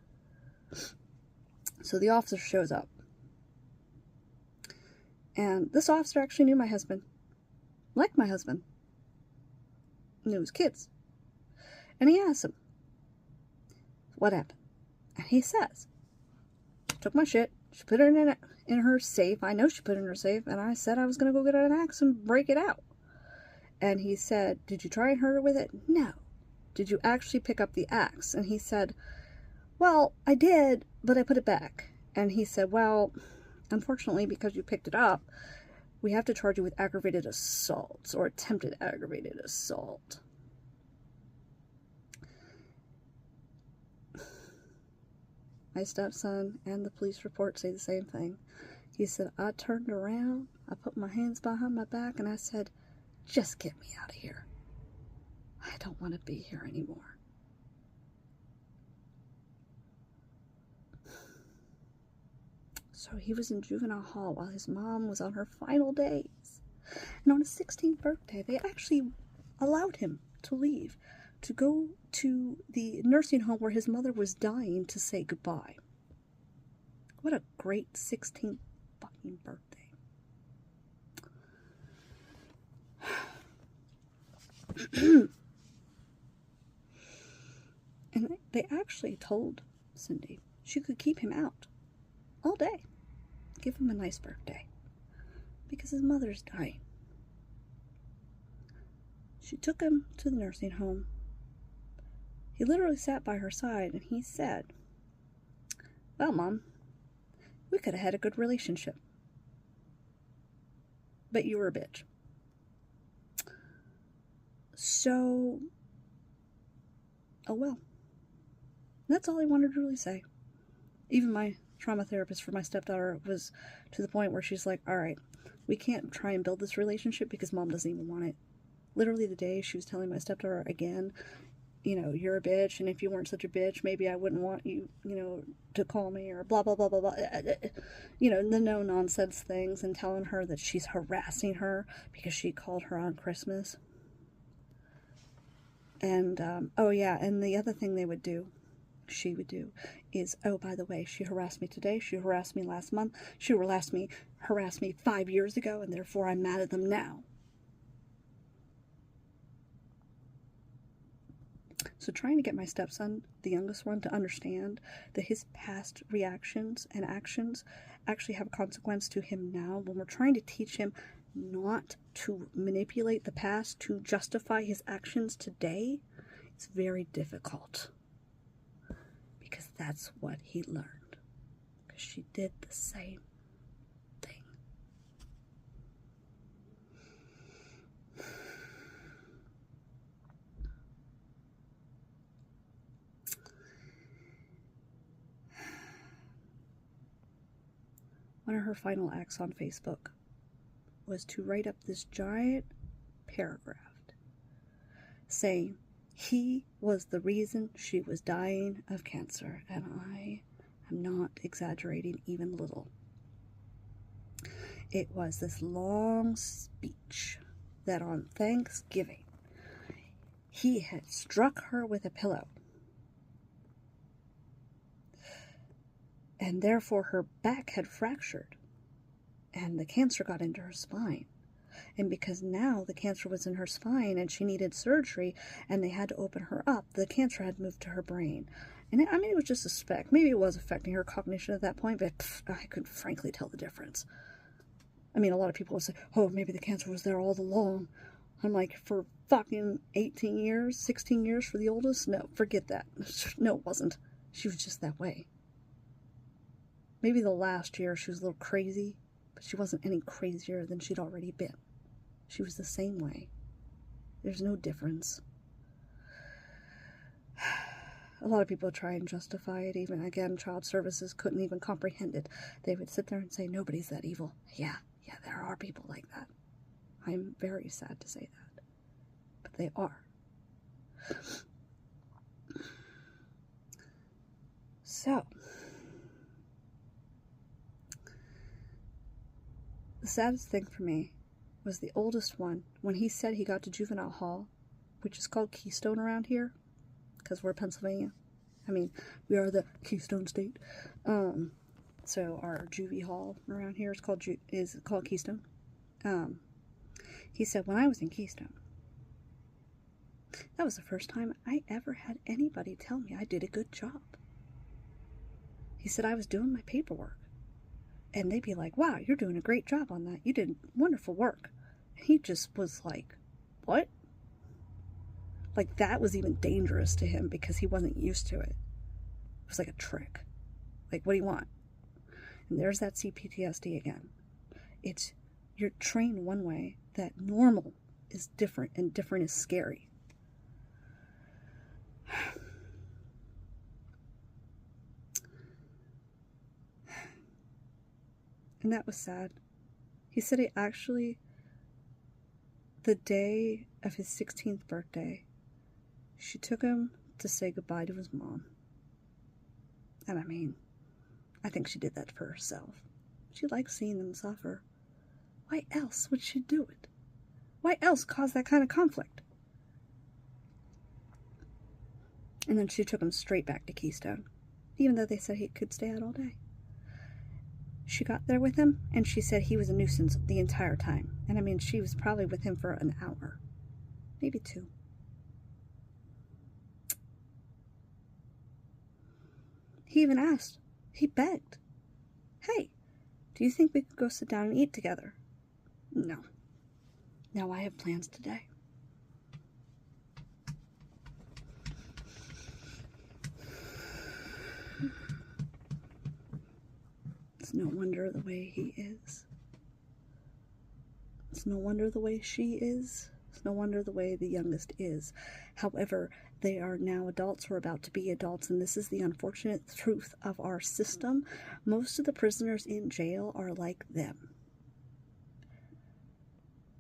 Speaker 1: So the officer shows up. And this officer actually knew my husband. Liked my husband. Knew his kids. And he asked him, "What happened?" And he says, "Took my shit. She put it in her safe. I know she put it in her safe. And I said I was going to go get an axe and break it out." And he said, "Did you try and hurt her with it?" "No." "Did you actually pick up the axe?" And he said, "Well, I did, but I put it back." And he said, "Well, unfortunately, because you picked it up, we have to charge you with aggravated assault or attempted aggravated assault." My stepson and the police report say the same thing. He said, "I turned around, I put my hands behind my back, and I said, 'Just get me out of here. I don't want to be here anymore.'" So he was in juvenile hall while his mom was on her final days. And on his 16th birthday, they actually allowed him to leave, to go to the nursing home where his mother was dying to say goodbye. What a great 16th fucking birthday. And they actually told Cindy she could keep him out all day. Give him a nice birthday. Because his mother's dying. She took him to the nursing home. He literally sat by her side and he said, "Well, Mom, we could have had a good relationship. But you were a bitch." So, oh well. That's all he wanted to really say. Even my trauma therapist for my stepdaughter was to the point where she's like, "All right, we can't try and build this relationship because Mom doesn't even want it." Literally the day she was telling my stepdaughter again, "You're a bitch, and if you weren't such a bitch, maybe I wouldn't want you, to call me," or blah, blah, blah, blah, blah. The no-nonsense things, and telling her that she's harassing her because she called her on Christmas. And, oh yeah, and the other thing she would do, is, oh, by the way, she harassed me today, she harassed me last month, she harassed me 5 years ago, and therefore I'm mad at them now. So trying to get my stepson, the youngest one, to understand that his past reactions and actions actually have a consequence to him now, when we're trying to teach him not to manipulate the past to justify his actions today, it's very difficult. Because that's what he learned. Because she did the same thing. One of her final acts on Facebook was to write up this giant paragraph saying he was the reason she was dying of cancer, and I am not exaggerating even a little. It was this long speech that on Thanksgiving he had struck her with a pillow, and therefore her back had fractured, and the cancer got into her spine. And because now the cancer was in her spine and she needed surgery and they had to open her up, the cancer had moved to her brain. And it was just a speck. Maybe it was affecting her cognition at that point, but I couldn't frankly tell the difference. I mean, a lot of people would say, oh, maybe the cancer was there all along. I'm like, for fucking 18 years, 16 years for the oldest? No, forget that. No, it wasn't. She was just that way. Maybe the last year she was a little crazy, but she wasn't any crazier than she'd already been. She was the same way. There's no difference. A lot of people try and justify it. Even, again, child services couldn't even comprehend it. They would sit there and say, nobody's that evil. Yeah, there are people like that. I'm very sad to say that. But they are. So, the saddest thing for me was the oldest one, when he said he got to juvenile hall, which is called Keystone around here, because we're Pennsylvania. I mean, we are the Keystone State. So our juvie hall around here is called Keystone. He said, when I was in Keystone, that was the first time I ever had anybody tell me I did a good job. He said I was doing my paperwork, and they'd be like, wow, you're doing a great job on that. You did wonderful work. And he just was like, what? Like, that was even dangerous to him because he wasn't used to it. It was like a trick. Like, what do you want? And there's that C-PTSD again. You're trained one way, that normal is different, and different is scary. And that was sad. He said it actually, the day of his 16th birthday, she took him to say goodbye to his mom. And I mean, I think she did that for herself. She likes seeing them suffer. Why else would she do it? Why else cause that kind of conflict? And then she took him straight back to Keystone, even though they said he could stay out all day. She got there with him, and she said he was a nuisance the entire time. And I mean, she was probably with him for an hour. Maybe 2. He even asked. He begged. Hey, do you think we could go sit down and eat together? No. Now I have plans today. It's no wonder the way he is. It's no wonder the way she is. It's no wonder the way the youngest is. However, they are now adults or about to be adults, and this is the unfortunate truth of our system. Most of the prisoners in jail are like them.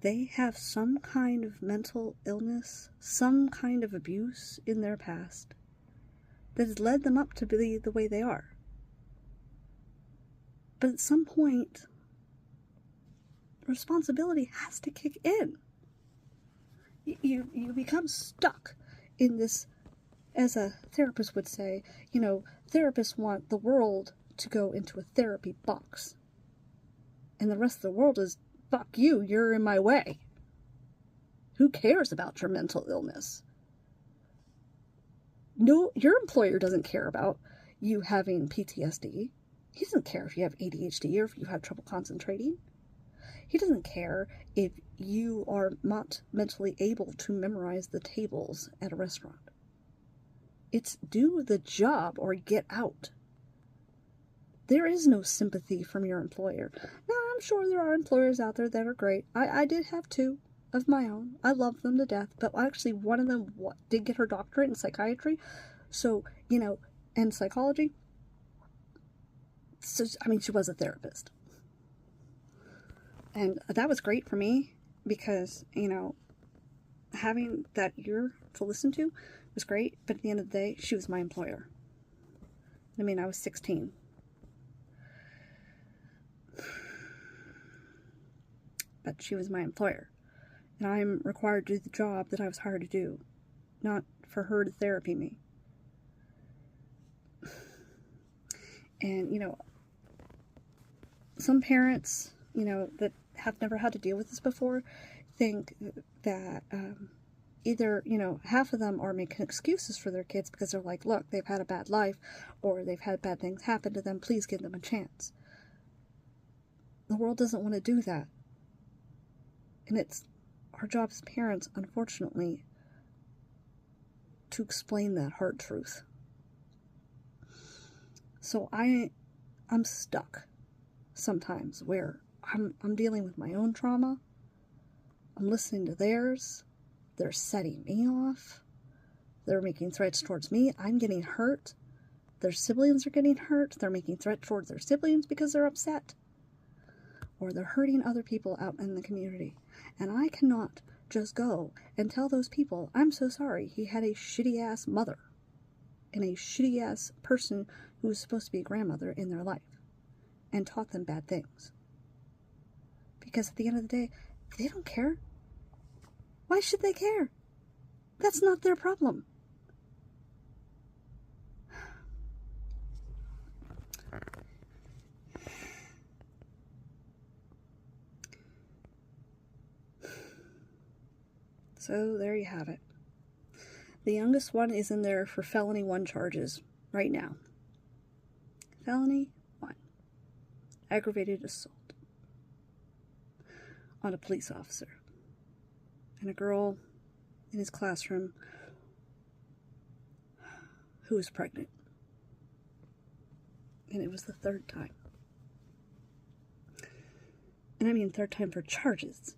Speaker 1: They have some kind of mental illness, some kind of abuse in their past that has led them up to be the way they are. But at some point, responsibility has to kick in. You become stuck in this, as a therapist would say, therapists want the world to go into a therapy box. And the rest of the world is, fuck you, you're in my way. Who cares about your mental illness? No, your employer doesn't care about you having PTSD. He doesn't care if you have ADHD or if you have trouble concentrating. He doesn't care if you are not mentally able to memorize the tables at a restaurant. It's do the job or get out. There is no sympathy from your employer. Now, I'm sure there are employers out there that are great. I did have 2 of my own. I love them to death. But actually, one of them did get her doctorate in psychiatry. So, and psychology. So, she was a therapist. And that was great for me because, having that ear to listen to was great. But at the end of the day, she was my employer. I was 16. But she was my employer. And I'm required to do the job that I was hired to do. Not for her to therapy me. And, some parents, that have never had to deal with this before, think that either, half of them are making excuses for their kids because they're like, look, they've had a bad life or they've had bad things happen to them. Please give them a chance. The world doesn't want to do that. And it's our job as parents, unfortunately, to explain that hard truth. So I'm stuck sometimes where I'm dealing with my own trauma. I'm listening to theirs. They're setting me off. They're making threats towards me. I'm getting hurt. Their siblings are getting hurt. They're making threats towards their siblings because they're upset. Or they're hurting other people out in the community. And I cannot just go and tell those people, I'm so sorry, he had a shitty-ass mother and a shitty-ass person who was supposed to be a grandmother in their life and taught them bad things. Because at the end of the day, they don't care. Why should they care? That's not their problem. So there you have it. The youngest one is in there for felony 1 charges right now. Felony 1. Aggravated assault on a police officer. And a girl in his classroom who was pregnant. And it was the 3rd time. And I mean 3rd time for charges,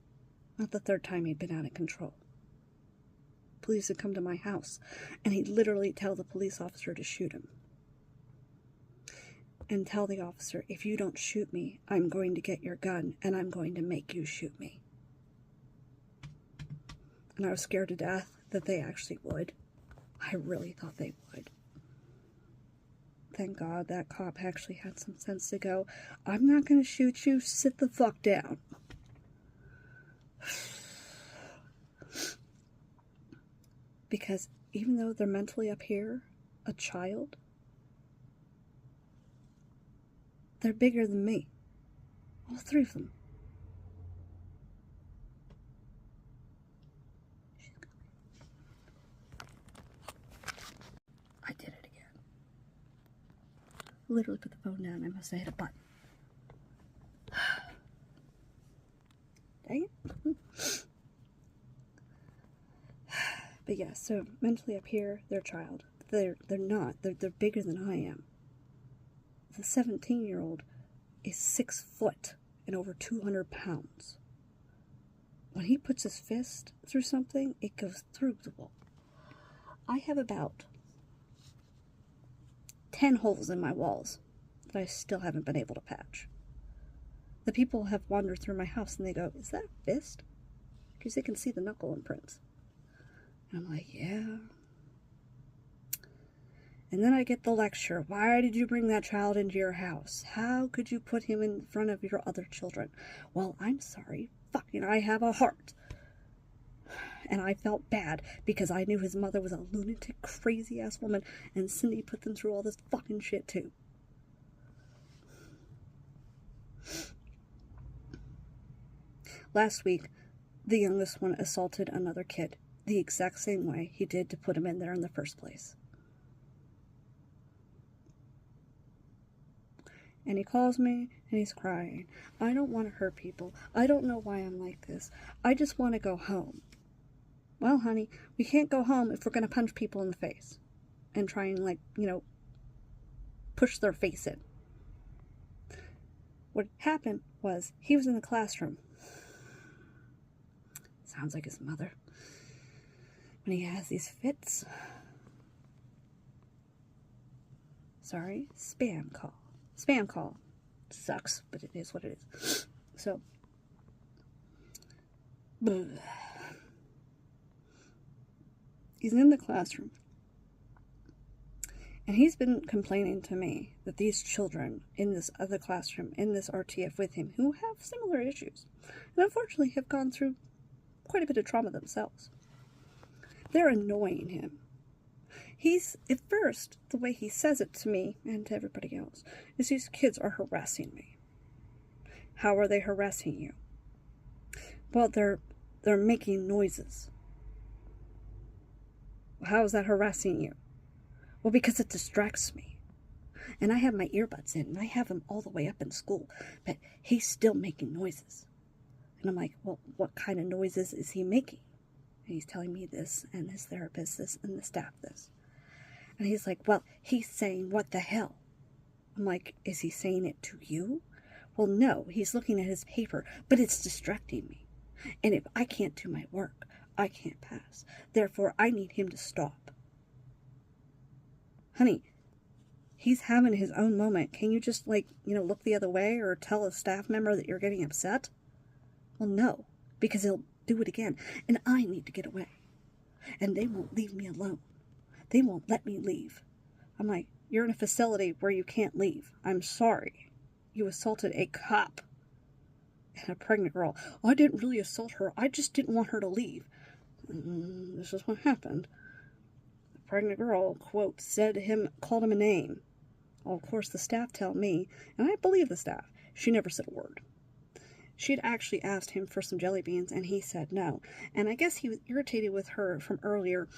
Speaker 1: not the 3rd time he'd been out of control. Police had come to my house, and he'd literally tell the police officer to shoot him. And tell the officer, if you don't shoot me, I'm going to get your gun, and I'm going to make you shoot me. And I was scared to death that they actually would. I really thought they would. Thank God that cop actually had some sense to go, I'm not going to shoot you, sit the fuck down. Because even though they're mentally up here, a child, they're bigger than me. All 3 of them. I did it again. Literally put the phone down. I must have hit a button. Dang it. But yeah, so mentally up here, they're a child. They're not. They're bigger than I am. The 17-year-old is 6 foot and over 200 pounds. When he puts his fist through something, it goes through the wall. I have about 10 holes in my walls that I still haven't been able to patch. The people have wandered through my house and they go, is that a fist? Because they can see the knuckle imprints. And I'm like, yeah. And then I get the lecture. Why did you bring that child into your house? How could you put him in front of your other children? Well, I'm sorry. Fucking, I have a heart. And I felt bad because I knew his mother was a lunatic, crazy-ass woman, and Cindy put them through all this fucking shit, too. Last week, the youngest one assaulted another kid the exact same way he did to put him in there in the first place. And he calls me, and he's crying. I don't want to hurt people. I don't know why I'm like this. I just want to go home. Well, honey, we can't go home if we're going to punch people in the face. And try and, push their face in. What happened was, he was in the classroom. Sounds like his mother. When he has these fits. Sorry, spam call. Spam call. Sucks, but it is what it is. So, he's in the classroom. And he's been complaining to me that these children in this other classroom, in this RTF with him, who have similar issues, and unfortunately have gone through quite a bit of trauma themselves, they're annoying him. At first, the way he says it to me and to everybody else is these kids are harassing me. How are they harassing you? Well, they're making noises. How is that harassing you? Well, because it distracts me. And I have my earbuds in, and I have them all the way up in school, but he's still making noises. And I'm like, well, what kind of noises is he making? And he's telling me this, and his therapist this, and the staff this. And he's like, well, he's saying, what the hell? I'm like, is he saying it to you? Well, no, he's looking at his paper, but it's distracting me. And if I can't do my work, I can't pass. Therefore, I need him to stop. Honey, he's having his own moment. Can you just, look the other way or tell a staff member that you're getting upset? Well, no, because he'll do it again. And I need to get away. And they won't leave me alone. They won't let me leave. I'm like, you're in a facility where you can't leave. I'm sorry. You assaulted a cop and a pregnant girl. I didn't really assault her. I just didn't want her to leave. This is what happened. The pregnant girl, quote, called him a name. Well, of course, the staff tell me, and I believe the staff, she never said a word. She'd actually asked him for some jelly beans, and he said no. And I guess he was irritated with her from earlier,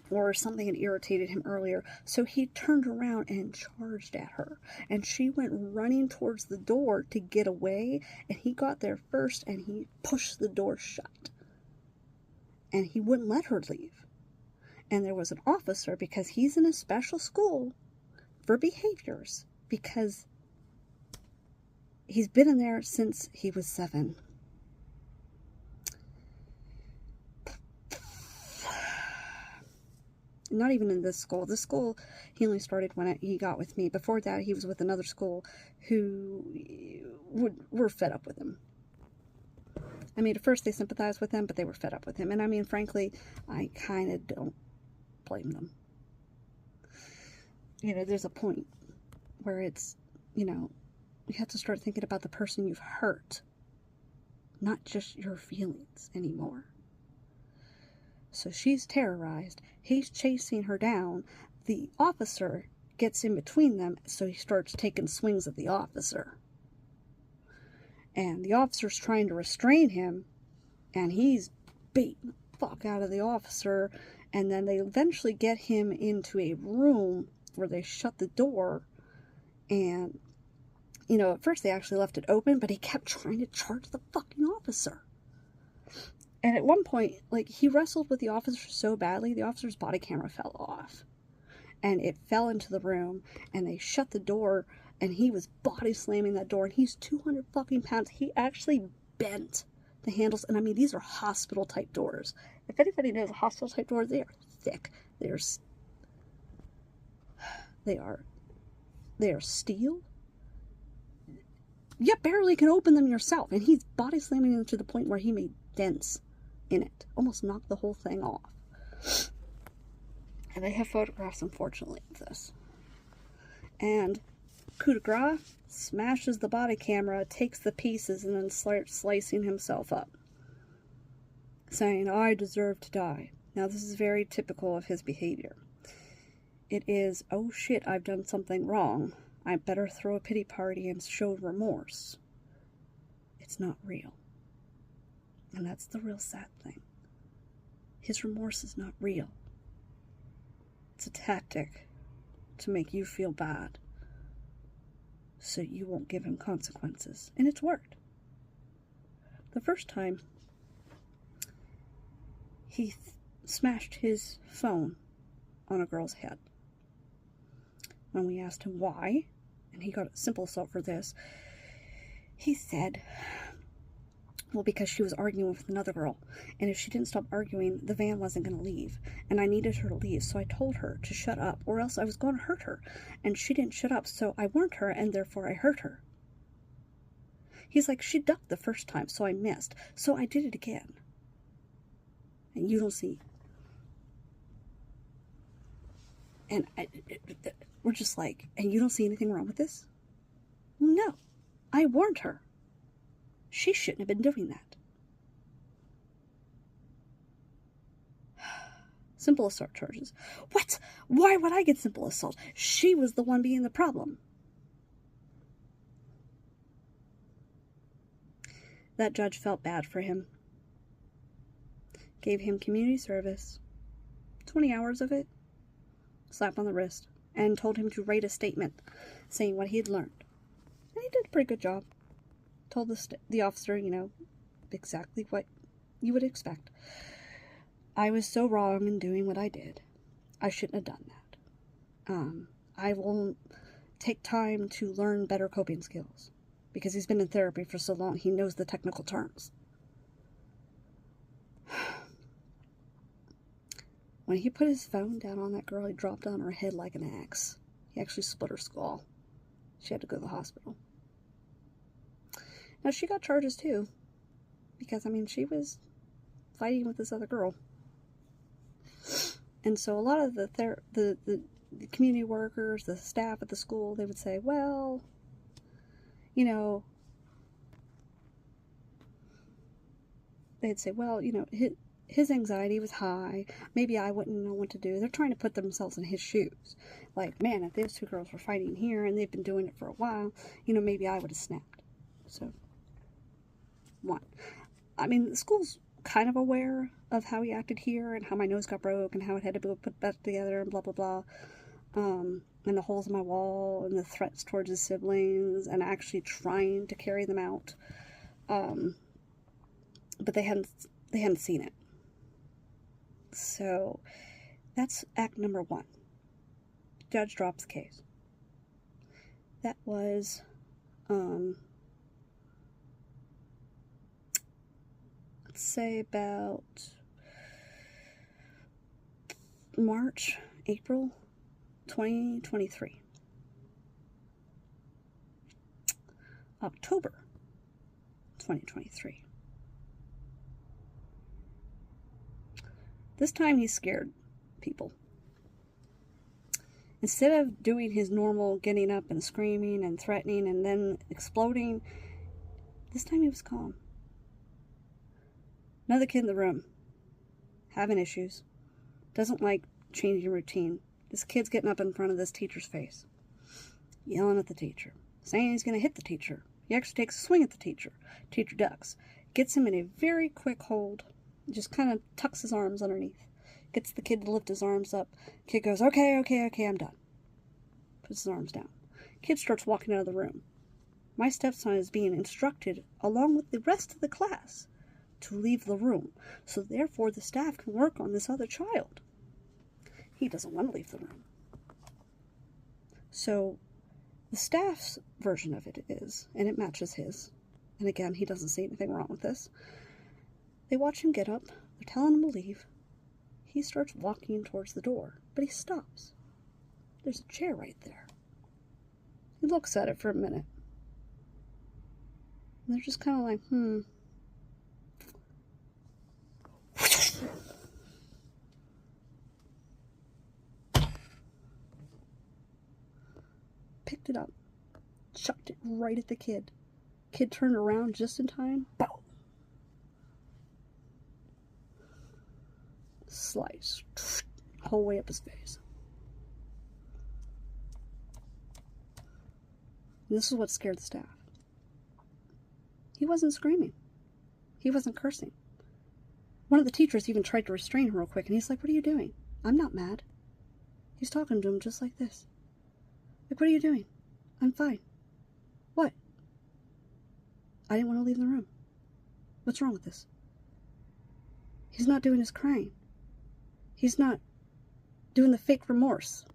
Speaker 1: or something had irritated him earlier, so he turned around and charged at her. And she went running towards the door to get away, and he got there first, and he pushed the door shut. And he wouldn't let her leave. And there was an officer, because he's in a special school for behaviors, because he's been in there since he was 7. Not even in this school. This school, he only started when he got with me. Before that, he was with another school who were fed up with him. I mean, at first they sympathized with him, but they were fed up with him. And I mean, frankly, I kind of don't blame them. There's a point where it's, you have to start thinking about the person you've hurt, not just your feelings anymore. So she's terrorized. He's chasing her down. The officer gets in between them, so he starts taking swings at the officer. And the officer's trying to restrain him, and he's beating the fuck out of the officer. And then they eventually get him into a room where they shut the door. And, at first they actually left it open, but he kept trying to charge the fucking officer. And at one point, he wrestled with the officer so badly, the officer's body camera fell off. And it fell into the room, and they shut the door, and he was body slamming that door, and he's 200 fucking pounds. He actually bent the handles, and I mean, these are hospital-type doors. If anybody knows a hospital-type door, they are thick. They are steel. You barely can open them yourself, and he's body slamming them to the point where he made dents in it. Almost knocked the whole thing off. And I have photographs, unfortunately, of this. And coup de grace, smashes the body camera, takes the pieces, and then starts slicing himself up. saying, I deserve to die. Now, this is very typical of his behavior. It is, oh shit, I've done something wrong. I better throw a pity party and show remorse. It's not real. And that's the real sad thing. His remorse is not real. It's a tactic to make you feel bad, so you won't give him consequences. And it's worked. The first time, he smashed his phone on a girl's head. When we asked him why, and he got a simple assault for this, he said, well, because she was arguing with another girl, and if she didn't stop arguing, the van wasn't going to leave, and I needed her to leave, so I told her to shut up, or else I was going to hurt her, and she didn't shut up, so I warned her, and therefore I hurt her. He's like, she ducked the first time, so I missed, so I did it again. And you don't see. And we're just like, and you don't see anything wrong with this? Well, no, I warned her. She shouldn't have been doing that. Simple assault charges. What? Why would I get simple assault? She was the one being the problem. That judge felt bad for him. Gave him community service, 20 hours of it, slap on the wrist, and told him to write a statement saying what he had learned. And he did a pretty good job. Told the officer, you know, exactly what you would expect. I was so wrong in doing what I did. I shouldn't have done that. I will take time to learn better coping skills. Because he's been in therapy for so long, he knows the technical terms. When he put his phone down on that girl, he dropped on her head like an axe. He actually split her skull. She had to go to the hospital. Now, she got charges too. Because, I mean, she was fighting with this other girl. And so a lot of the community workers, the staff at the school, they would say, well, you know, they'd say, well, you know, his anxiety was high. Maybe I wouldn't know what to do. They're trying to put themselves in his shoes. Like, man, if those two girls were fighting here and they've been doing it for a while, you know, maybe I would have snapped. So, one. I mean, the school's kind of aware of how he acted here and how my nose got broke and how it had to be put back together and blah, blah, blah. And the holes in my wall and the threats towards his siblings and actually trying to carry them out. But they hadn't seen it. So that's act number 1. Judge drops the case. That was let's say about April 2023. October 2023. This time he's scared people. Instead of doing his normal getting up and screaming and threatening and then exploding, this time he was calm. Another kid in the room, having issues, doesn't like changing routine. This kid's getting up in front of this teacher's face, yelling at the teacher, saying he's going to hit the teacher. He actually takes a swing at the teacher. Teacher ducks, gets him in a very quick hold, just kind of tucks his arms underneath, gets the kid to lift his arms up. Kid goes, okay, I'm done. Puts his arms down. Kid starts walking out of the room. My stepson is being instructed, along with the rest of the class, to leave the room, so therefore the staff can work on this other child. He doesn't want to leave the room. So the staff's version of it is, and it matches his, and again, he doesn't see anything wrong with this. They watch him get up, they're telling him to leave. He starts walking towards the door, but he stops. There's a chair right there. He looks at it for a minute. And they're just kind of like, Picked it up, chucked it right at the kid. Kid turned around just in time. Boom! slice whole way up his face. And this is what scared the staff. He wasn't screaming. He wasn't cursing. One of the teachers even tried to restrain him real quick, and he's like, "What are you doing? I'm not mad." He's talking to him just like this. Like, "What are you doing? I'm fine." "What?" "I didn't want to leave the room." "What's wrong with this?" He's not doing his crying. He's not doing the fake remorse.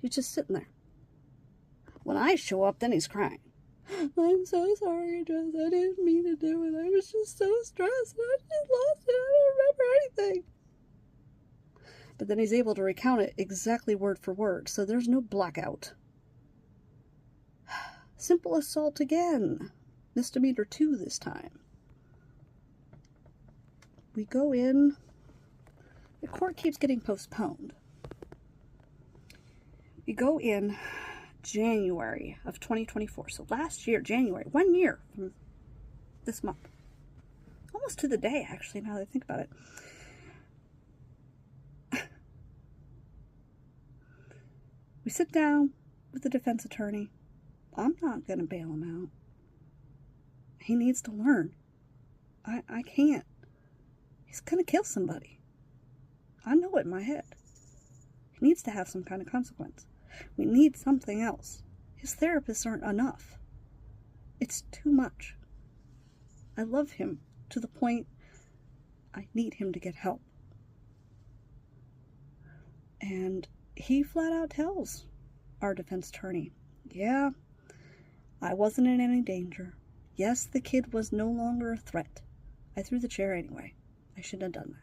Speaker 1: He's just sitting there. When I show up, then he's crying. "I'm so sorry, Jess. I didn't mean to do it. I was just so stressed. I just lost it. I don't remember anything." But then he's able to recount it exactly word for word, so there's no blackout. Simple assault again. Misdemeanor 2 this time. We go in. The court keeps getting postponed. We go in January of 2024. So last year, January, 1 year from this month. Almost to the day, actually, now that I think about it. We sit down with the defense attorney. I'm not going to bail him out. He needs to learn. I can't. He's going to kill somebody. I know it in my head. He needs to have some kind of consequence. We need something else. His therapists aren't enough. It's too much. I love him to the point I need him to get help. And he flat out tells our defense attorney, "Yeah, I wasn't in any danger. Yes, the kid was no longer a threat. I threw the chair anyway. I shouldn't have done that."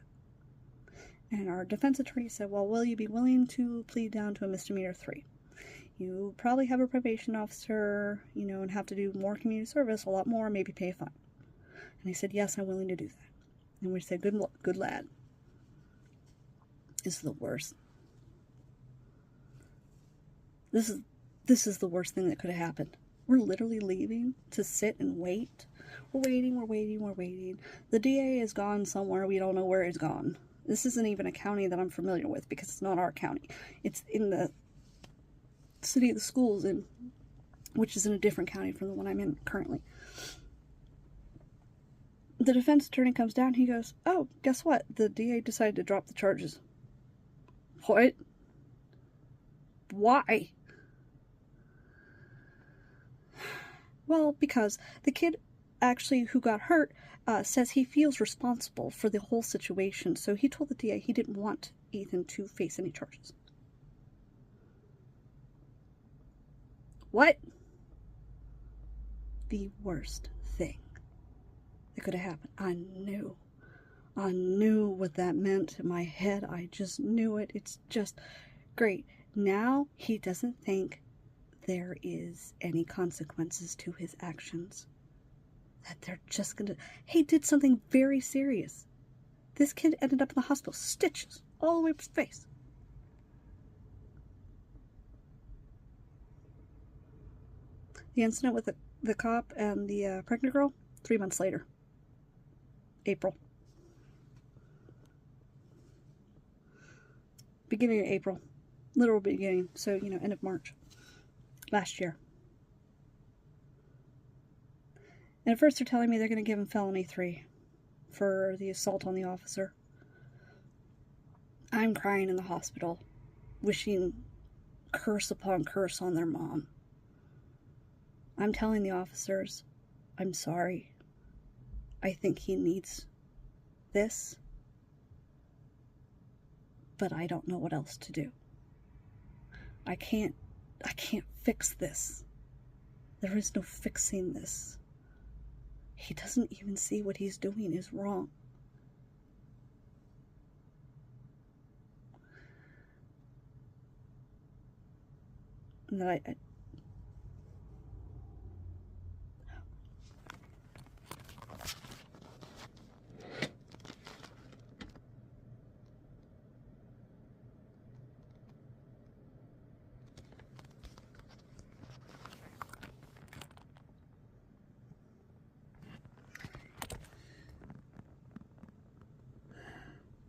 Speaker 1: And our defense attorney said, "Well, will you be willing to plead down to a misdemeanor 3? You probably have a probation officer, and have to do more community service, a lot more, maybe pay a fine." And he said, "Yes, I'm willing to do that." And we said, good lad. This is the worst. This is the worst thing that could have happened. We're literally leaving to sit and wait. We're waiting. The DA is gone somewhere. We don't know where he's gone. This isn't even a county that I'm familiar with because it's not our county. It's in the city of the schools, which is in a different county from the one I'm in currently. The defense attorney comes down. He goes, "Oh, guess what? The DA decided to drop the charges." What? Why? Well, because the kid actually who got hurt says he feels responsible for the whole situation, so he told the DA he didn't want Ethan to face any charges. What? The worst thing that could have happened. I knew what that meant in my head. I just knew it. It's just great. Now he doesn't think there is any consequences to his actions. That they're just gonna... He did something very serious. This kid ended up in the hospital, stitches all the way up his face. The incident with the cop and the pregnant girl, 3 months later. April. Beginning of April. Literal beginning. So, end of March. Last year. And at first they're telling me they're going to give him felony 3 for the assault on the officer. I'm crying in the hospital, wishing curse upon curse on their mom. I'm telling the officers, I'm sorry. I think he needs this, but I don't know what else to do. I can't fix this. There is no fixing this. He doesn't even see what he's doing is wrong. And that I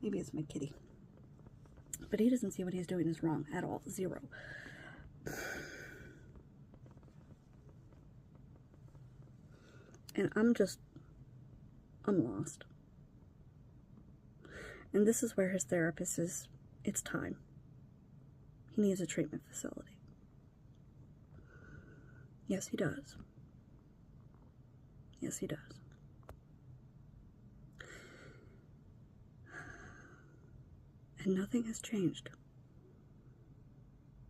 Speaker 1: Maybe it's my kitty. But he doesn't see what he's doing is wrong at all. Zero. And I'm lost. And this is where his therapist is, it's time. He needs a treatment facility. Yes, he does. Yes, he does. And nothing has changed.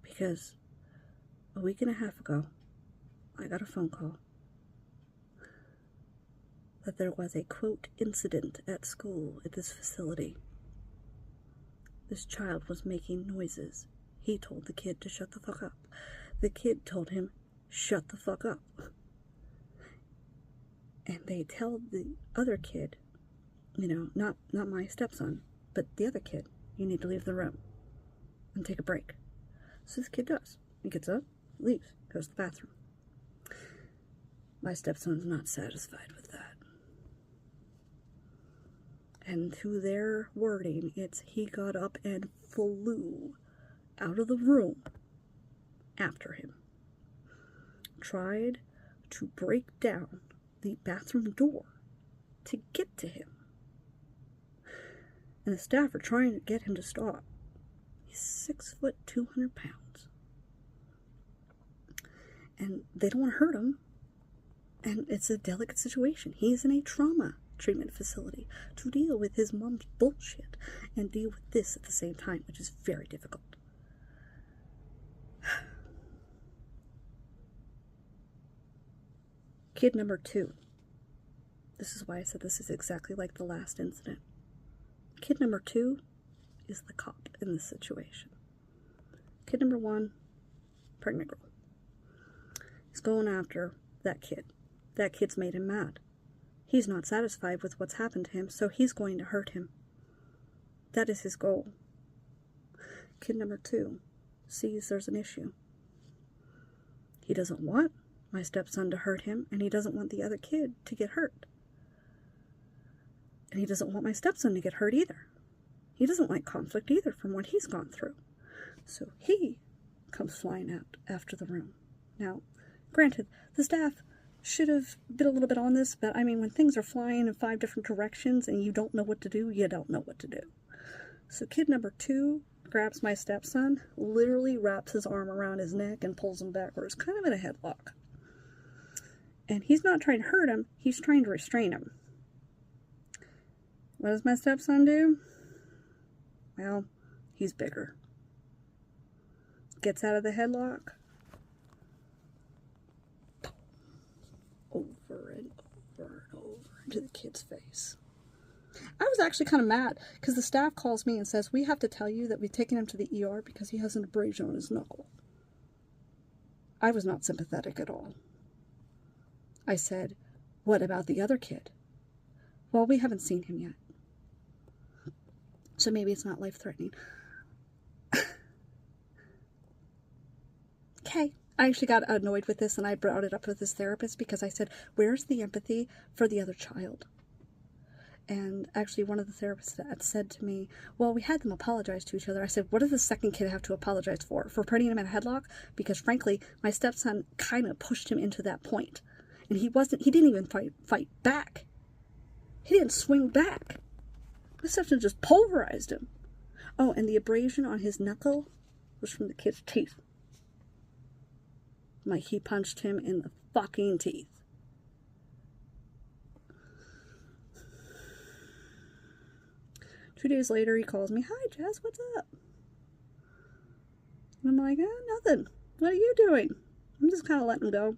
Speaker 1: Because a week and a half ago, I got a phone call that there was a, quote, incident at school at this facility. This child was making noises. He told the kid to shut the fuck up. The kid told him, shut the fuck up. And they tell the other kid, not my stepson, but the other kid, you need to leave the room and take a break. So this kid does. He gets up, leaves, goes to the bathroom. My stepson's not satisfied with that. And to their wording, it's he got up and flew out of the room after him. Tried to break down the bathroom door to get to him. And the staff are trying to get him to stop. He's 6 foot, 200 pounds. And they don't want to hurt him. And it's a delicate situation. He's in a trauma treatment facility to deal with his mom's bullshit and deal with this at the same time, which is very difficult. Kid number 2. This is why I said this is exactly like the last incident. Kid number 2 is the cop in this situation. Kid number 1, pregnant girl. He's going after that kid. That kid's made him mad. He's not satisfied with what's happened to him, so he's going to hurt him. That is his goal. Kid number 2 sees there's an issue. He doesn't want my stepson to hurt him, and he doesn't want the other kid to get hurt. And he doesn't want my stepson to get hurt either. He doesn't like conflict either from what he's gone through. So he comes flying out after the room. Now, granted, the staff should have been a little bit on this, but I mean, when things are flying in 5 different directions and you don't know what to do, you don't know what to do. So kid number 2 grabs my stepson, literally wraps his arm around his neck and pulls him backwards, kind of in a headlock. And he's not trying to hurt him, he's trying to restrain him. What does my stepson do? Well, he's bigger. Gets out of the headlock. Over and over and over into the kid's face. I was actually kind of mad because the staff calls me and says, we have to tell you that we've taken him to the ER because he has an abrasion on his knuckle. I was not sympathetic at all. I said, what about the other kid? Well, we haven't seen him yet. So maybe it's not life-threatening. Okay. I actually got annoyed with this and I brought it up with his therapist because I said, where's the empathy for the other child? And actually one of the therapists had said to me, well, we had them apologize to each other. I said, what does the second kid have to apologize for? For putting him in a headlock? Because frankly, my stepson kind of pushed him into that point. And he didn't even fight back. He didn't swing back. My stepson just pulverized him. Oh, and the abrasion on his knuckle was from the kid's teeth. Like he punched him in the fucking teeth. Two days later, he calls me, hi, Jess, what's up? And I'm like, nothing. What are you doing? I'm just kind of letting him go.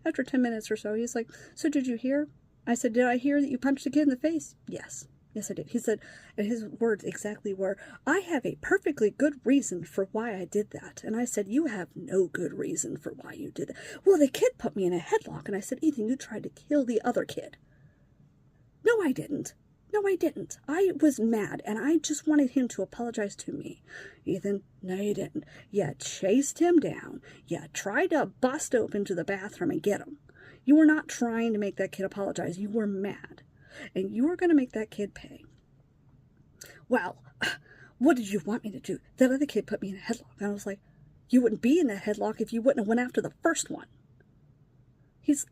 Speaker 1: After 10 minutes or so, he's like, so did you hear? I said, did I hear that you punched the kid in the face? Yes. Yes, I did. He said, and his words exactly were, I have a perfectly good reason for why I did that. And I said, you have no good reason for why you did that. Well, the kid put me in a headlock. And I said, Ethan, you tried to kill the other kid. No, I didn't. No, I didn't. I was mad, and I just wanted him to apologize to me. Ethan, no, you didn't. You chased him down. You tried to bust open to the bathroom and get him. You were not trying to make that kid apologize. You were mad. And you were going to make that kid pay. well, what did you want me to do? That other kid put me in a headlock. And I was like, you wouldn't be in that headlock if you wouldn't have went after the first one.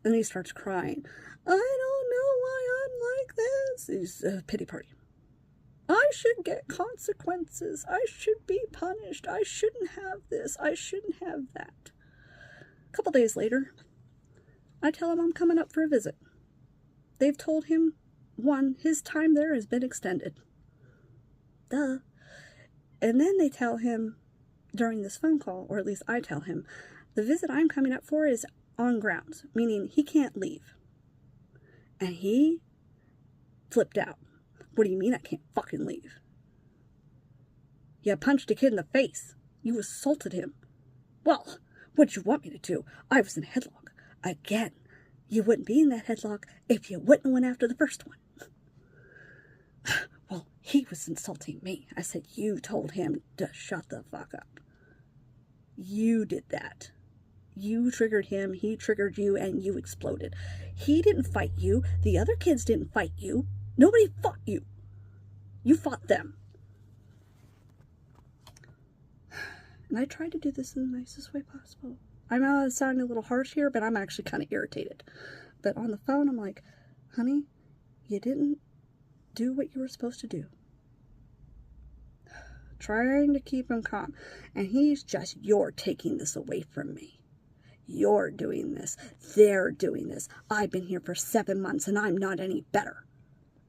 Speaker 1: And he starts crying. I don't know why I'm like this. He's a pity party. I should get consequences. I should be punished. I shouldn't have this. I shouldn't have that. A couple days later, I tell him I'm coming up for a visit. They've told him, one, his time there has been extended. Duh. And then they tell him during this phone call, or at least I tell him, the visit I'm coming up for is on grounds, meaning he can't leave. And he flipped out. What do you mean I can't fucking leave? You punched a kid in the face. You assaulted him. Well, what'd you want me to do? I was in a headlock. Again, you wouldn't be in that headlock if you wouldn't have went after the first one. Well, he was insulting me. I said, you told him to shut the fuck up. You did that. You triggered him, he triggered you, and you exploded. He didn't fight you. The other kids didn't fight you. Nobody fought you. You fought them. And I tried to do this in the nicest way possible. I'm sounding a little harsh here, but I'm actually kind of irritated. But on the phone, I'm like, honey, you didn't do what you were supposed to do. Trying to keep him calm. And he's just, you're taking this away from me. You're doing this. They're doing this. I've been here for 7 months and I'm not any better.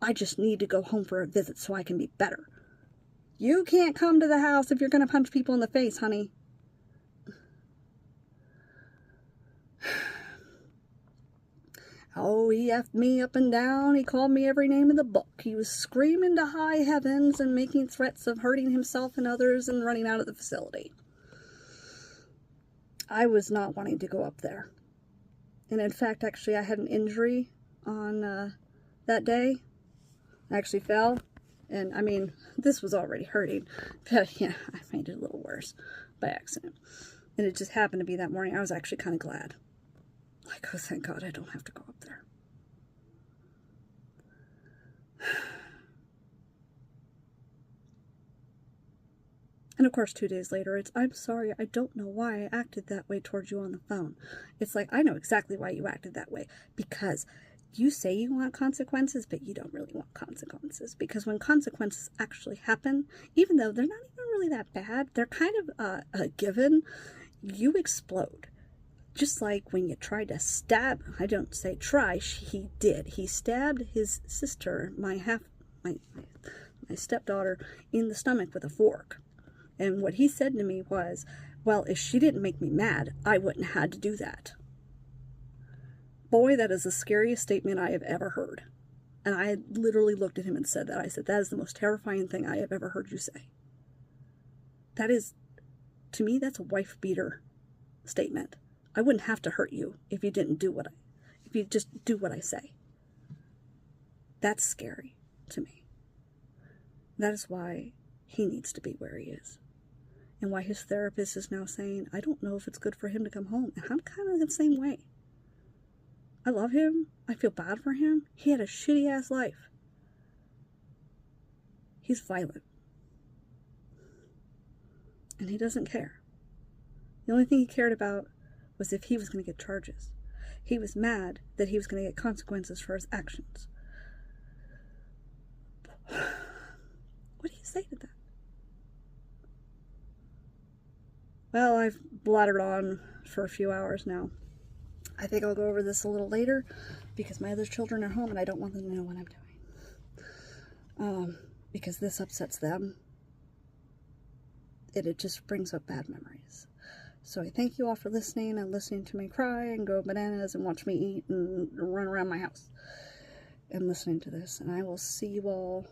Speaker 1: I just need to go home for a visit so I can be better. You can't come to the house if you're going to punch people in the face, honey. Oh, he effed me up and down. He called me every name in the book. He was screaming to high heavens and making threats of hurting himself and others and running out of the facility. I was not wanting to go up there. And in fact, actually, I had an injury on that day. I actually fell. And, I mean, this was already hurting. But, yeah, I made it a little worse by accident. And it just happened to be that morning. I was actually kind of glad. Like, oh, thank God I don't have to go up there. And of course, 2 days later, it's, I'm sorry, I don't know why I acted that way towards you on the phone. It's like, I know exactly why you acted that way. Because you say you want consequences, but you don't really want consequences. Because when consequences actually happen, even though they're not even really that bad, they're kind of a given, you explode. Just like when you tried to stab, I don't say try, he did. He stabbed his sister, my stepdaughter, in the stomach with a fork. And what he said to me was, well, if she didn't make me mad, I wouldn't have had to do that. Boy, that is the scariest statement I have ever heard. And I literally looked at him and said that. I said, that is the most terrifying thing I have ever heard you say. That is, to me, that's a wife beater statement. I wouldn't have to hurt you if you didn't do if you just do what I say. That's scary to me. That is why he needs to be where he is. And why his therapist is now saying, I don't know if it's good for him to come home. And I'm kind of the same way. I love him. I feel bad for him. He had a shitty ass life. He's violent. And he doesn't care. The only thing he cared about was if he was going to get charges. He was mad that he was going to get consequences for his actions. What do you say to that? Well, I've blattered on for a few hours now. I think I'll go over this a little later because my other children are home and I don't want them to know what I'm doing. Because this upsets them. It just brings up bad memories. So I thank you all for listening and listening to me cry and go bananas and watch me eat and run around my house and listening to this. And I will see you all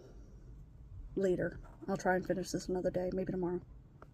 Speaker 1: later. I'll try and finish this another day, maybe tomorrow.